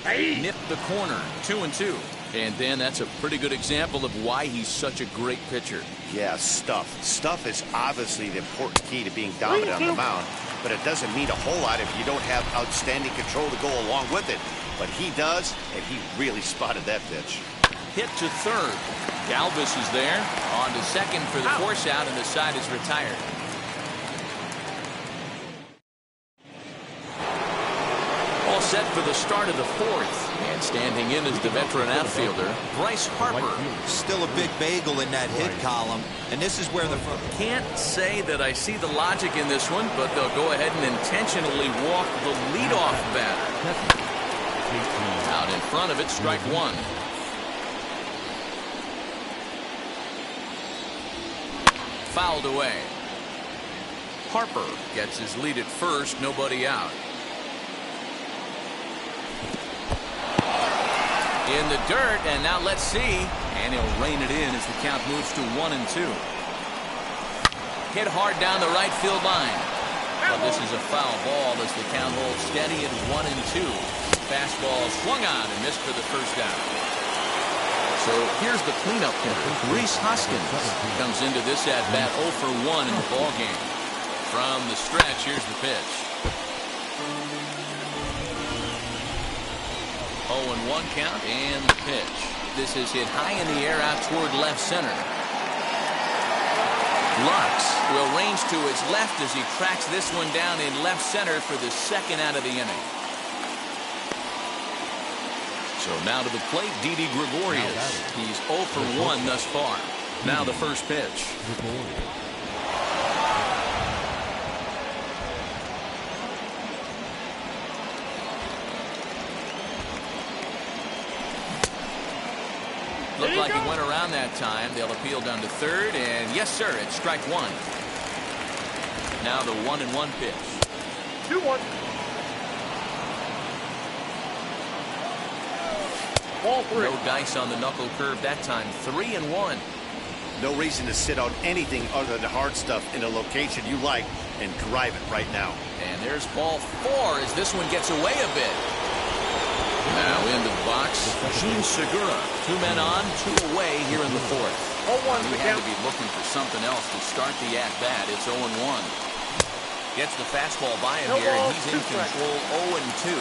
Nipped the corner. 2-2. And then that's a pretty good example of why he's such a great pitcher. Yeah, stuff. Stuff is obviously the important key to being dominant on the mound, but it doesn't mean a whole lot if you don't have outstanding control to go along with it. But he does, and he really spotted that pitch. Hit to third. Galvis is there. On to second for the force out, and the side is retired. All set for the start of the fourth. And standing in is the veteran outfielder, Bryce Harper. Still a big bagel in that hit column. And this is where the... Can't say that I see the logic in this one, but they'll go ahead and intentionally walk the leadoff batter. Out in front of it, strike one. Fouled away. Harper gets his lead at first, nobody out. In the dirt, and now let's see. And he'll rein it in as the count moves to 1-2. Hit hard down the right field line. But this is a foul ball as the count holds steady at 1-2. Fastball swung on and missed for the first out. So here's the cleanup hitter, Reese Hoskins. Comes into this at-bat 0 for 1 in the ballgame. From the stretch, here's the pitch. 0-1 count, and the pitch. This is hit high in the air out toward left center. Lux will range to his left as he tracks this one down in left center for the second out of the inning. So now to the plate, Didi Gregorius. He's 0 for 1 thus far. Now the first pitch. Looked like he went around that time. They'll appeal down to third, and yes, sir, it's strike one. Now the 1-1 pitch. 2-1. Ball three. No dice on the knuckle curve that time. 3-1. No reason to sit on anything other than hard stuff in a location you like and drive it right now. And there's ball 4 as this one gets away a bit. Now into the box, Gene Segura. 2 men on, 2 away here in the fourth. He had to be looking for something else to start the at-bat. It's 0-1. Gets the fastball by him here, and he's in control 0-2.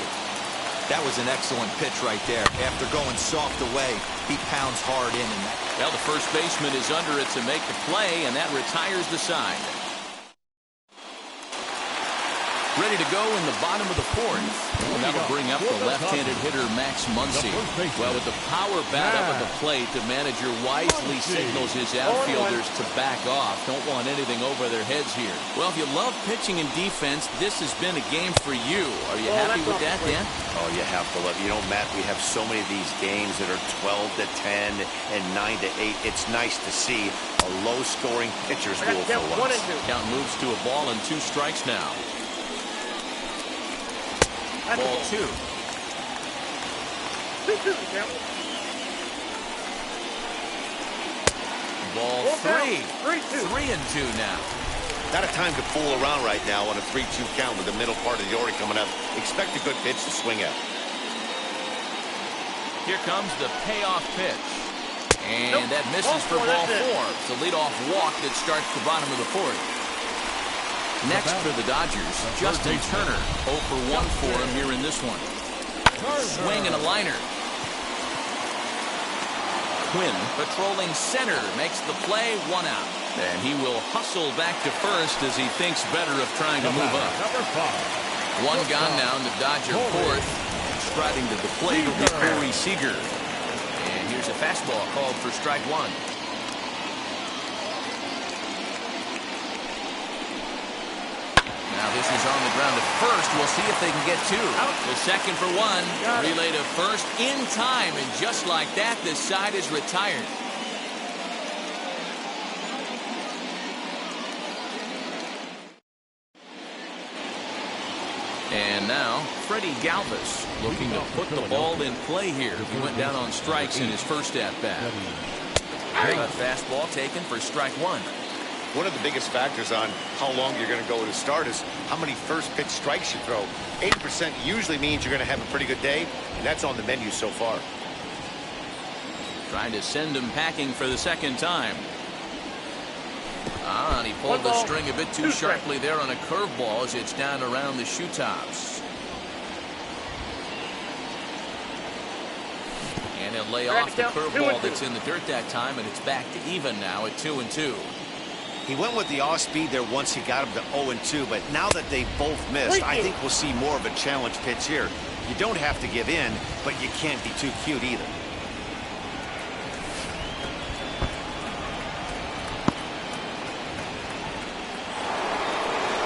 That was an excellent pitch right there. After going soft away, he pounds hard in. Well, the first baseman is under it to make the play, and that retires the side. Ready to go in the bottom of the fourth. And that'll bring up the left-handed hitter, Max Muncy. Well, with the power bat up at the plate, the manager wisely signals his outfielders to back off. Don't want anything over their heads here. Well, if you love pitching and defense, this has been a game for you. Are you happy with that, Dan? Oh, you have to love it. You know, Matt, we have so many of these games that are 12-10 and 9-8. It's nice to see a low-scoring pitcher's duel for once. Count moves to a ball and 2 strikes now. Ball 2. Ball 3. 3-2 now. Not a time to fool around right now on a 3-2 count with the middle part of the order coming up. Expect a good pitch to swing at. Here comes the payoff pitch. And that misses for ball 4. It's a leadoff walk that starts the bottom of the fourth. Next for the Dodgers, Justin Turner. 0 for 1 for him here in this one. Swing and a liner. Quinn patrolling center makes the play, 1 out. And he will hustle back to first as he thinks better of trying to move up. 1 gone now in the Dodger fourth. Striding to the plate will be Corey Seager. And here's a fastball called for strike 1. Now this Galvis is on the ground at first. We'll see if they can get two. The second for one. Relay to first in time, and just like that, this side is retired. And now, Freddie Galvis looking to put the ball in play here. He went down on strikes in his first at-bat. A fastball taken for strike one. One of the biggest factors on how long you're going to go with a start is how many first pitch strikes you throw. 80% usually means you're going to have a pretty good day, and that's on the menu so far. Trying to send him packing for the second time. And he pulled the string a bit too sharply there on a curveball as it's down around the shoe tops. And he'll lay off the curveball that's in the dirt that time, and it's back to even now at 2-2. He went with the off speed there once he got him to 0-2, but now that they both missed, I think we'll see more of a challenge pitch here. You don't have to give in, but you can't be too cute either.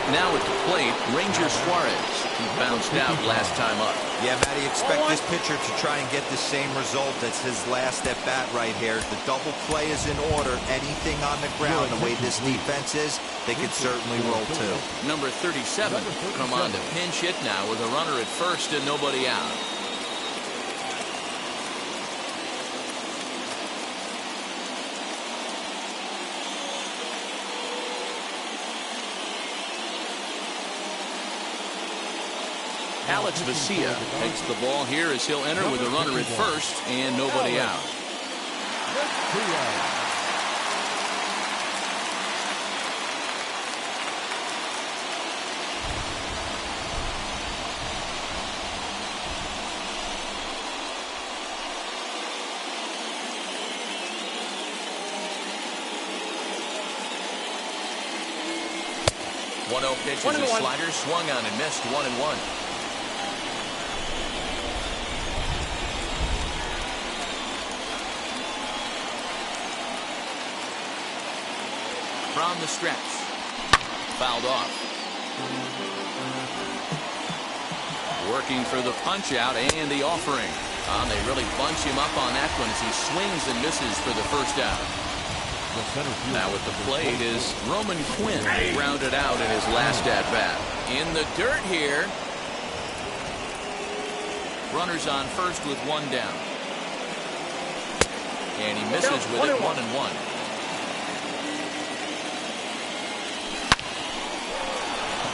Now at the plate, Ranger Suarez. He bounced out last time up. Yeah, Matty, expect this pitcher to try and get the same result as his last at-bat right here. The double play is in order. Anything on the ground, the way this defense is, they could certainly roll two. Number 37 come on to pinch hit now with a runner at first and nobody out. Alex Vesia takes the ball here as he'll enter with a runner at first and nobody out. One-0 pitch is a slider, swung on and missed. 1-1. From the stretch. Fouled off. Working for the punch out and the offering. They really bunch him up on that one as he swings and misses for the first out. Now at the plate is Roman Quinn, grounded out in his last at-bat. In the dirt here. Runners on first with one down. And he misses with it, 1-1.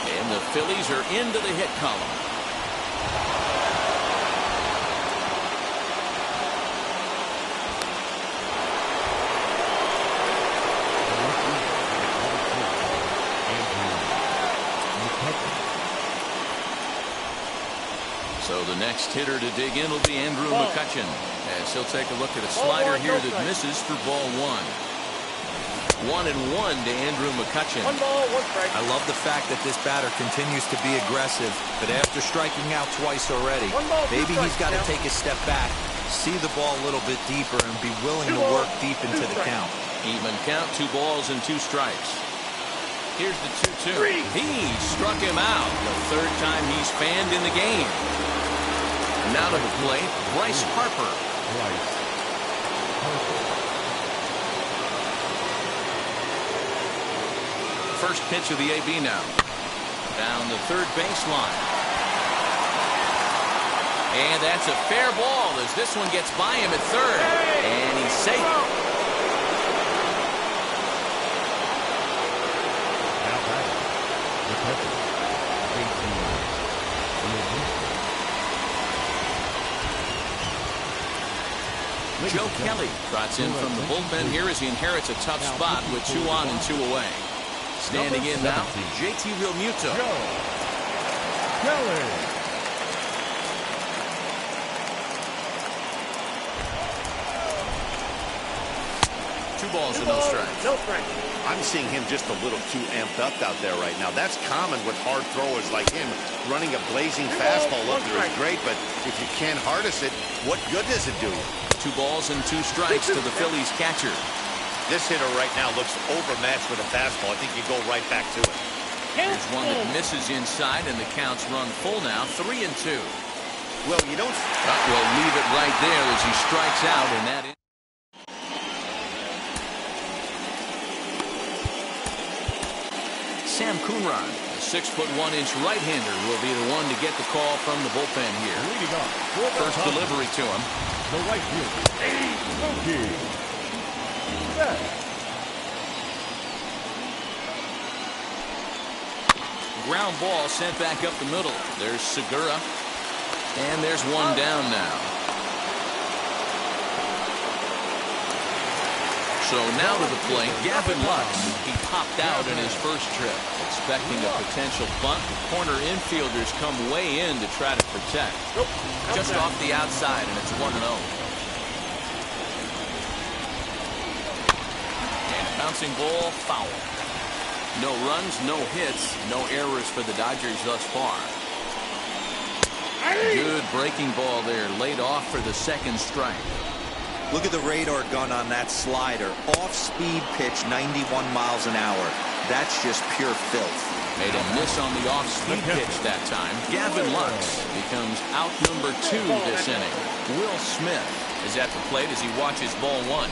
And the Phillies are into the hit column. So the next hitter to dig in will be Andrew McCutchen, as he'll take a look at a slider here that misses for ball one. 1-1 to Andrew McCutchen. I love the fact that this batter continues to be aggressive, but after striking out twice already, maybe he's got to take a step back, see the ball a little bit deeper, and be willing to work deep into the count. Even count, 2 balls and 2 strikes. Here's the 2-2. He struck him out. The third time he's fanned in the game. Now to the plate, Bryce Harper. First pitch of the AB now. Down the third baseline. And that's a fair ball as this one gets by him at third. And he's safe. Joe Kelly trots in from the bullpen here as he inherits a tough spot with 2 on and 2 away. Standing in now, JT Realmuto. Kelly. 2 balls and no strikes. I'm seeing him just a little too amped up out there right now. That's common with hard throwers like him. Running a blazing fastball up there is great, but if you can't harness it, what good does it do you? 2 balls and 2 strikes to the Phillies catcher. This hitter right now looks overmatched with a fastball. I think you go right back to it. Here's one that misses inside, and the count's run full now, 3-2. Well, you don't... We'll leave it right there as he strikes out, and that is... Sam Coonrod, a 6'1" right-hander, will be the one to get the call from the bullpen here. Leading off for the First Cubs, delivery to him. the right fielder, Mookie Betts. Ground ball sent back up the middle. There's Segura. And there's one down now. So now to the plate, Gavin Lux. He popped out in his first trip, expecting a potential bunt. The corner infielders come way in to try to protect. Just off the outside, and it's 1-0. And bouncing ball, foul. No runs, no hits, no errors for the Dodgers thus far. Good breaking ball there, laid off for the second strike. Look at the radar gun on that slider. Off-speed pitch, 91 miles an hour. That's just pure filth. Made a miss on the off-speed pitch that time. Gavin Lux becomes out number 2 this inning. Will Smith is at the plate as he watches ball 1.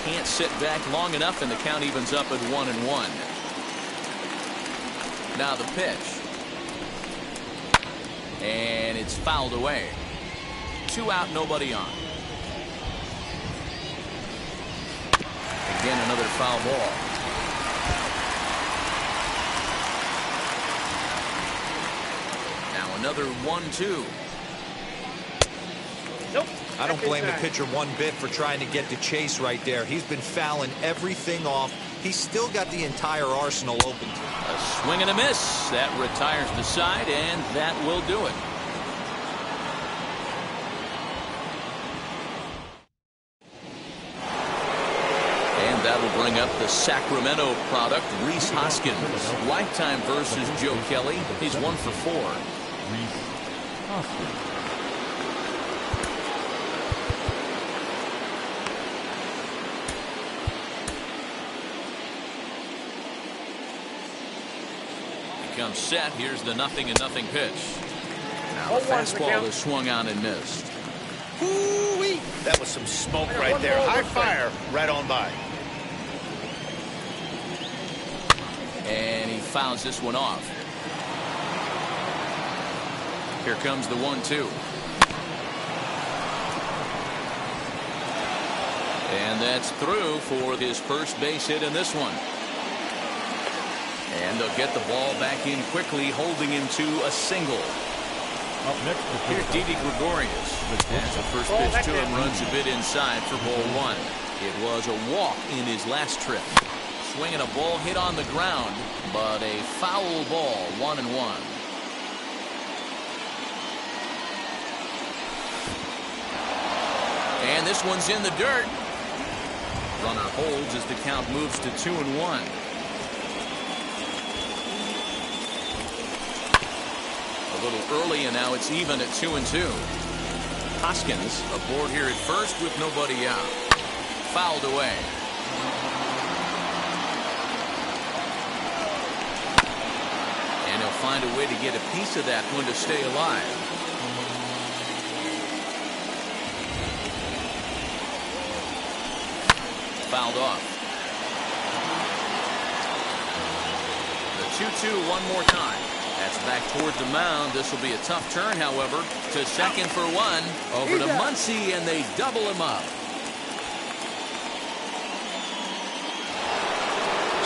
Can't sit back long enough, and the count evens up at 1-1. Now the pitch. And it's fouled away. 2 out, nobody on. Again, another foul ball. Now another 1-2. Nope. I don't blame the pitcher one bit for trying to get the chase right there. He's been fouling everything off. He's still got the entire arsenal open to him. A swing and a miss. That retires the side, and that will do it. And that'll bring up the Sacramento product, Rhys Hoskins. Lifetime versus Joe Kelly. He's 1 for 4. Rhys Hoskins. Comes set. Here's the 0-0 pitch. Now the fastball is swung on and missed. Ooh-wee. That was some smoke right there. High fire right on by. And he fouls this one off. Here comes the 1-2. And that's through for his first base hit in this one. And they'll get the ball back in quickly, holding him to a single. Up next, Here's Didi Gregorius. As the first pitch to him runs a bit inside for ball 1. It was a walk in his last trip. Swinging a ball hit on the ground, but a foul ball, 1-1. And this one's in the dirt. Runner holds as the count moves to 2-1. A little early, and now it's even at 2-2. Hoskins aboard here at first with nobody out. Fouled away. And he'll find a way to get a piece of that one to stay alive. Fouled off. The 2-2 one more time. That's back towards the mound. This will be a tough turn, however. To second for 1. Over to Muncy, and they double him up.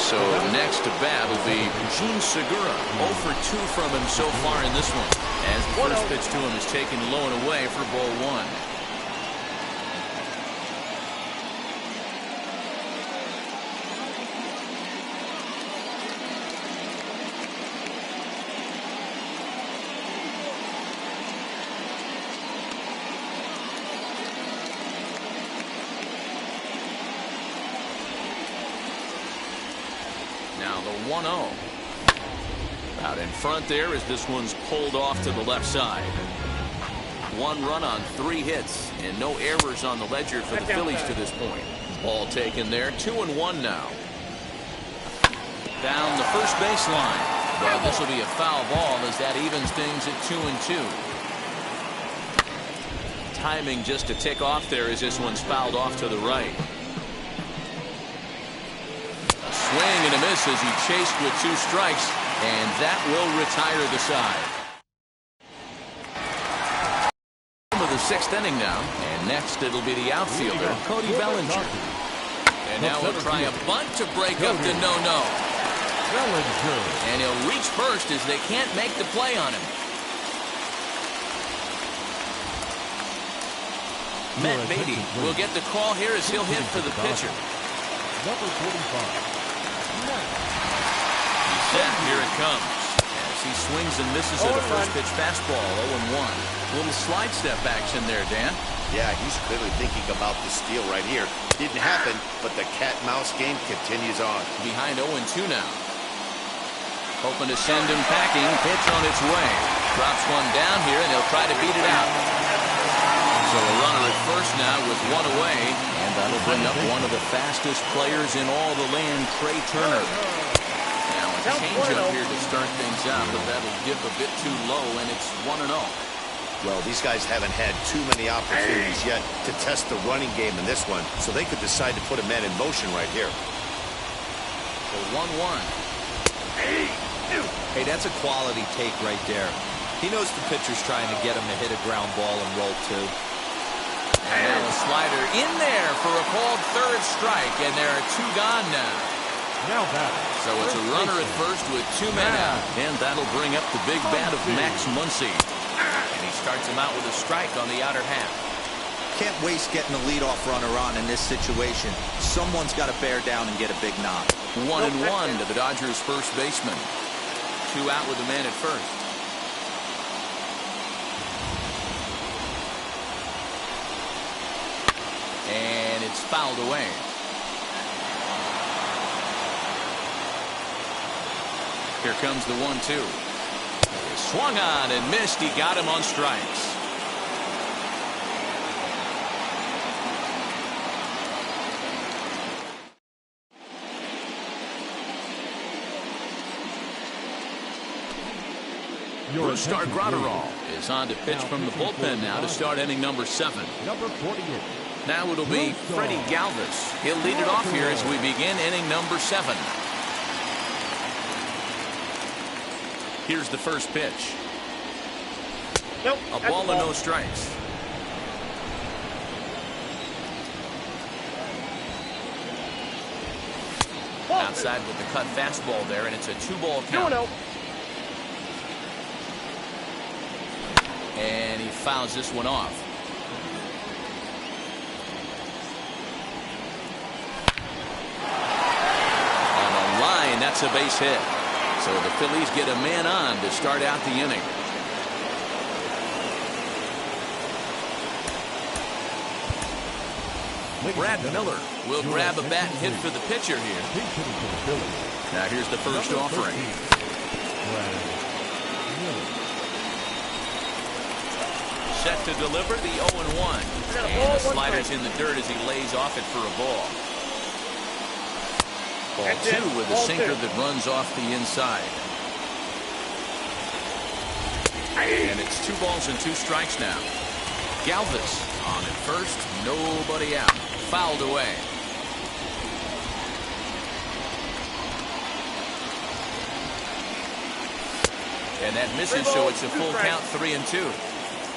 So next to bat will be Jean Segura. 0 for 2 from him so far in this one. As the first pitch to him is taken low and away for ball 1. Now the 1-0. Out in front there as this one's pulled off to the left side. 1 run on 3 hits and no errors on the ledger for the Phillies to this point. Ball taken there. 2-1 now. Down the first baseline. Well, this will be a foul ball as that evens things at 2-2. Timing just to tick off there as this one's fouled off to the right. A swing and a miss as he chased with 2 strikes, and that will retire the side. Of the 6th inning now, and next it'll be the outfielder, Cody Bellinger. And now he'll try a bunt to break up the no-no. And he'll reach first as they can't make the play on him. Matt Beatty will get the call here as he'll hit for the pitcher. Number 45. He's set. Here it comes. As he swings and misses at a first pitch fastball, 0-1. Little slide step action there, Dan. Yeah, he's clearly thinking about the steal right here. Didn't happen, but the cat-mouse game continues on. Behind 0-2 now. Hoping to send him packing. Pitch on its way. Drops one down here, and they'll try to beat it out. So a runner at first now with 1 away, and that'll bring up one of the fastest players in all the land, Trey Turner. Now a changeup here to start things out, but that'll dip a bit too low, and it's 1-0. Well, these guys haven't had too many opportunities yet to test the running game in this one, so they could decide to put a man in motion right here. So 1-1. Hey, that's a quality take right there. He knows the pitcher's trying to get him to hit a ground ball and roll 2. And now a slider in there for a called 3rd strike, and there are 2 gone now. Now that. So it's a runner at first with 2 men out, and that'll bring up the big bat of Max Muncy. And he starts him out with a strike on the outer half. Can't waste getting a leadoff runner on in this situation. Someone's got to bear down and get a big knock. 1-1 to the Dodgers' first baseman. 2 out with a man at first. And it's fouled away. Here comes the 1-2. Swung on and missed. He got him on strikes. Brustar Gratterall is on to pitch from the bullpen now to start inning number 7. Number 48. Now it'll be Freddie Galvis. He'll lead it off here as we begin inning number 7. Here's the first pitch. Nope. A ball and no strikes. Outside with the cut fastball there, and it's a 2-ball count. 2-0. And he fouls this one off. On the line, that's a base hit. So the Phillies get a man on to start out the inning. Brad Miller will grab a bat and hit for the pitcher here. Now here's the first offering. Set to deliver the 0-1. And the slider's in the dirt as he lays off it for a ball. Ball 2 with a sinker that runs off the inside. And it's 2 balls and 2 strikes now. Galvis on at first, nobody out. Fouled away. And that misses, so it's a full count, 3-2.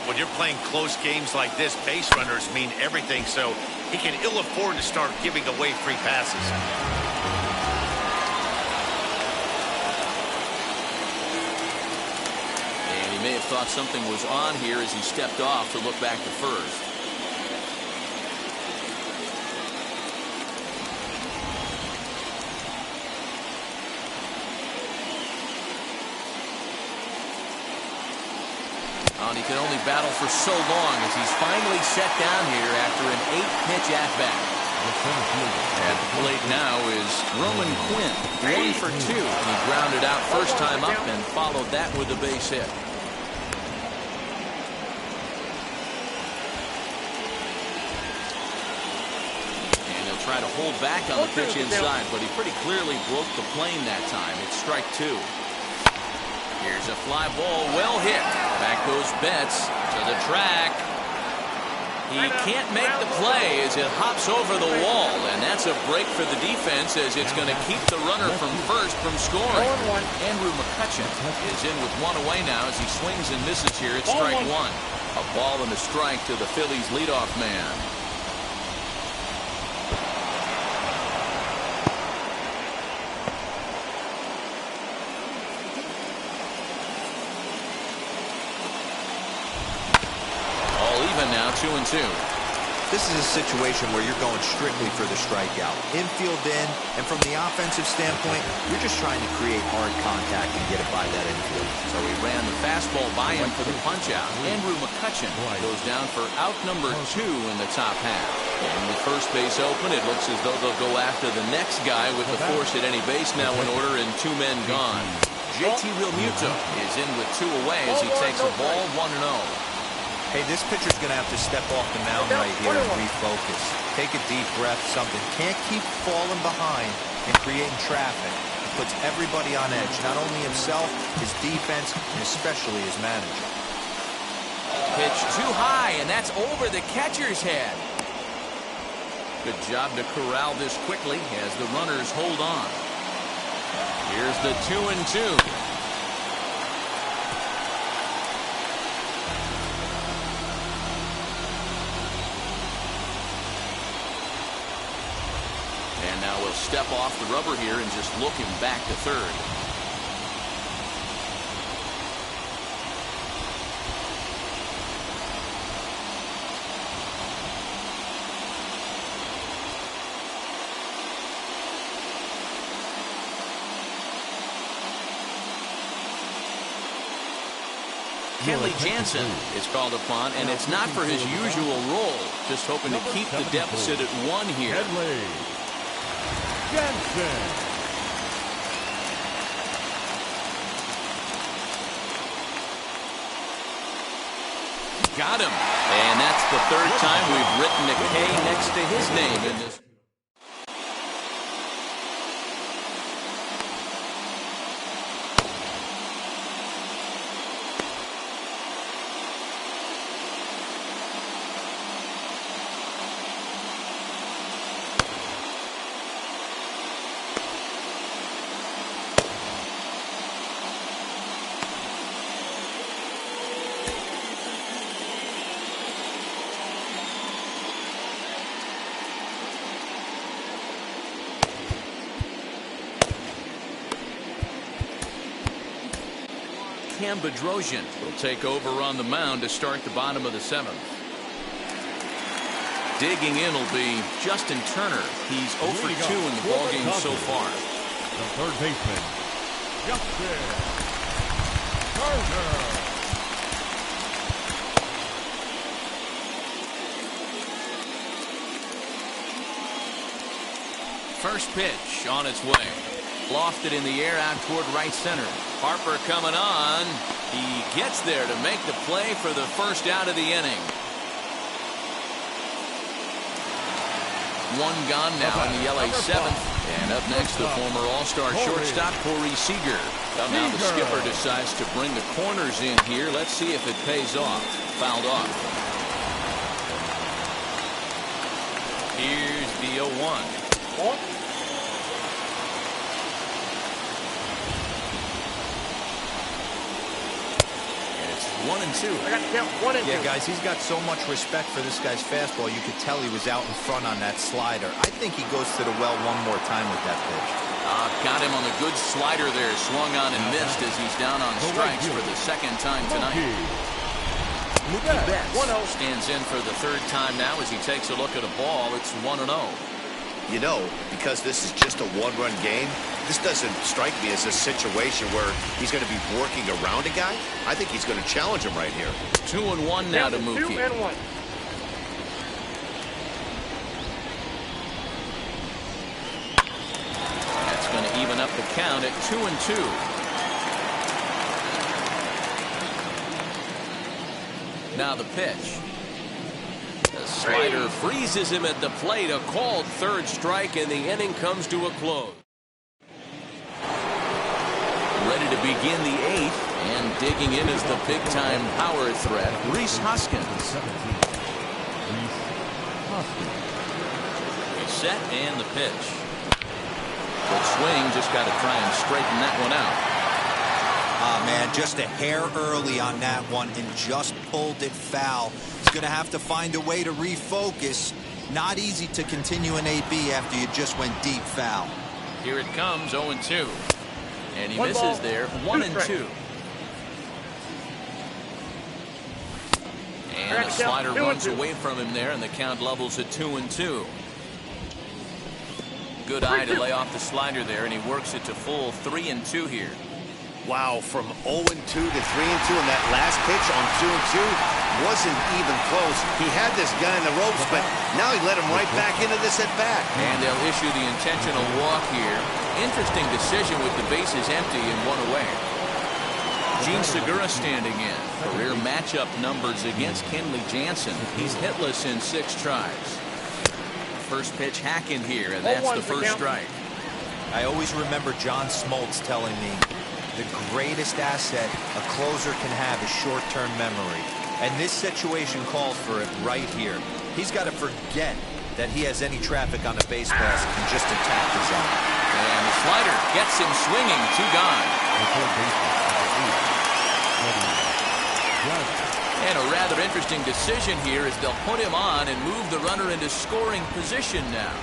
When you're playing close games like this, base runners mean everything, so he can ill afford to start giving away free passes. And he may have thought something was on here as he stepped off to look back to first. And he can only battle for so long as he's finally set down here after an 8-pitch at-bat. At the plate now is Roman Quinn, 1 for 2. He grounded out first time up and followed that with a base hit. And he'll try try to hold back on the pitch inside, but he pretty clearly broke the plane that time. It's strike 2. Here's a fly ball, well hit. Back goes Betts to the track. He can't make the play as it hops over the wall, and that's a break for the defense as it's going to keep the runner from first from scoring. Andrew McCutcheon is in with one away now as he swings and misses here. It's strike 1. A ball and a strike to the Phillies leadoff man. Now 2-2. This is a situation where you're going strictly for the strikeout. Infield in, and from the offensive standpoint, you're just trying to create hard contact and get it by that infield. So he ran the fastball by him for the punch-out. Andrew McCutcheon goes down for out number 2 in the top half. And with first base open, it looks as though they'll go after the next guy with the force at any base now in order and 2 men gone. JT Realmuto is in with 2 away as he takes a ball 1-0. Hey, this pitcher's going to have to step off the mound right here and refocus. Take a deep breath, something. Can't keep falling behind and creating traffic. It puts everybody on edge, not only himself, his defense, and especially his manager. Pitch too high, and that's over the catcher's head. Good job to corral this quickly as the runners hold on. Here's the 2-2. Now we'll step off the rubber here and just look him back to third. Kenley Jansen is called upon, and it's not for his usual role. Just hoping to keep the deficit at 1 here. Jansen. Got him. And that's the 3rd time we've written a K next to his name in this. Cam Bedrosian will take over on the mound to start the bottom of the 7th. Digging in will be Justin Turner. He's 0 for 2 in the ballgame so far. The third baseman, Justin Turner. First pitch on its way. Lofted in the air out toward right center. Harper coming on. He gets there to make the play for the first out of the inning. 1 gone now in the LA 7th. And up next, the former All-Star shortstop, Corey Seager. Well, now the skipper decides to bring the corners in here. Let's see if it pays off. Fouled off. Here's the 0-1. It's 1-2. I got to count 1 and 2. Yeah, guys, he's got so much respect for this guy's fastball. You could tell he was out in front on that slider. I think he goes to the well one more time with that pitch. Got him on the good slider there. Swung on and missed as he's down on strikes for the 2nd time tonight. Mookie Betts stands in for the 3rd time now as he takes a look at a ball. It's 1-0. You know, because this is just a 1-run game, this doesn't strike me as a situation where he's going to be working around a guy. I think he's going to challenge him right here. 2-1 now to Mookie. 2-1. That's going to even up the count at 2-2. Now the pitch. The slider freezes him at the plate. A called third strike, and the inning comes to a close. Ready to begin the eighth, and digging in is the big-time power threat, Rhys Hoskins. He's set, and the pitch. Good swing, just got to try and straighten that one out. Ah, man, just a hair early on that one and just pulled it foul. He's going to have to find a way to refocus. Not easy to continue an AB after you just went deep foul. Here it comes, 0-2. And he One misses ball, there, 1-2. And the slider runs away from him there, and the count levels at 2-2. Good eye to lay off the slider there, and he works it to full 3-2 here. Wow, from 0-2 to 3-2, and that last pitch on 2-2 wasn't even close. He had this guy in the ropes, but now he let him right back into this at bat. And they'll issue the intentional walk here. Interesting decision with the bases empty and one away. Gene Segura standing in. Career matchup numbers against Kenley Jansen. He's hitless in 6 tries. First pitch hacking here, and that's the first strike. I always remember John Smoltz telling me the greatest asset a closer can have is short-term memory. And this situation calls for it right here. He's got to forget that he has any traffic on a base pass and just attack the zone. And the slider gets him swinging, 2 gone. And a rather interesting decision here as they'll put him on and move the runner into scoring position now.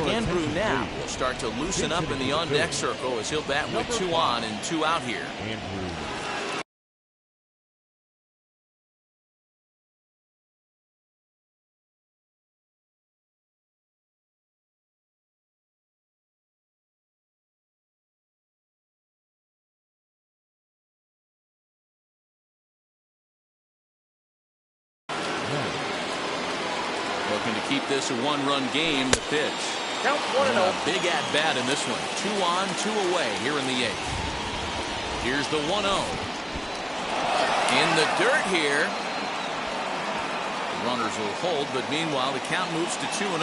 Andrew Knapp will start to loosen up in the on-deck circle as he'll bat with 2 on and 2 out here. Looking to keep this a 1-run game, the pitch. Count 1-0. Big at-bat in this one. 2 on, 2 away here in the 8th. Here's the 1-0. In the dirt here. The runners will hold, but meanwhile the count moves to 2-0.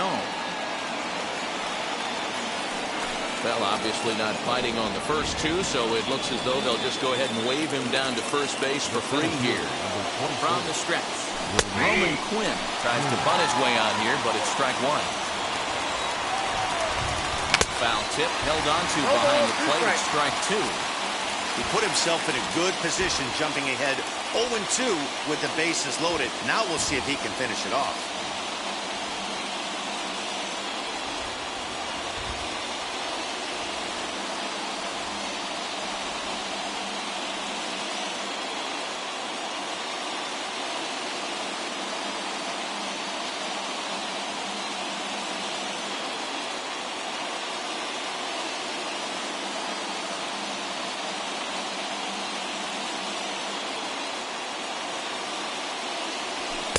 Well, obviously not fighting on the first 2, so it looks as though they'll just go ahead and wave him down to first base for free here. From the stretch, Roman Quinn tries to bunt his way on here, but it's strike 1. Foul tip held on to behind the plate at strike 2. He put himself in a good position, jumping ahead 0-2 with the bases loaded. Now we'll see if he can finish it off.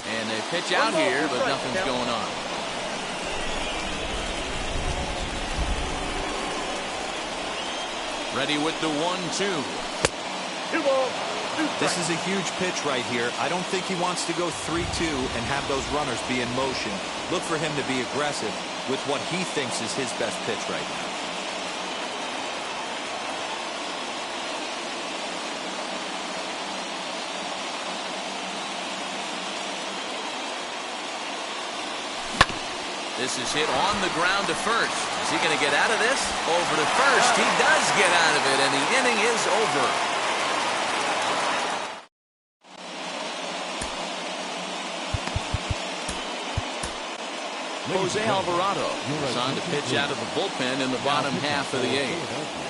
And they pitch out here, but nothing's going on. Ready with the 1-2. 2 balls, 2 strikes. This is a huge pitch right here. I don't think he wants to go 3-2 and have those runners be in motion. Look for him to be aggressive with what he thinks is his best pitch right now. This is hit on the ground to first. Is he going to get out of this? Over to first. He does get out of it, and the inning is over. Jose Alvarado is on to pitch out of the bullpen in the bottom half of the 8th.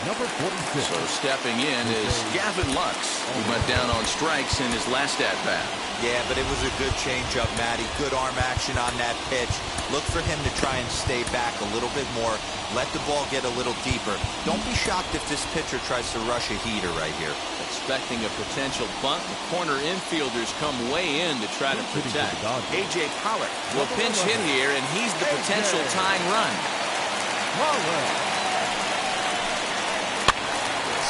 Number 46. So stepping in is Gavin Lux, who went down on strikes in his last at-bat. Yeah, but it was a good changeup, Matty. Good arm action on that pitch. Look for him to try and stay back a little bit more. Let the ball get a little deeper. Don't be shocked if this pitcher tries to rush a heater right here. Expecting a potential bunt, the corner infielders come way in to try to protect. A.J. Pollock will pinch hit here, and he's the potential tying run.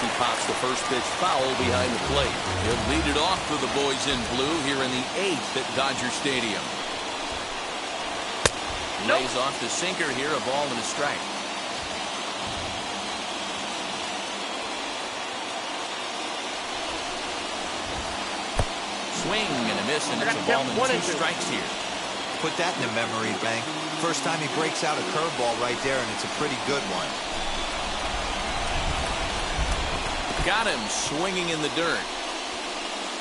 he pops the first pitch foul behind the plate. He'll lead it off for the boys in blue here in the 8th at Dodger Stadium. Lays off the sinker here, a ball and a strike. Swing and a miss, and it's a ball and 2 strikes here. Put that in the memory bank. First time he breaks out a curveball right there, and it's a pretty good one. Got him swinging in the dirt.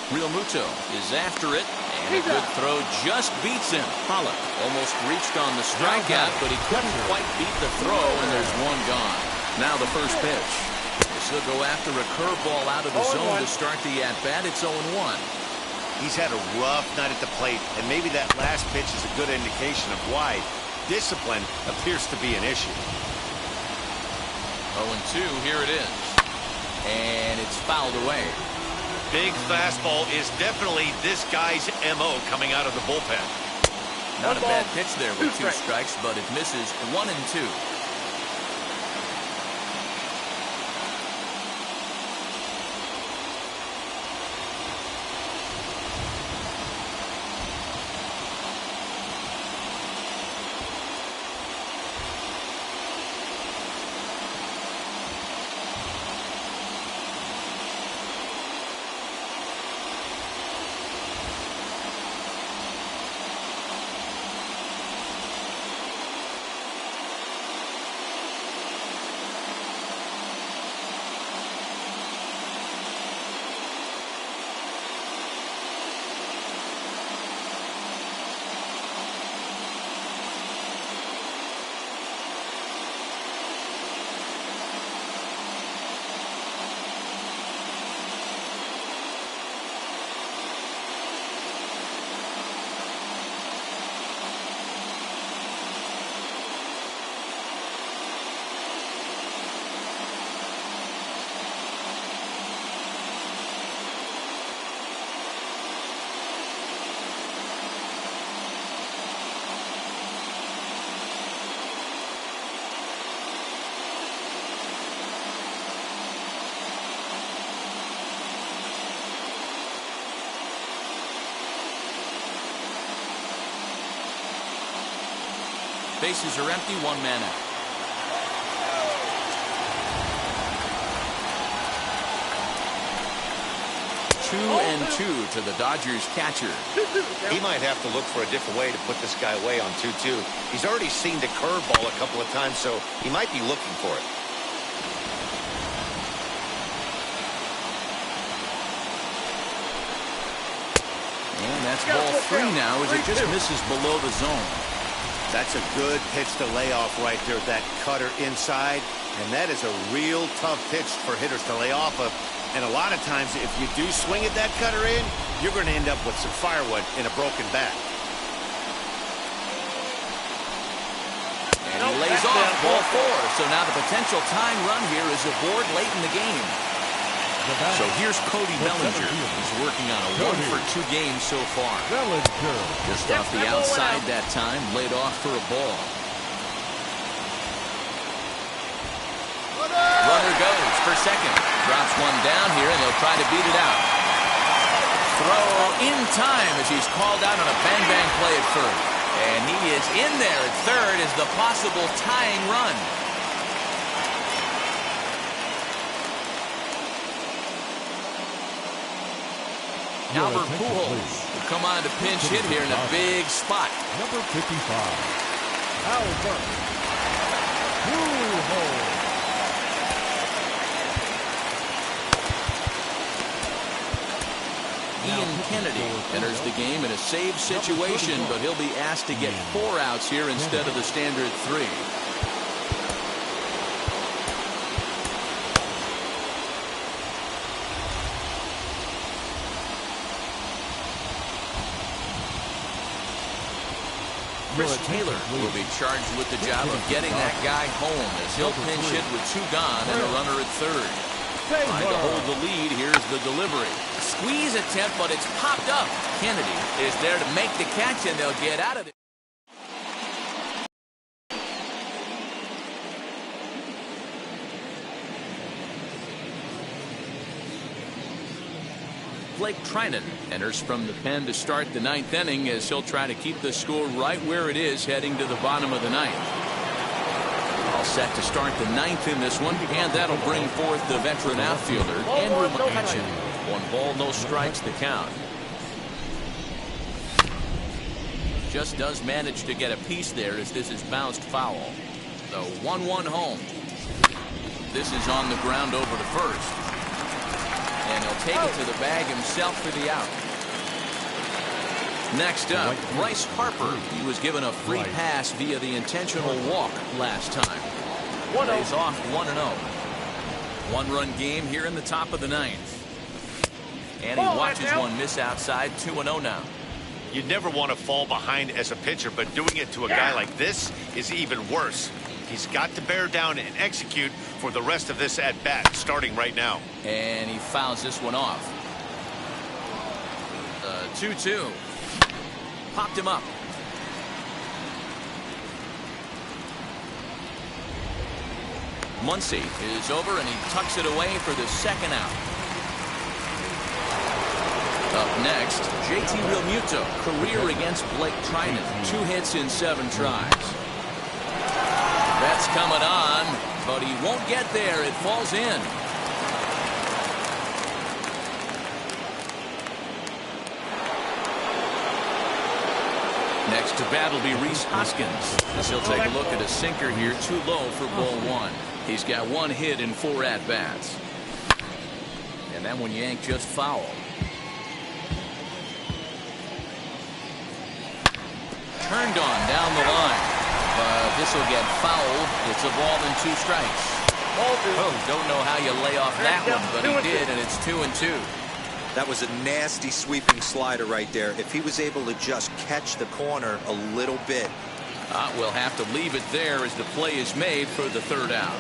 Real Muto is after it, and a good throw just beats him. Pollock almost reached on the strikeout, but he couldn't quite beat the throw, and there's one gone. Now the first pitch. He'll go after a curveball out of the zone to start the at-bat. It's 0-1. He's had a rough night at the plate, and maybe that last pitch is a good indication of why discipline appears to be an issue. 0-2, here it is. And it's fouled away. Big fastball is definitely this guy's MO coming out of the bullpen. Not a bad pitch there with 2 strikes, but it misses 1-2. Bases are empty, 1 man out. Two and 2 to the Dodgers catcher. He might have to look for a different way to put this guy away on 2-2. He's already seen the curveball a couple of times, so he might be looking for it. And that's ball 3 now as it just misses below the zone. That's a good pitch to lay off right there, that cutter inside. And that is a real tough pitch for hitters to lay off of. And a lot of times, if you do swing at that cutter in, you're going to end up with some firewood in a broken bat. And he lays off ball 4. So now the potential tying run here is aboard late in the game. So here's Cody Bellinger. He's working on a 1-for-2 game so far. Just off the outside that time, laid off for a ball. Runner goes for second. Drops one down here, and they'll try to beat it out. Throw in time as he's called out on a bang-bang play at first. And he is in there at third as the possible tying run. Albert Pujols will come on to pinch hit here in a big spot. Number 55, Albert Pujols. Ian Kennedy enters the game in a save situation, but he'll be asked to get 4 outs here instead of the standard 3. Chris Taylor will be charged with the job of getting that guy home as he'll pinch hit with 2 gone and a runner at third. Trying to hold the lead. Here's the delivery. Squeeze attempt, but it's popped up. Kennedy is there to make the catch, and they'll get out of it. Blake Trinan enters from the pen to start the ninth inning as he'll try to keep the score right where it is heading to the bottom of the ninth. All set to start the ninth in this one, and that'll bring forth the veteran outfielder, Andrew McCutchen. 1 ball, no strikes the count. Just does manage to get a piece there as this is bounced foul. The 1-1 home. This is on the ground over to first. And he'll take it to the bag himself for the out. Next up, Bryce Harper. He was given a free pass via the intentional walk last time. Lays off 1-0. 1-run game here in the top of the ninth. And he watches one miss outside. 2-0 now. You never want to fall behind as a pitcher, but doing it to a guy like this is even worse. He's got to bear down and execute for the rest of this at-bat, starting right now. And he fouls this one off. 2-2. Popped him up. Muncy is over, and he tucks it away for the second out. Up next, JT Realmuto, career against Blake Trinan. 2 hits in 7 tries. That's coming on, but he won't get there. It falls in. Next to bat will be Rhys Hoskins, as he'll take a look at a sinker here, too low for ball 1. He's got 1 hit in 4 at-bats. And that one yanked just foul. Turned on down the line. But this will get fouled. It's a ball and 2 strikes. Oh, don't know how you lay off that one, but he did, and it's 2-2. That was a nasty sweeping slider right there. If he was able to just catch the corner a little bit. We'll have to leave it there as the play is made for the 3rd out.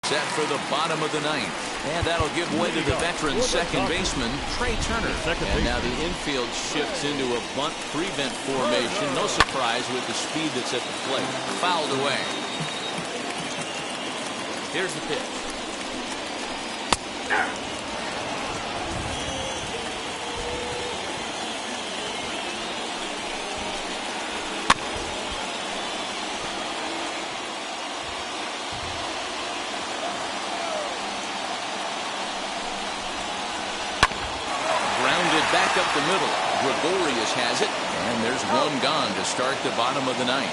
Set for the bottom of the ninth. And that'll give way to the veteran second baseman, Trey Turner. And now the infield shifts into a bunt prevent formation. No surprise with the speed that's at the plate. Fouled away. Here's the pitch. Back up the middle. Gregorius has it, and there's 1 gone to start the bottom of the ninth.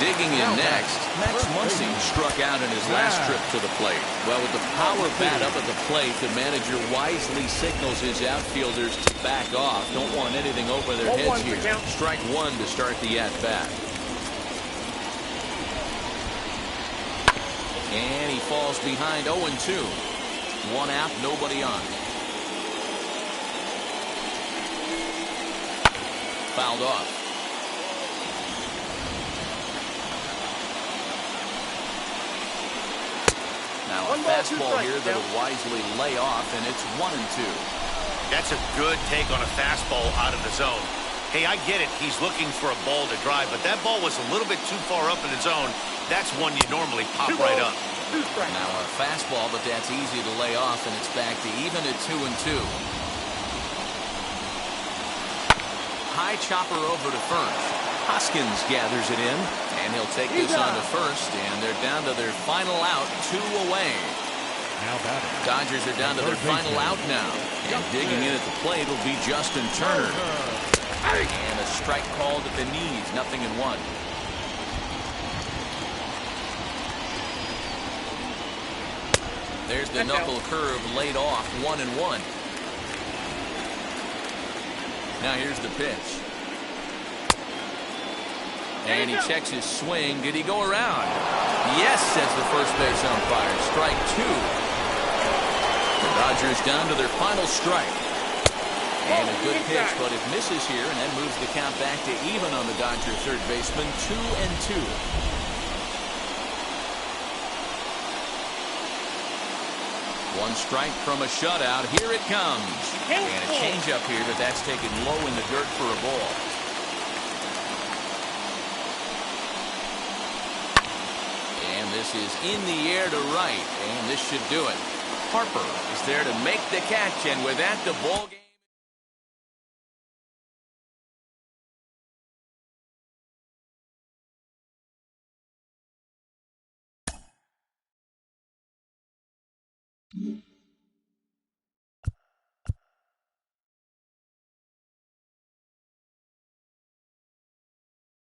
Digging in next, Max Muncy struck out in his last trip to the plate. Well, with the power bat up at the plate, the manager wisely signals his outfielders to back off. Don't want anything over their heads here. Strike 1 to start the at-bat. And he falls behind 0-2. 1 out, nobody on. Fouled off. Now a fastball here that'll wisely lay off, and it's 1-2. That's a good take on a fastball out of the zone. Hey, I get it. He's looking for a ball to drive, but that ball was a little bit too far up in the zone. That's one you normally pop right up. Now a fastball, but that's easy to lay off, and it's back to even at 2-2. High chopper over to first. Hoskins gathers it in, and he'll take this on to first, and they're down to their final out, 2 away. Dodgers are down to their final out now, and digging in at the plate will be Justin Turner. And a strike called at the knees, 0-1. There's the knuckle curve laid off, 1-1. Now here's the pitch. And he checks his swing. Did he go around? Yes, says the first base umpire. Strike 2. The Dodgers down to their final strike. And a good pitch, but it misses here, and that moves the count back to even on the Dodger third baseman, 2-2. 1 strike from a shutout. Here it comes. And a changeup here, but that's taken low in the dirt for a ball. And this is in the air to right, and this should do it. Harper is there to make the catch, and with that, the ball game.